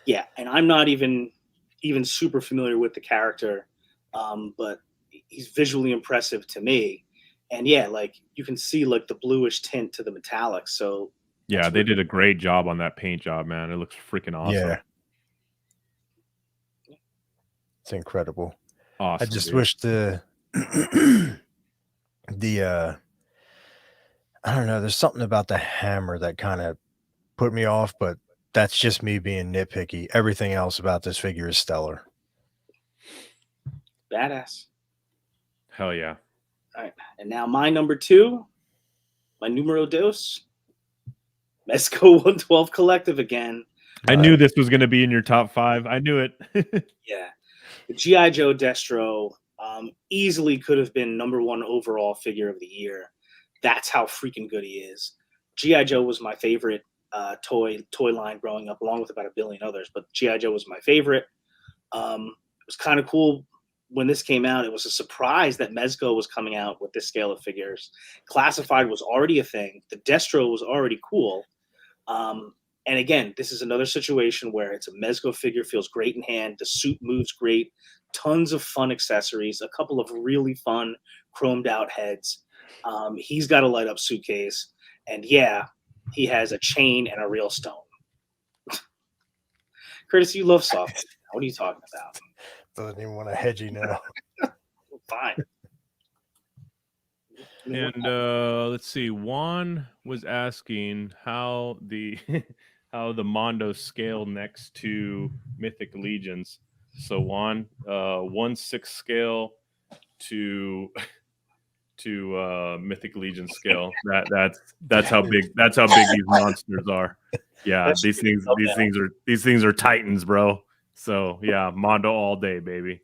Speaker 1: Yeah, and I'm not even super familiar with the character, but he's visually impressive to me. And yeah, like you can see like the bluish tint to the metallic. So
Speaker 2: yeah, they did a great job on that paint job, man. It looks freaking awesome.
Speaker 3: Yeah, it's incredible.
Speaker 2: Awesome.
Speaker 3: I just wish the I don't know. There's something about the hammer that kind of put me off, but that's just me being nitpicky. Everything else about this figure is stellar.
Speaker 1: Badass.
Speaker 2: Hell yeah.
Speaker 1: All right. And now my number 2, my numero dos, Mezco 112 Collective again.
Speaker 2: I knew this was going to be in your top 5. I knew it.
Speaker 1: Yeah. The G.I. Joe Destro easily could have been number 1 overall figure of the year. That's how freaking good he is. G.I. Joe was my favorite toy line growing up, along with about 1 billion others. But G.I. Joe was my favorite. It was kind of cool when this came out. It was a surprise that Mezco was coming out with this scale of figures. Classified was already a thing. The Destro was already cool. And again, this is another situation where it's a Mezco figure, feels great in hand. The suit moves great. Tons of fun accessories. A couple of really fun chromed out heads. He's got a light up suitcase. And yeah, he has a chain and a real stone. Curtis, you love soft. What are you talking about?
Speaker 3: Doesn't even want to hedge you now.
Speaker 1: Fine.
Speaker 2: And let's see. Juan was asking how the how the Mondo scale next to Mythic Legions. So Juan, 1/6 scale to Mythic Legion scale. That's how big these monsters are. Yeah, these things are titans, bro. So yeah, Mondo all day, baby.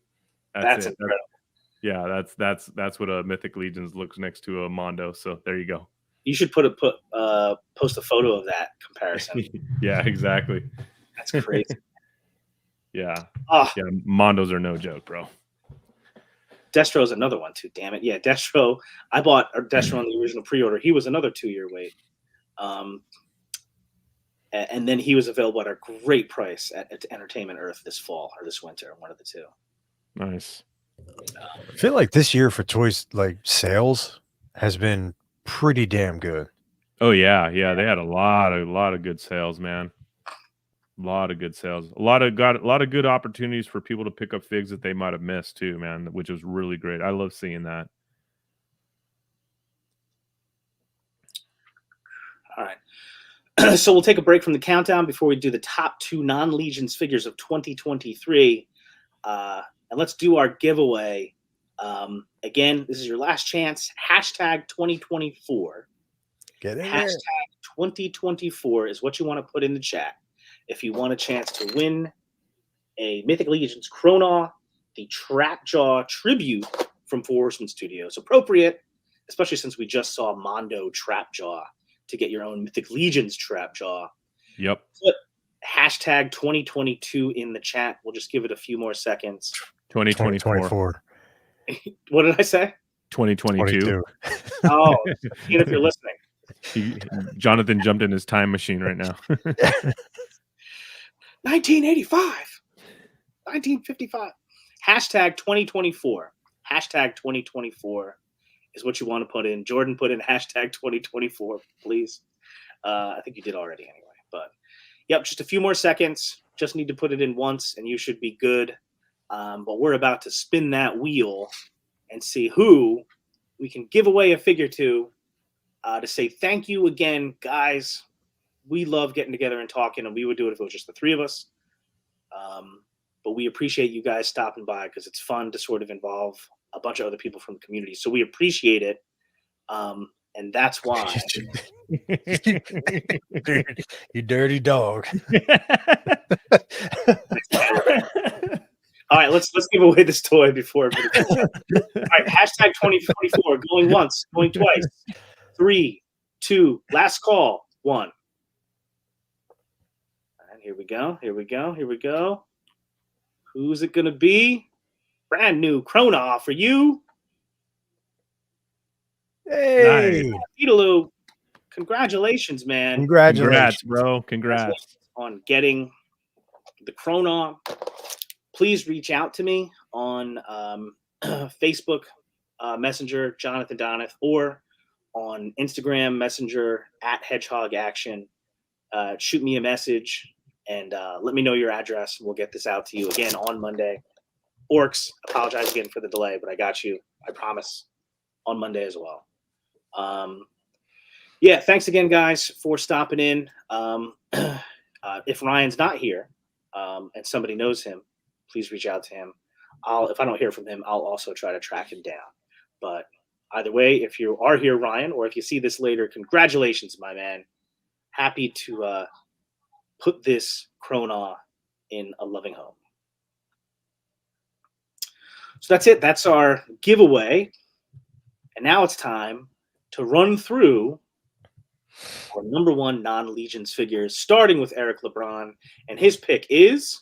Speaker 1: That's incredible.
Speaker 2: That's what a Mythic Legions looks next to a Mondo. So there you go.
Speaker 1: You should post a photo of that comparison.
Speaker 2: Yeah, exactly.
Speaker 1: That's crazy.
Speaker 2: Yeah. Yeah, Mondos are no joke, bro.
Speaker 1: Destro is another one too. Damn it. Yeah, Destro. I bought Destro on the original pre-order. He was another 2-year wait. And then he was available at a great price at Entertainment Earth this fall or this winter, one of the two.
Speaker 2: Nice.
Speaker 3: I feel like this year for toys, like sales, has been pretty damn good.
Speaker 2: Oh yeah, they had a lot of good sales, man. A lot of good sales. A lot of good opportunities for people to pick up figs that they might have missed too, man, which was really great. I love seeing that.
Speaker 1: All right. So we'll take a break from the countdown before we do the top 2 non-Legions figures of 2023. And let's do our giveaway. Again, this is your last chance. Hashtag 2024.
Speaker 3: Get it.
Speaker 1: Hashtag 2024 is what you want to put in the chat if you want a chance to win a Mythic Legions Chronaw, the Trapjaw tribute from Four Horsemen Studios. Appropriate, especially since we just saw Mondo Trapjaw, to get your own Mythic Legions Trapjaw.
Speaker 2: Yep.
Speaker 1: Put hashtag 2022 in the chat. We'll just give it a few more seconds.
Speaker 2: 2024.
Speaker 1: What did I say?
Speaker 2: 2022.
Speaker 1: Oh, Ian, if you're listening.
Speaker 2: Jonathan jumped in his time machine right now.
Speaker 1: 1985. 1955. Hashtag 2024. Hashtag 2024 is what you want to put in. Jordan, put in hashtag 2024, please. I think you did already anyway. But, yep, just a few more seconds. Just need to put it in once, and you should be good. But we're about to spin that wheel and see who we can give away a figure to say thank you again, guys. We love getting together and talking, and we would do it if it was just the three of us. But we appreciate you guys stopping by because it's fun to sort of involve a bunch of other people from the community. So we appreciate it. And that's why.
Speaker 3: Dude, you dirty dog.
Speaker 1: All right, let's give away this toy before. All right, hashtag 2024, going once, going twice. 3, 2, last call, 1. And here we go. Here we go. Here we go. Who's it going to be? Brand new Krona for you.
Speaker 3: Hey,
Speaker 1: Idaloo, congratulations, man.
Speaker 3: congratulations.
Speaker 2: Congrats, bro. Congrats.
Speaker 1: On getting the Krona. Please reach out to me on Facebook Messenger, Jonathan Donath, or on Instagram Messenger at Hedgehog Action. Shoot me a message and let me know your address. We'll get this out to you again on Monday. Orcs, apologize again for the delay, but I got you. I promise on Monday as well. Yeah, thanks again, guys, for stopping in. If Ryan's not here and somebody knows him, please reach out to him. If I don't hear from him, I'll also try to track him down. But either way, if you are here, Ryan, or if you see this later, congratulations, my man. Happy to put this Krona in a loving home. So that's it. That's our giveaway. And now it's time to run through our number one non-Legions figures, starting with Eric LeBron. And his pick is...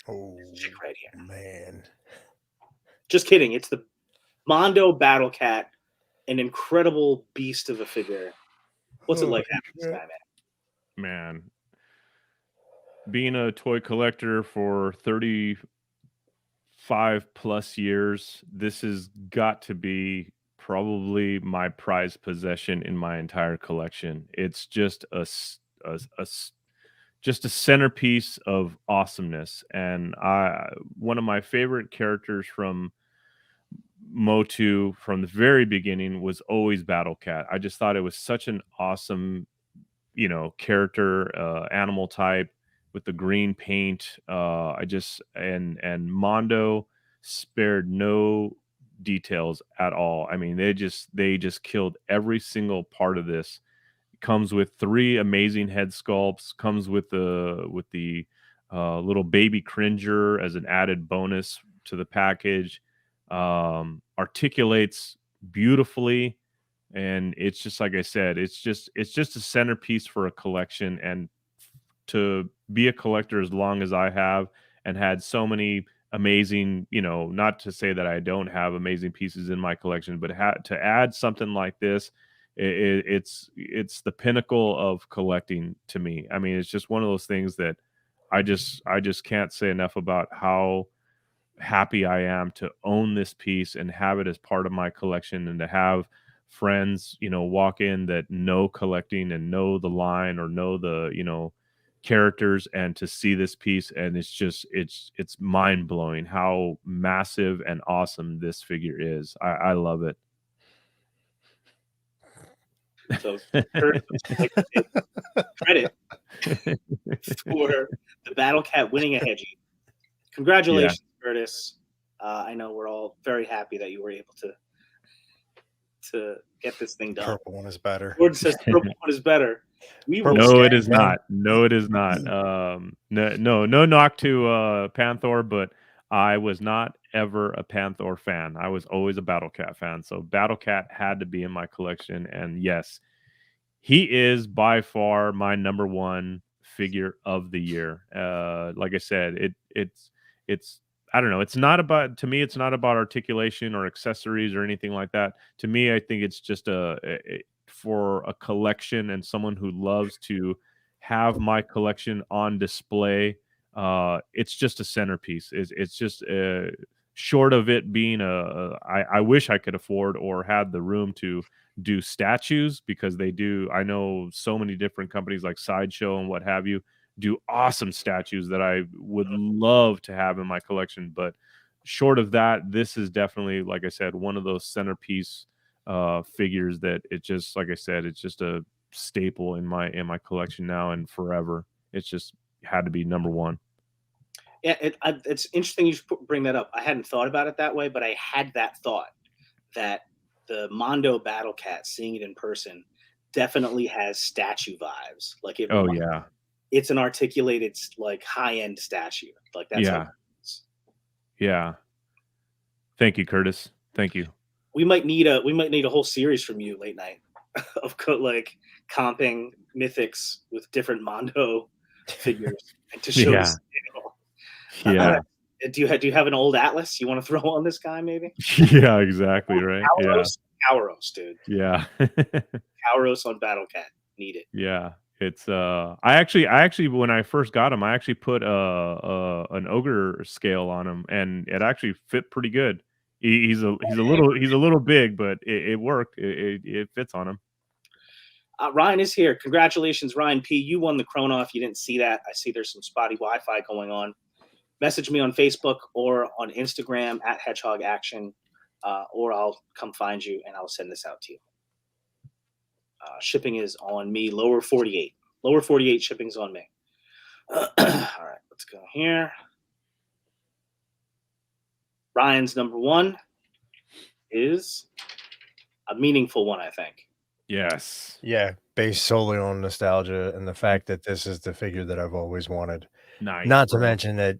Speaker 3: Oh,
Speaker 1: right here.
Speaker 3: Man.
Speaker 1: Just kidding. It's the Mondo Battle Cat, an incredible beast of a figure. What's it like having this guy,
Speaker 2: Man. Being a toy collector for 35 plus years, this has got to be probably my prized possession in my entire collection. It's just just a centerpiece of awesomeness. And one of my favorite characters from Motu from the very beginning was always Battle Cat. I just thought it was such an awesome, character, animal type with the green paint. And Mondo spared no details at all. I mean, they just killed every single part of this. Comes with 3 amazing head sculpts. Comes with the little baby Cringer as an added bonus to the package. Articulates beautifully, and it's just like I said, it's just a centerpiece for a collection. And to be a collector as long as I have and had so many amazing, not to say that I don't have amazing pieces in my collection, but to add something like this, it's the pinnacle of collecting to me. I mean, it's just one of those things that I just can't say enough about how happy I am to own this piece and have it as part of my collection, and to have friends, walk in that know collecting and know the line or know the, characters, and to see this piece, and it's mind-blowing how massive and awesome this figure is. I love it.
Speaker 1: So credit for the Battle Cat winning a Hedgie. Congratulations, Curtis. I know we're all very happy that you were able to to get this thing done.
Speaker 3: Purple one is better.
Speaker 1: Gordon says purple one is better. We will
Speaker 2: No, it
Speaker 3: Gang,
Speaker 2: is
Speaker 3: gang.
Speaker 2: not. No, it is not. No knock to Panther, but I was not ever a Panther fan. I was always a Battle Cat fan. So Battle Cat had to be in my collection. And yes, he is by far my number one figure of the year. Like I said, it's I don't know. It's not about, to me, it's not about articulation or accessories or anything like that. To me, I think it's just for a collection and someone who loves to have my collection on display. It's just a centerpiece. It's just short of it being I wish I could afford or had the room to do statues, because they do. I know so many different companies like Sideshow and what have you do awesome statues that I would love to have in my collection. But short of that, this is definitely, like I said, one of those centerpiece figures that it just, like I said, it's just a staple in my collection now and forever. It's just had to be number one.
Speaker 1: Yeah, it's interesting you should bring that up. I hadn't thought about it that way, but I had that thought that the Mondo Battle Cat, seeing it in person, definitely has statue vibes. Like it,
Speaker 2: Oh yeah,
Speaker 1: it's an articulated, like high end statue. Like that's how
Speaker 2: yeah, yeah. Thank you, Curtis. Thank you.
Speaker 1: we might need a whole series from you late night of like comping mythics with different Mondo figures and to show
Speaker 2: Yeah.
Speaker 1: the scale.
Speaker 2: Yeah,
Speaker 1: Do you have an old atlas you want to throw on this guy? Maybe
Speaker 2: yeah, exactly, right. Yeah,
Speaker 1: Kauros, dude.
Speaker 2: yeah.
Speaker 1: Kauros on Battle Cat. Need it.
Speaker 2: Yeah, it's I actually when I first got him, I actually put an ogre scale on him, and it actually fit pretty good. He's a little big, but it worked. It fits on him.
Speaker 1: Ryan is here. Congratulations, Ryan P. You won the Chrono. If you didn't see that, I see there's some spotty Wi-Fi going on. Message me on Facebook or on Instagram at Hedgehog Action, or I'll come find you and I'll send this out to you. Shipping is on me. Lower 48. Lower 48 shipping's on me. All right, let's go here. Ryan's number one is a meaningful one, I think.
Speaker 2: Yes.
Speaker 3: Yeah, based solely on nostalgia and the fact that this is the figure that I've always wanted.
Speaker 2: Nice.
Speaker 3: Not to mention that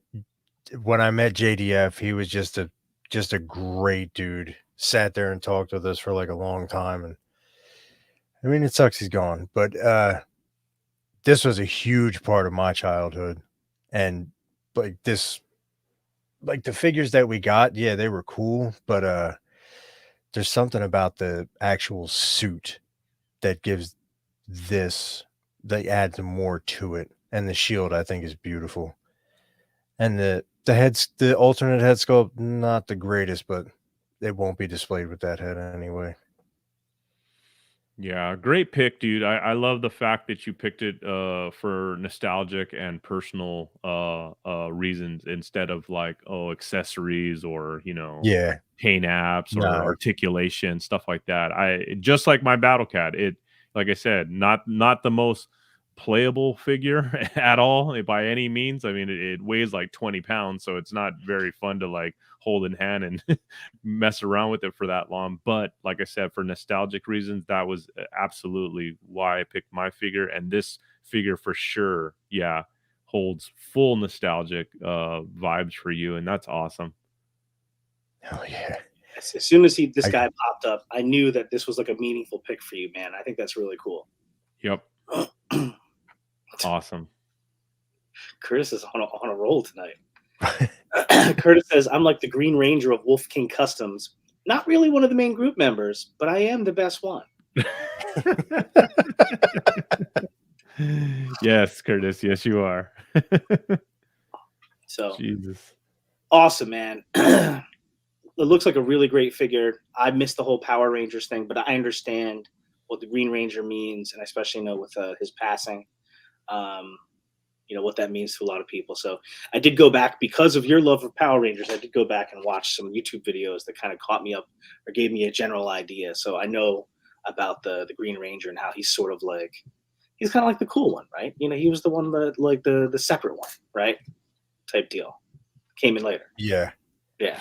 Speaker 3: when I met JDF, he was just a great dude. Sat there and talked with us for like a long time, and I mean, it sucks he's gone, but this was a huge part of my childhood, and like the figures that we got, yeah, they were cool, but there's something about the actual suit that gives that adds more to it, and the shield I think is beautiful, and the alternate head sculpt, not the greatest, but it won't be displayed with that head anyway.
Speaker 2: Yeah, great pick, dude. I love the fact that you picked it for nostalgic and personal reasons instead of like, oh, accessories or
Speaker 3: Yeah,
Speaker 2: paint apps or
Speaker 3: no,
Speaker 2: articulation, stuff like that. Just like my Battle Cat, like I said, not the most playable figure at all by any means. I mean, it weighs like 20 pounds, so it's not very fun to like hold in hand and mess around with it for that long. But like I said, for nostalgic reasons, that was absolutely why I picked my figure. And this figure for sure, yeah, holds full nostalgic vibes for you, and that's awesome.
Speaker 3: oh yeah.
Speaker 1: As soon as this guy popped up, I knew that this was like a meaningful pick for you, man. I think that's really cool.
Speaker 2: Yep. Awesome.
Speaker 1: Curtis is on a roll tonight. Curtis says, I'm like the Green Ranger of Wolf King Customs. Not really one of the main group members, but I am the best one.
Speaker 2: Yes, Curtis. Yes, you are.
Speaker 1: So
Speaker 2: Jesus.
Speaker 1: Awesome, man. It looks like a really great figure. I missed the whole Power Rangers thing, but I understand what the Green Ranger means, and I especially know with his passing, what that means to a lot of people. So I did go back because of your love of Power Rangers. I did go back and watch some YouTube videos that kind of caught me up or gave me a general idea. So I know about the Green Ranger and how he's sort of like, he's kind of like the cool one, right? He was the one that like the separate one, right? Type deal. Came in later.
Speaker 3: Yeah.
Speaker 1: Yeah.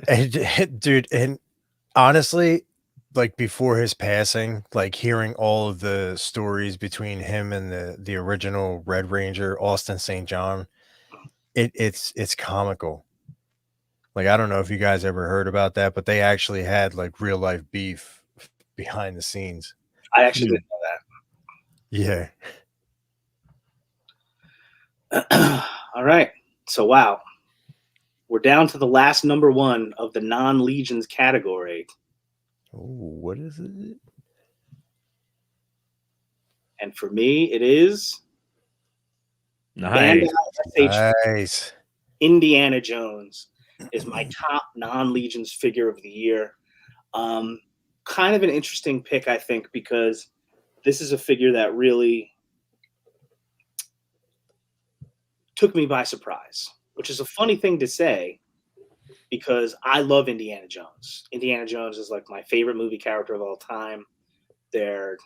Speaker 3: And, dude, and honestly, like before his passing, like hearing all of the stories between him and the original Red Ranger, Austin St. John, it's comical. Like I don't know if you guys ever heard about that, but they actually had like real life beef behind the scenes.
Speaker 1: I actually
Speaker 2: Hmm.
Speaker 1: didn't
Speaker 3: Yeah.
Speaker 1: know that. All right. So wow. We're down to the last number one of the non-legions category.
Speaker 3: Ooh, what is it?
Speaker 1: And for me, it is
Speaker 2: Nice.
Speaker 1: Bandai SH
Speaker 3: Nice.
Speaker 1: Indiana Jones is my top non-legions figure of the year. Kind of an interesting pick, I think, because this is a figure that really took me by surprise, which is a funny thing to say because I love Indiana Jones. Indiana Jones is like my favorite movie character of all time. They're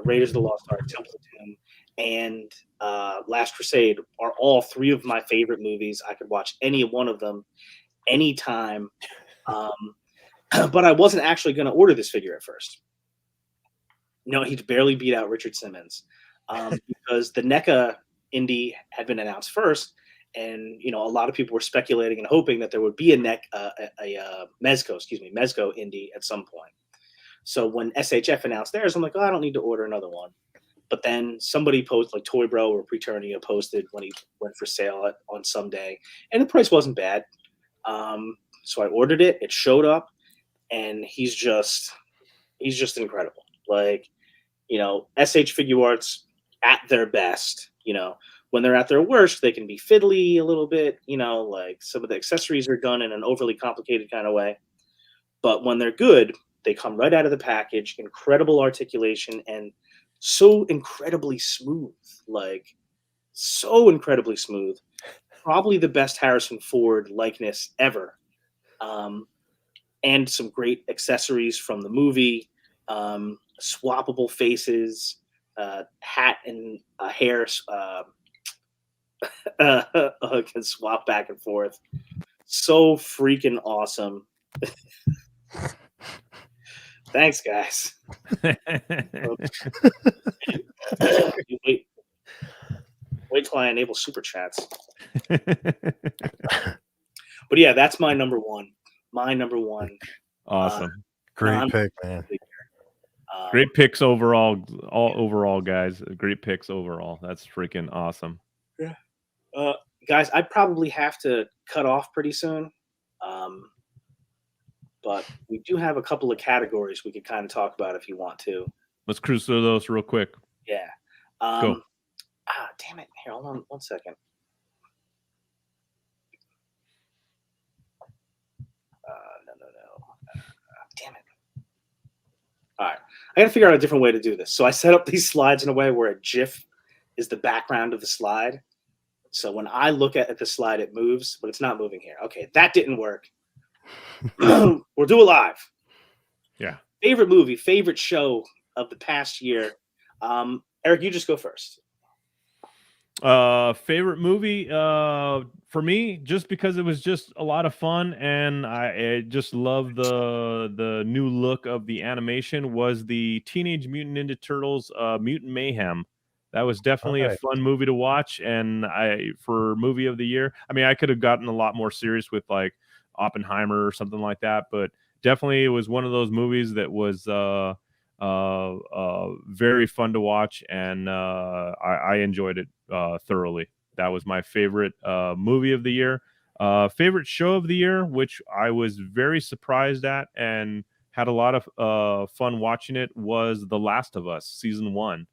Speaker 1: Raiders of the Lost Ark, Temple of Doom, and Last Crusade are all three of my favorite movies. I could watch any one of them anytime. But I wasn't actually going to order this figure at first. No, he'd barely beat out Richard Simmons because the NECA Indy had been announced first, and a lot of people were speculating and hoping that there would be a Mezco Indy at some point. So when SHF announced theirs, I'm like, oh, I don't need to order another one. But then somebody posted, like Toy Bro or Preternia posted when he went for sale on some day, and the price wasn't bad. So I ordered it. It showed up, and he's just incredible. Like, SH Figuarts at their best, when they're at their worst, they can be fiddly a little bit, like some of the accessories are done in an overly complicated kind of way. But when they're good, they come right out of the package, incredible articulation, and so incredibly smooth. Like, so incredibly smooth. Probably the best Harrison Ford likeness ever. And some great accessories from the movie, swappable faces, hat and hair can swap back and forth. So freaking awesome. Thanks, guys. Wait till I enable super chats. But yeah, that's my number one.
Speaker 2: Awesome.
Speaker 3: Great pick, man.
Speaker 2: Great picks overall. All overall, guys. Great picks overall. That's freaking awesome.
Speaker 1: Yeah. Guys, I probably have to cut off pretty soon. But we do have a couple of categories we could kind of talk about if you want to.
Speaker 2: Let's cruise through those real quick.
Speaker 1: Yeah.
Speaker 2: Go.
Speaker 1: Damn it. Here, hold on 1 second. No. Damn it. All right. I got to figure out a different way to do this. So I set up these slides in a way where a GIF is the background of the slide. So when I look at the slide, it moves, but it's not moving here. Okay, that didn't work. We'll do it live.
Speaker 2: Yeah.
Speaker 1: Favorite movie, favorite show of the past year. Eric, you just go first.
Speaker 2: Favorite movie for me, just because it was just a lot of fun and I just love the new look of the animation, was the Teenage Mutant Ninja Turtles Mutant Mayhem. That was definitely a fun movie to watch, and for movie of the year, I mean, I could have gotten a lot more serious with like Oppenheimer or something like that, but definitely it was one of those movies that was very fun to watch, and I enjoyed it thoroughly. That was my favorite movie of the year. Favorite show of the year, which I was very surprised at and had a lot of fun watching it, was The Last of Us season 1.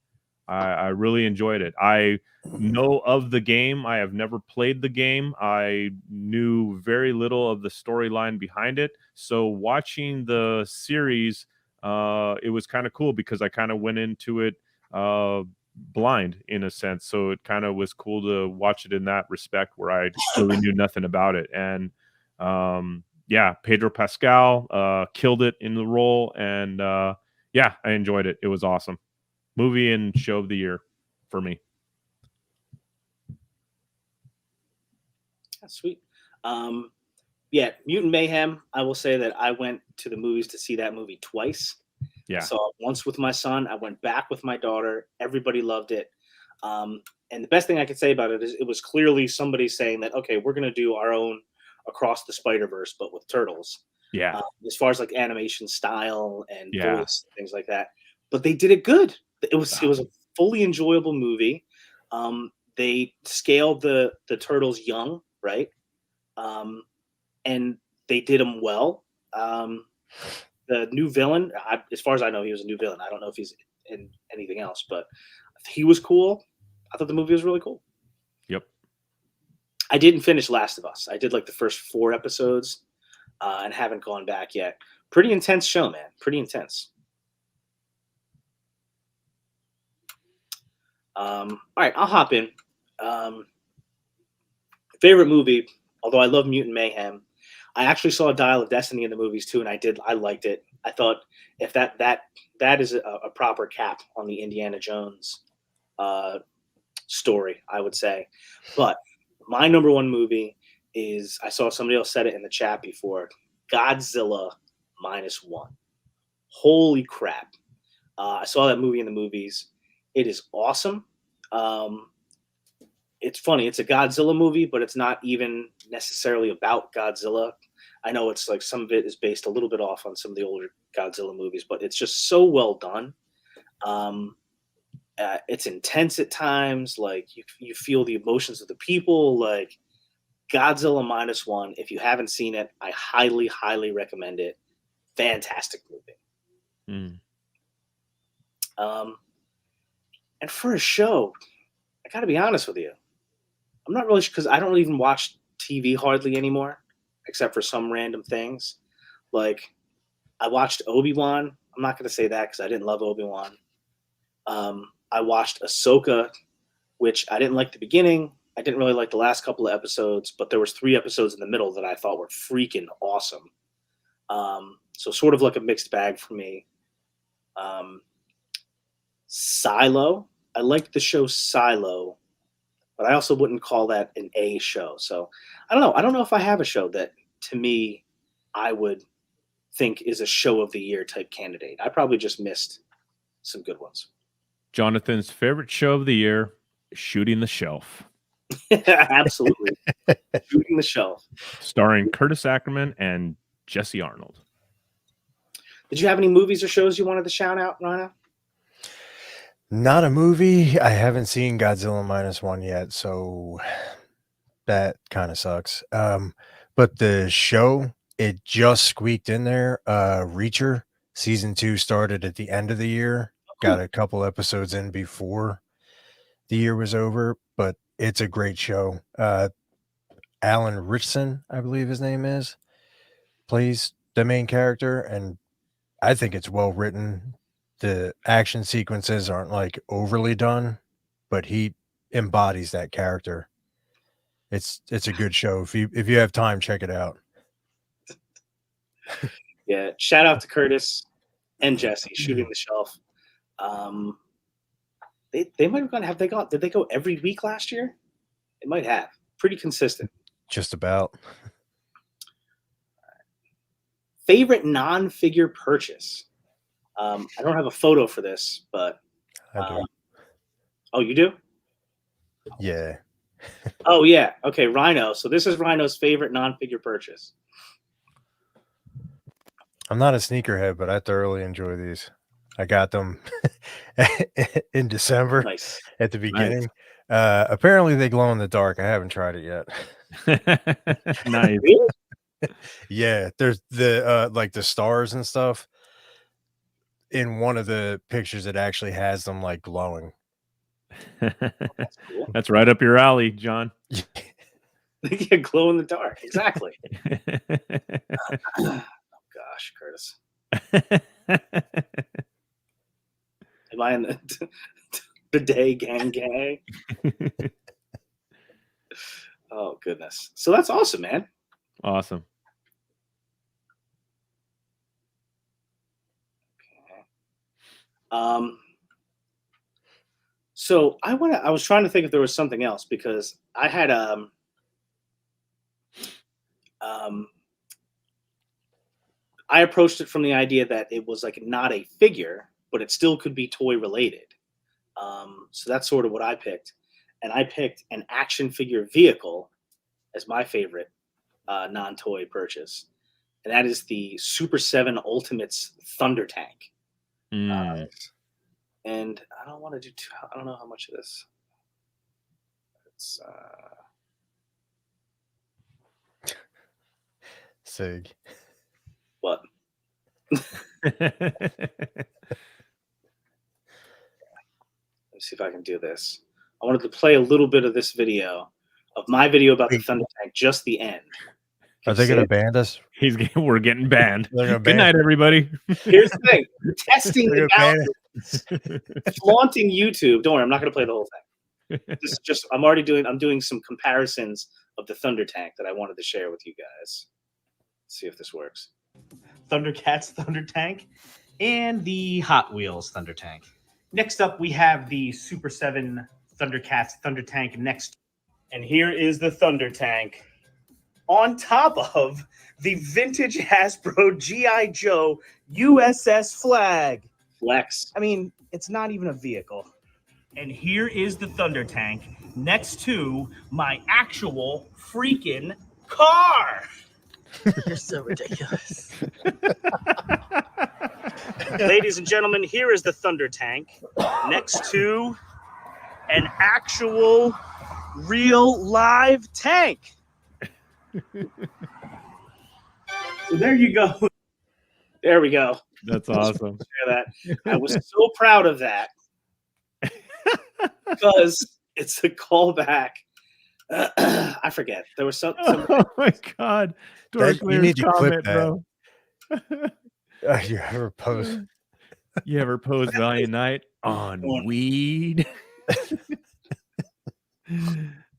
Speaker 2: I really enjoyed it. I know of the game. I have never played the game. I knew very little of the storyline behind it. So watching the series, it was kind of cool because I kind of went into it blind in a sense. So it kind of was cool to watch it in that respect where I really knew nothing about it. And yeah, Pedro Pascal killed it in the role. And yeah, I enjoyed it. It was awesome. Movie and show of the year for me.
Speaker 1: That's sweet. Yeah, Mutant Mayhem. I will say that I went to the movies to see that movie twice.
Speaker 2: Yeah.
Speaker 1: I saw it once with my son. I went back with my daughter. Everybody loved it. And the best thing I could say about it is it was clearly somebody saying that, okay, we're going to do our own Across the Spider-Verse, but with turtles.
Speaker 2: Yeah.
Speaker 1: As far as like animation style and
Speaker 2: Yeah.
Speaker 1: voice, things like that. But they did it good. It was a fully enjoyable movie. They scaled the turtles young, right? And they did them well. The new villain, as far as I know, he was a new villain. I don't know if he's in anything else, but he was cool. I thought the movie was really cool.
Speaker 2: Yep.
Speaker 1: I didn't finish Last of Us. I did like the first 4 episodes and haven't gone back yet. Pretty intense show, man. Pretty intense. All right, I'll hop in. Favorite movie, although I love Mutant Mayhem. I actually saw Dial of Destiny in the movies too, and I liked it. I thought if that is a proper cap on the Indiana Jones story, I would say. But my number one movie is, I saw somebody else said it in the chat before, Godzilla -1. Holy crap. I saw that movie in the movies. It is awesome. It's funny. It's a Godzilla movie, but it's not even necessarily about Godzilla. I know it's like some of it is based a little bit off on some of the older Godzilla movies, but it's just so well done. It's intense at times. Like you feel the emotions of the people. Like Godzilla -1. If you haven't seen it, I highly, highly recommend it. Fantastic movie. And for a show, I got to be honest with you, I'm not really, because I don't even watch TV hardly anymore, except for some random things. Like I watched Obi-Wan. I'm not going to say that because I didn't love Obi-Wan. I watched Ahsoka, which I didn't like the beginning. I didn't really like the last couple of episodes, but there was 3 episodes in the middle that I thought were freaking awesome. So sort of like a mixed bag for me. Silo. I liked the show Silo, but I also wouldn't call that an A show. So I don't know. I don't know if I have a show that, to me, I would think is a show of the year type candidate. I probably just missed some good ones.
Speaker 2: Jonathan's favorite show of the year, Shooting the Shelf.
Speaker 1: Absolutely. Shooting the Shelf.
Speaker 2: Starring Curtis Ackerman and Jesse Arnold.
Speaker 1: Did you have any movies or shows you wanted to shout out, Rana?
Speaker 3: Not a movie. I haven't seen Godzilla -1 yet, so that kind of sucks. But the show, it just squeaked in there. Reacher season 2 started at the end of the year. Got a couple episodes in before the year was over, but it's a great show. Alan Richson, I believe his name is, plays the main character, and I think it's well written. The action sequences aren't like overly done, but he embodies that character. It's a good show. If you have time, check it out.
Speaker 1: Yeah, shout out to Curtis and Jesse, Shooting the Shelf. They might have gone. Have they gone? Did they go every week last year? It might have. Pretty consistent.
Speaker 3: Just about.
Speaker 1: Favorite non-figure purchase. I don't have a photo for this, but
Speaker 3: I do.
Speaker 1: Oh, you do?
Speaker 3: Yeah.
Speaker 1: Oh yeah. Okay, Rhino. So this is Rhino's favorite non-figure purchase.
Speaker 3: I'm not a sneakerhead, but I thoroughly enjoy these. I got them in December at the beginning. Nice. Apparently they glow in the dark. I haven't tried it yet.
Speaker 2: Nice.
Speaker 3: Yeah, there's the like the stars and stuff. In one of the pictures, it actually has them like glowing.
Speaker 1: That's cool.
Speaker 2: That's right up your alley, John.
Speaker 1: Yeah, glow in the dark. Exactly. Oh gosh, Curtis. Am I in the bidet gang? Oh goodness. So that's awesome, man.
Speaker 2: Awesome.
Speaker 1: Okay. So I was trying to think if there was something else, because I had I approached it from the idea that it was like not a figure, but it still could be toy related. So that's sort of what I picked, and I picked an action figure vehicle as my favorite non-toy purchase, and that is the Super 7 Ultimates Thunder Tank.
Speaker 2: Mm.
Speaker 1: And I don't want to do I don't know how much of this. It's
Speaker 3: Sig.
Speaker 1: what? Let me see if I can do this. I wanted to play a little bit of this video, of my video about the Thunder Tank, just the end.
Speaker 3: Are they going to ban us?
Speaker 2: We're getting banned.
Speaker 3: They're gonna
Speaker 2: Good
Speaker 3: ban
Speaker 2: night, everybody.
Speaker 1: Here's the thing: testing
Speaker 3: They're
Speaker 1: the
Speaker 3: gonna ban
Speaker 1: boundaries, flaunting YouTube. Don't worry, I'm not going to play the whole thing. This is just I'm doing some comparisons of the Thunder Tank that I wanted to share with you guys. Let's see if this works.
Speaker 4: Thundercats Thunder Tank and the Hot Wheels Thunder Tank. Next up, we have the Super 7 Thundercats Thunder Tank next. And here is the Thunder Tank on top of the vintage Hasbro G.I. Joe USS flag.
Speaker 1: Flex.
Speaker 4: I mean, it's not even a vehicle. And here is the Thunder Tank next to my actual freaking car.
Speaker 5: You're so ridiculous.
Speaker 4: Ladies and gentlemen, here is the Thunder Tank next to an actual real live tank. So there you go.
Speaker 1: There we go.
Speaker 2: That's awesome.
Speaker 1: Share that. I was so proud of that because it's a callback. I forget. There was some
Speaker 2: Oh my god.
Speaker 3: You need to clip
Speaker 2: comment,
Speaker 3: that.
Speaker 2: bro.
Speaker 3: You ever post?
Speaker 2: You ever pose Valiant Night on weed?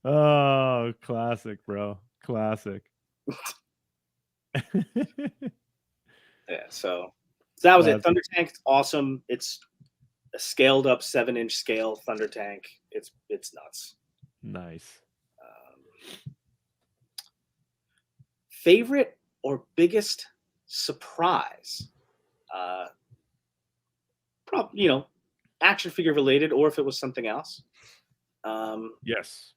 Speaker 2: Oh, classic, bro. Classic.
Speaker 1: Yeah, so that was it.
Speaker 2: That's
Speaker 1: Thunder Tank, awesome. It's a scaled up 7-inch scale Thunder Tank. It's nuts.
Speaker 2: Nice.
Speaker 1: Favorite or biggest surprise? Probably, action figure related, or if it was something else.
Speaker 2: Yes.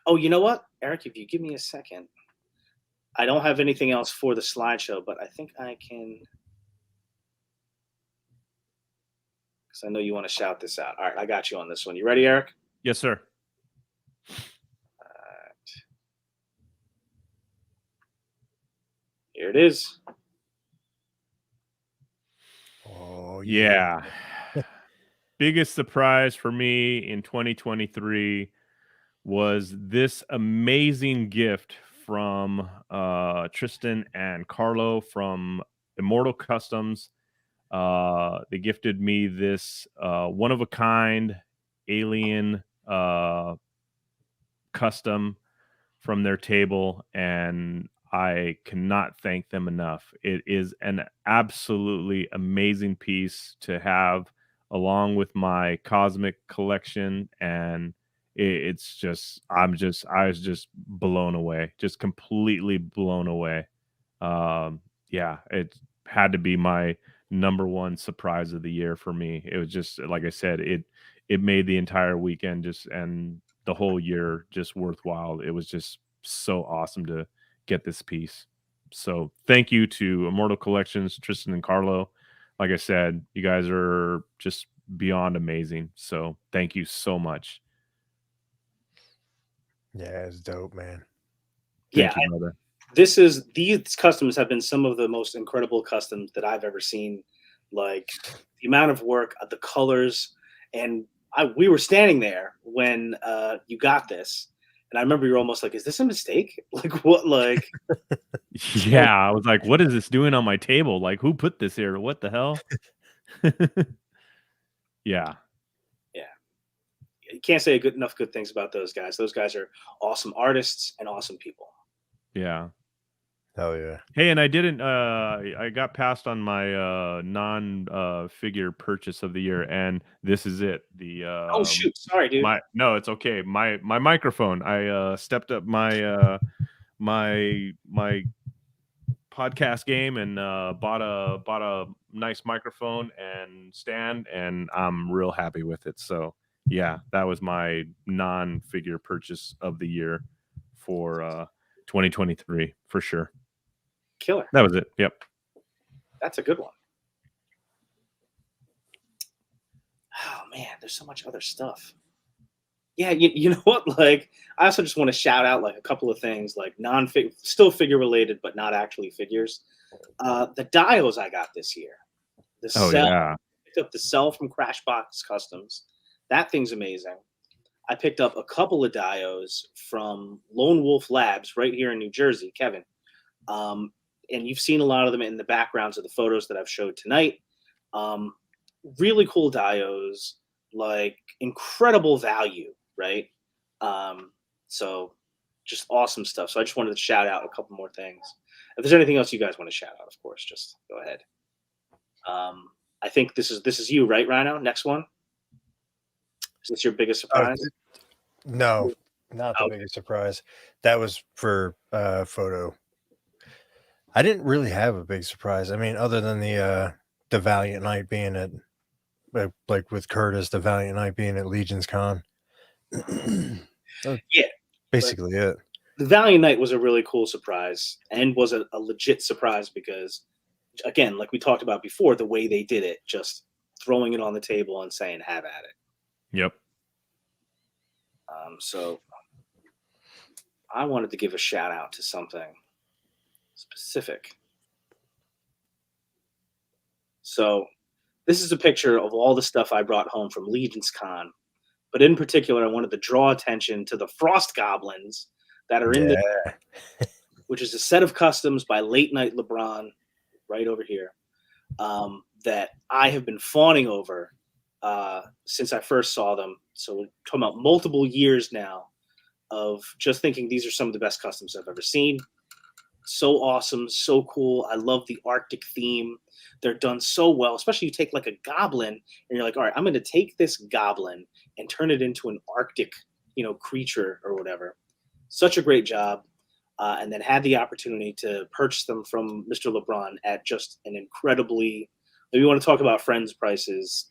Speaker 1: Oh, you know what, Eric? If you give me a second, I don't have anything else for the slideshow, but I think I can, because I know you want to shout this out. All right, I got you on this one. You ready, Eric?
Speaker 2: Yes, sir.
Speaker 1: Here it is.
Speaker 3: Oh
Speaker 2: Yeah. Biggest surprise for me in 2023 was this amazing gift from Tristan and Carlo from Immortal Customs. They gifted me this one-of-a-kind alien custom from their table, and I cannot thank them enough. It is an absolutely amazing piece to have along with my Cosmic collection, and I was just blown away, just completely blown away. Yeah, it had to be my number one surprise of the year for me. It was just, like I said, it made the entire weekend and the whole year just worthwhile. It was just so awesome to get this piece. So thank you to Immortal Collections, Tristan and Carlo. Like I said, you guys are just beyond amazing. So thank you so much.
Speaker 3: Yeah, it's dope, man.
Speaker 2: Thank you, brother.
Speaker 1: These customs have been some of the most incredible customs that I've ever seen. Like the amount of work, the colors, and we were standing there when you got this, and I remember you were almost like, "Is this a mistake? Like what? Like."
Speaker 2: Yeah, I was like, what is this doing on my table? Like, who put this here? What the hell? Yeah.
Speaker 1: You can't say enough good things about those guys. Those guys are awesome artists and awesome people.
Speaker 2: Yeah.
Speaker 3: Hell yeah.
Speaker 2: Hey, and I didn't I got passed on my non figure purchase of the year, and this is it. The
Speaker 1: Oh shoot, sorry, dude.
Speaker 2: No, it's okay. My microphone. I stepped up my my podcast game and bought a nice microphone and stand, and I'm real happy with it. So yeah, that was my non-figure purchase of the year for 2023 for sure.
Speaker 1: Killer.
Speaker 2: That was it. Yep.
Speaker 1: That's a good one. Oh man, there's so much other stuff. Yeah, you know what? Like, I also just want to shout out like a couple of things, like still figure related, but not actually figures. The dials I got this year. The
Speaker 2: Oh
Speaker 1: cell.
Speaker 2: yeah.
Speaker 1: I picked up the cell from Crashbox Customs. That thing's amazing. I picked up a couple of dios from Lone Wolf Labs right here in New Jersey, Kevin. And you've seen a lot of them in the backgrounds of the photos that I've showed tonight. Really cool dios, like incredible value, right? So just awesome stuff. So I just wanted to shout out a couple more things. If there's anything else you guys want to shout out, of course, just go ahead. I think this is you, right, Rhino? Next one. Is this your biggest surprise?
Speaker 3: No, not the
Speaker 1: Okay.
Speaker 3: biggest surprise. That was for photo. I didn't really have a big surprise. I mean, other than the Valiant Night being at, like with Curtis, the Valiant Night being at Legion's Con.
Speaker 1: Yeah,
Speaker 3: basically it.
Speaker 1: The Valiant Night was a really cool surprise and was a legit surprise because, again, like we talked about before, the way they did it, just throwing it on the table and saying, have at it.
Speaker 2: Yep.
Speaker 1: So I wanted to give a shout out to something specific. So this is a picture of all the stuff I brought home from Legion's Con, but in particular, I wanted to draw attention to the Frost Goblins that are in the, which is a set of customs by Late Night LeBron, right over here, that I have been fawning over since I first saw them. So we're talking about multiple years now of just thinking these are some of the best customs I've ever seen. So awesome, so cool. I love the Arctic theme. They're done so well, especially you take like a goblin and you're like, all right, I'm going to take this goblin and turn it into an Arctic, creature or whatever. Such a great job. And then had the opportunity to purchase them from Mr. LeBron at just an incredibly, if you want to talk about friends prices,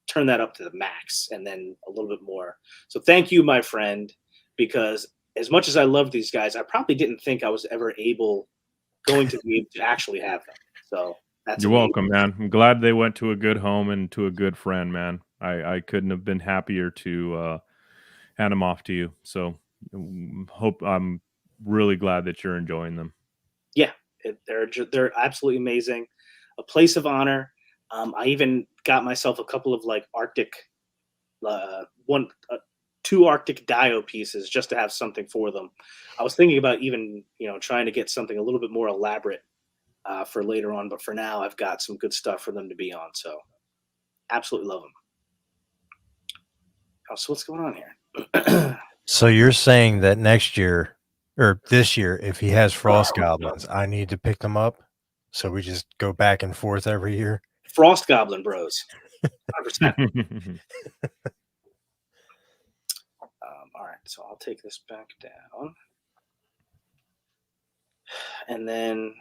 Speaker 1: turn that up to the max and then a little bit more. So thank you, my friend, because as much as I love these guys, I probably didn't think I was ever going to be able to actually have them. So that's
Speaker 2: You're
Speaker 1: amazing.
Speaker 2: welcome, man. I'm glad they went to a good home and to a good friend, man. I couldn't have been happier to hand them off to you. So I'm really glad that you're enjoying them.
Speaker 1: Yeah, they're absolutely amazing. A place of honor. I even got myself a couple of like Arctic, two Arctic Dio pieces just to have something for them. I was thinking about even trying to get something a little bit more elaborate for later on, but for now I've got some good stuff for them to be on. So absolutely love them. Oh, so what's going on here?
Speaker 3: So you're saying that next year or this year, if he has Frost Goblins, I need to pick them up? So we just go back and forth every year?
Speaker 1: Frost Goblin Bros. 100%. All right, so I'll take this back down. And then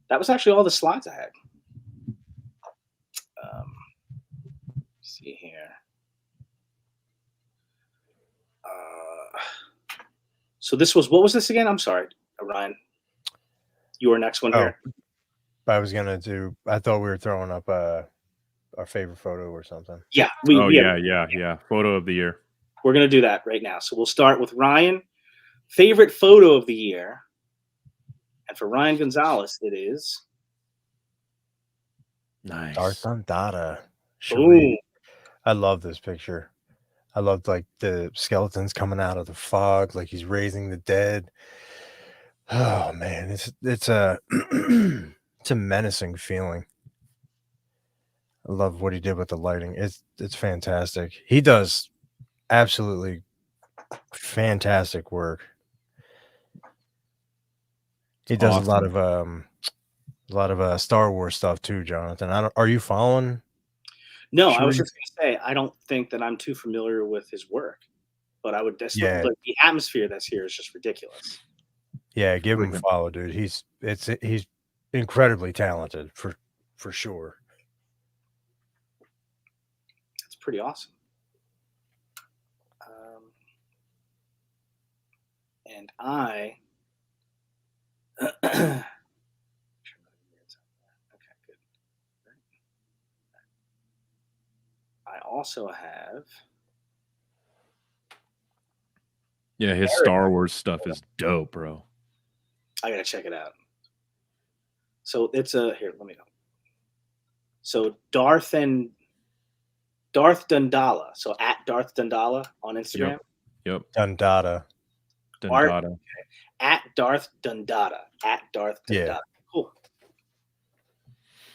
Speaker 1: that was actually all the slides I had. See here. So this was, what was this again? I'm sorry, Ryan. You were next one here.
Speaker 3: I was gonna I thought we were throwing up our favorite photo or something.
Speaker 1: Yeah.
Speaker 2: Yeah. Photo of the year.
Speaker 1: We're gonna do that right now. So we'll start with Ryan. Favorite photo of the year. And for Ryan Gonzalez, it is
Speaker 2: Nice.
Speaker 3: Darth Dada.
Speaker 1: boom.
Speaker 3: I love this picture. I loved like the skeletons coming out of the fog, like he's raising the dead. Oh man, it's a it's a menacing feeling. I love what he did with the lighting. It's fantastic. He does absolutely fantastic work. He does
Speaker 2: Awesome.
Speaker 3: a lot of Star Wars stuff too, Jonathan. Are you following?
Speaker 1: No, I was just going to say, I don't think that I'm too familiar with his work, but I would like the atmosphere that's here is just ridiculous.
Speaker 3: Yeah, give him a
Speaker 2: Freaking-
Speaker 3: follow, dude. He's incredibly talented for sure.
Speaker 1: It's pretty awesome. And I okay, good. I also have
Speaker 2: Yeah, his
Speaker 1: Eric.
Speaker 2: Star Wars stuff is dope, bro.
Speaker 1: I gotta check it out. So it's a here. Let me know. So Darth Dundala. So at Darth Dundala on Instagram.
Speaker 2: Yep.
Speaker 3: Dundada.
Speaker 2: Dundada.
Speaker 1: At Darth Dundada. At Darth Dundada.
Speaker 3: Yeah.
Speaker 1: Cool.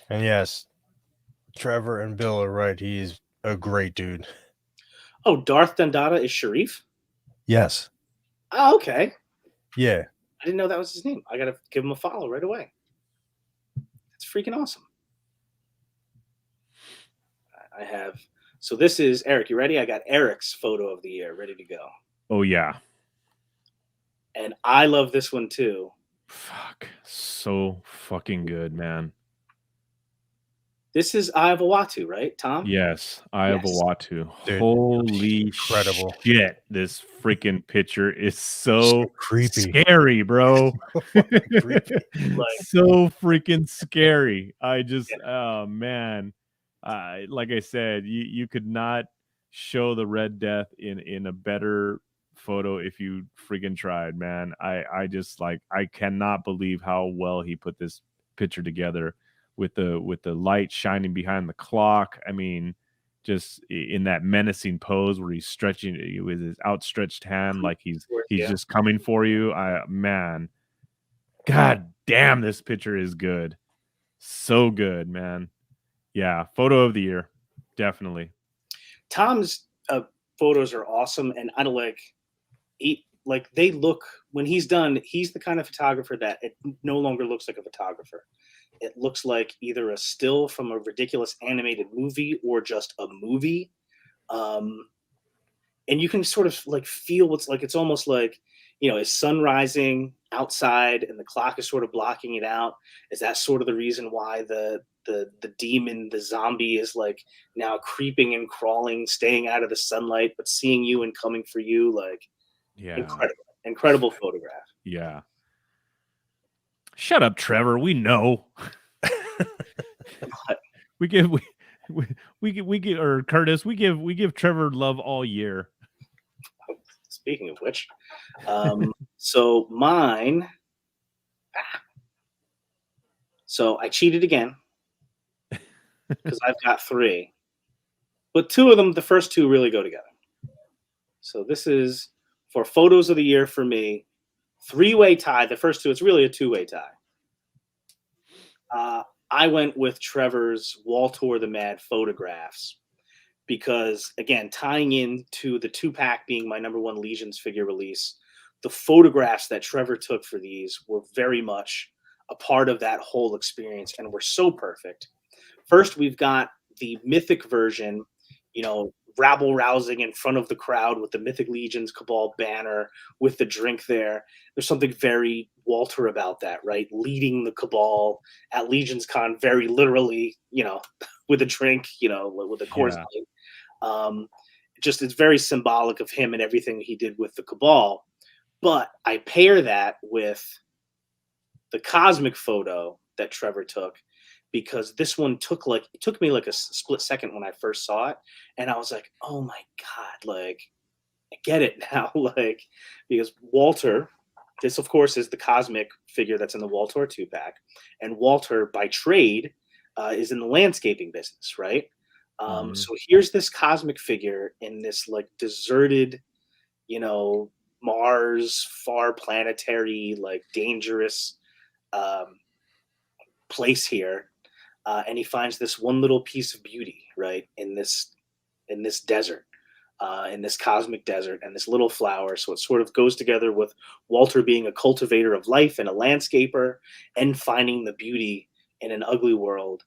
Speaker 3: And yes, Trevor and Bill are right. He's a great dude.
Speaker 1: Oh, Darth Dundada is Sharif?
Speaker 3: Yes.
Speaker 1: Oh, okay.
Speaker 3: Yeah.
Speaker 1: I didn't know that was his name. I gotta give him a follow right away. That's freaking awesome. I have. So this is Eric. You ready? I got Eric's photo of the year ready to go,
Speaker 2: Oh yeah.
Speaker 1: and I love this one too.
Speaker 2: Fuck. So fucking good, man.
Speaker 1: This is Eye of Awatu, right, Tom?
Speaker 2: Yes, Eye of
Speaker 1: Yes.
Speaker 2: Awatu.
Speaker 3: Dude,
Speaker 2: Holy
Speaker 3: incredible.
Speaker 2: shit! This freaking picture is so
Speaker 3: creepy.
Speaker 2: scary, bro.
Speaker 3: Creepy.
Speaker 2: So freaking scary. I just, oh man, like I said, you could not show the Red Death in a better photo if you freaking tried, man. I just like I cannot believe how well he put this picture together with the light shining behind the clock. I mean, just in that menacing pose where he's stretching with his outstretched hand like he's
Speaker 1: Yeah.
Speaker 2: just coming for you. Man, god damn, this picture is good. So good, man. Yeah, photo of the year. Definitely.
Speaker 1: Tom's photos are awesome, and I don't like they look when he's done. He's the kind of photographer that it no longer looks like a photographer. It looks like either a still from a ridiculous animated movie or just a movie. And you can sort of like feel what's like, it's almost like, is sun rising outside and the clock is sort of blocking it out. Is that sort of the reason why the demon, the zombie is like now creeping and crawling, staying out of the sunlight, but seeing you and coming for you? Like,
Speaker 2: Yeah.
Speaker 1: incredible photograph.
Speaker 2: Yeah. Shut up, Trevor. We know. we give or Curtis. We give Trevor love all year.
Speaker 1: Speaking of which, so mine. So I cheated again because I've got 3, but 2 of them, the first 2 really go together. So this is for photos of the year for me. 3-way tie. The first 2, it's really a 2-way tie. I went with Trevor's Walter the Mad photographs because, again, tying into the 2-pack being my number 1 Legions figure release, the photographs that Trevor took for these were very much a part of that whole experience and were so perfect. First, we've got the mythic version, rabble rousing in front of the crowd with the Mythic Legions Cabal banner with the drink there. There's something very Walter about that, right? Leading the Cabal at Legions Con very literally, with a drink, with a Coors Light. Just it's very symbolic of him and everything he did with the Cabal. But I pair that with the Cosmic photo that Trevor took, because this one took me like a split second when I first saw it. And I was like, oh my God, like, I get it now. Like, because Walter, this of course is the Cosmic figure that's in the Walter 2-pack. And Walter by trade is in the landscaping business, right? So here's this Cosmic figure in this like deserted, Mars, far planetary, like dangerous place here. And he finds this one little piece of beauty, right, in this desert, in this cosmic desert, and this little flower. So it sort of goes together with Walter being a cultivator of life and a landscaper, and finding the beauty in an ugly world.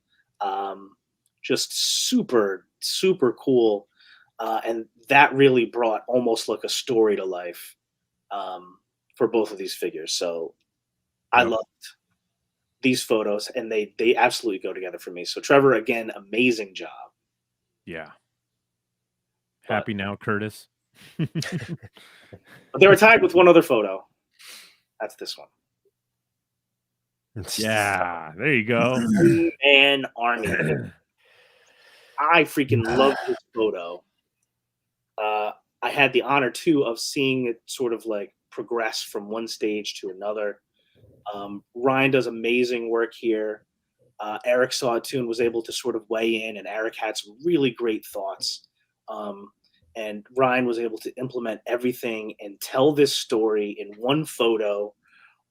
Speaker 1: Just super, super cool. And that really brought almost like a story to life for both of these figures. So I
Speaker 2: Yep.
Speaker 1: loved these photos, and they absolutely go together for me. So Trevor, again, amazing job.
Speaker 2: Yeah.
Speaker 1: But-
Speaker 2: Happy now, Curtis.
Speaker 1: But they were tied with one other photo. That's this one.
Speaker 2: Yeah, there you go.
Speaker 1: Man Army. I freaking love this photo. I had the honor too of seeing it sort of like progress from one stage to another. Ryan does amazing work here. Eric saw it too and was able to sort of weigh in, and Eric had some really great thoughts. And Ryan was able to implement everything and tell this story in one photo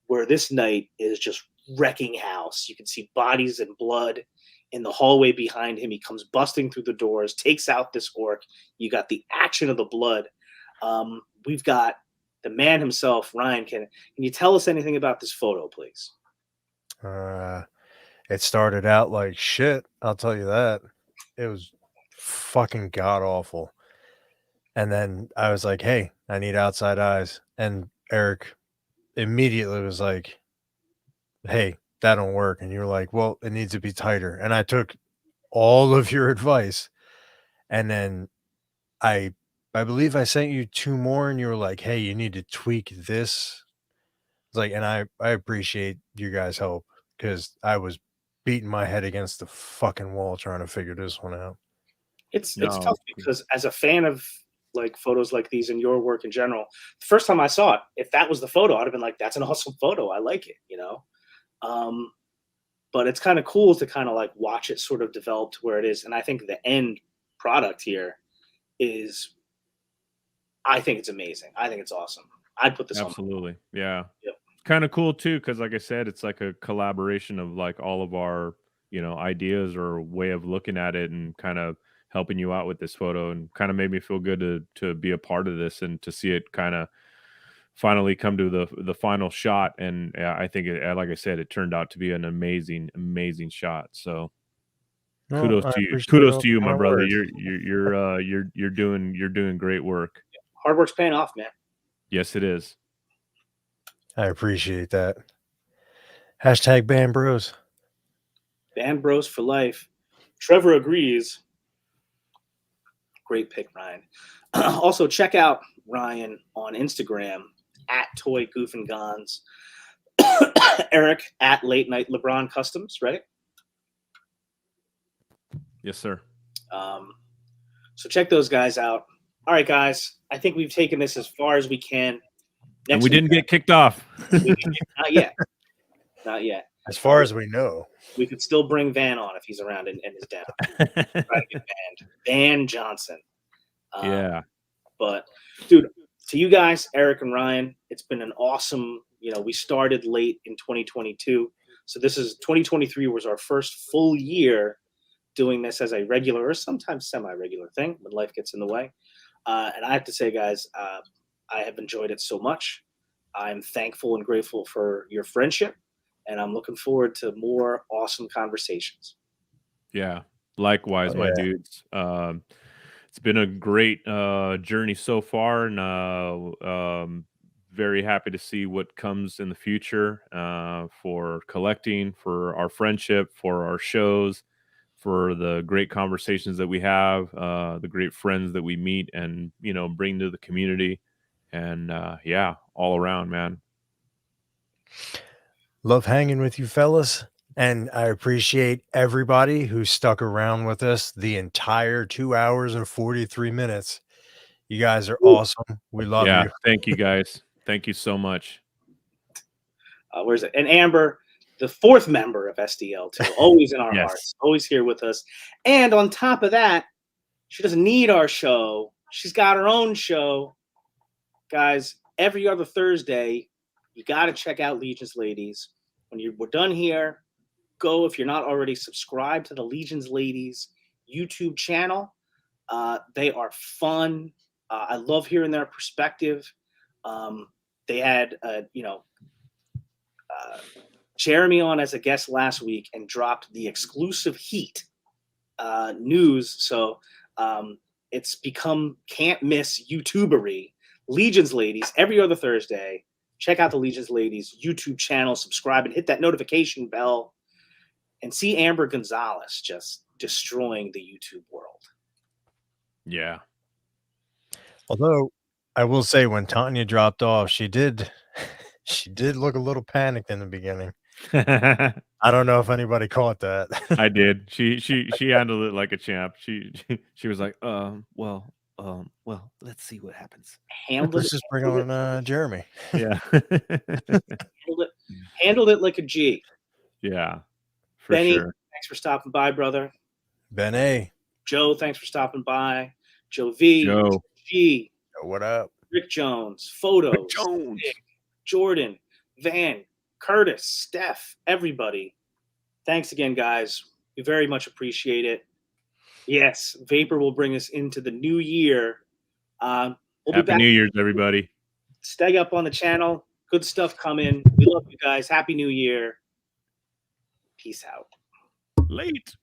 Speaker 1: where this knight is just wrecking house. You can see bodies and blood in the hallway behind him. He comes busting through the doors, takes out this orc. You got the action of the blood. We've got the man himself, Ryan. Can you tell us anything about this photo, please?
Speaker 3: It started out like shit. I'll tell you that. It was fucking god awful. And then I was like, hey, I need outside eyes. And Eric immediately was like, hey, that don't work. And you were like, well, it needs to be tighter. And I took all of your advice. And then I believe I sent you 2 more, and you were like, hey, you need to tweak this. It's like, and I appreciate you guys' help, because I was beating my head against the fucking wall trying to figure this one out.
Speaker 1: It's
Speaker 2: No.
Speaker 1: tough because as a fan of like photos like these and your work in general, the first time I saw it, if that was the photo, I'd have been like, that's an awesome photo. I like it, you know? But it's kind of cool to kind of like watch it sort of develop to where it is. And I think the end product here is, I think it's amazing. I think it's awesome. I'd put this on.
Speaker 2: Absolutely. Yeah.
Speaker 1: Yep.
Speaker 2: Kind of cool too, because like I said, it's like a collaboration of like all of our, ideas or way of looking at it, and kind of helping you out with this photo, and kind of made me feel good to be a part of this and to see it kind of finally come to the final shot. And I think like I said, it turned out to be an amazing shot. So
Speaker 3: Well,
Speaker 2: kudos
Speaker 3: I
Speaker 2: to you.
Speaker 3: appreciate
Speaker 2: Kudos
Speaker 3: all
Speaker 2: to you,
Speaker 3: the
Speaker 2: my
Speaker 3: kind
Speaker 2: brother.
Speaker 3: words.
Speaker 2: You're doing great work.
Speaker 1: Hard work's paying off, man.
Speaker 2: Yes, it is.
Speaker 3: I appreciate that. Hashtag Band Bros.
Speaker 1: Band Bros for life. Trevor agrees. Great pick, Ryan. Also, check out Ryan on Instagram at Toy Goof and Gons. Eric at Late Night LeBron Customs, right?
Speaker 2: Yes, sir.
Speaker 1: So check those guys out. All right, guys. I think we've taken this as far as we can.
Speaker 2: And we didn't get kicked off.
Speaker 1: Not yet. Not yet.
Speaker 3: As far as we know.
Speaker 1: We could still bring Van on if he's around and is down. Try to get banned. Van Johnson.
Speaker 2: Yeah.
Speaker 1: But, dude, to you guys, Eric and Ryan, it's been an awesome, we started late in 2022. So this is 2023 was our first full year doing this as a regular or sometimes semi-regular thing when life gets in the way. And I have to say, guys, I have enjoyed it so much. I'm thankful and grateful for your friendship, and I'm looking forward to more awesome conversations.
Speaker 2: Yeah. Likewise, my dudes. It's been a great journey so far, and very happy to see what comes in the future for collecting, for our friendship, for our shows, for the great conversations that we have, the great friends that we meet and, bring to the community. And all around, man.
Speaker 3: Love hanging with you fellas. And I appreciate everybody who stuck around with us the entire 2 hours and 43 minutes. You guys are awesome. We love you.
Speaker 2: Thank you, guys. Thank you so much.
Speaker 1: Where's it? And Amber, the 4th member of SDL, too, always in our
Speaker 2: Yes.
Speaker 1: hearts, always here with us. And on top of that, she doesn't need our show. She's got her own show. Guys, every other Thursday, you got to check out Legions Ladies. When we're done here, go, if you're not already subscribed to the Legions Ladies YouTube channel. They are fun. I love hearing their perspective. They had, Jeremy on as a guest last week and dropped the exclusive Heat news. So it's become can't miss YouTubery. Legions Ladies every other Thursday. check out the Legions Ladies YouTube channel, subscribe, and hit that notification bell, and see Amber Gonzalez just destroying the YouTube world.
Speaker 2: Yeah.
Speaker 3: Although I will say, when Tanya dropped off, she did look a little panicked in the beginning. I don't know if anybody caught that.
Speaker 2: I did. She handled it like a champ. She was like, well, let's see what happens.
Speaker 3: Let's just bring on Jeremy.
Speaker 2: Yeah.
Speaker 1: Handled it like a G.
Speaker 2: Yeah. For
Speaker 1: Benny,
Speaker 2: sure.
Speaker 1: thanks for stopping by, brother.
Speaker 3: Ben A.
Speaker 1: Joe, thanks for stopping by. Joe V.
Speaker 2: Joe.
Speaker 1: G.
Speaker 3: What up?
Speaker 1: Rick Jones. Photos.
Speaker 2: Jones.
Speaker 1: Nick, Jordan. Van. Curtis. Steph. Everybody. Thanks again, guys. We very much appreciate it. Yes, Vapor will bring us into the new year. We'll be
Speaker 2: Happy
Speaker 1: back.
Speaker 2: New Year's, everybody.
Speaker 1: Stay up on the channel. Good stuff coming. We love you guys. Happy New Year. Peace out.
Speaker 2: Late.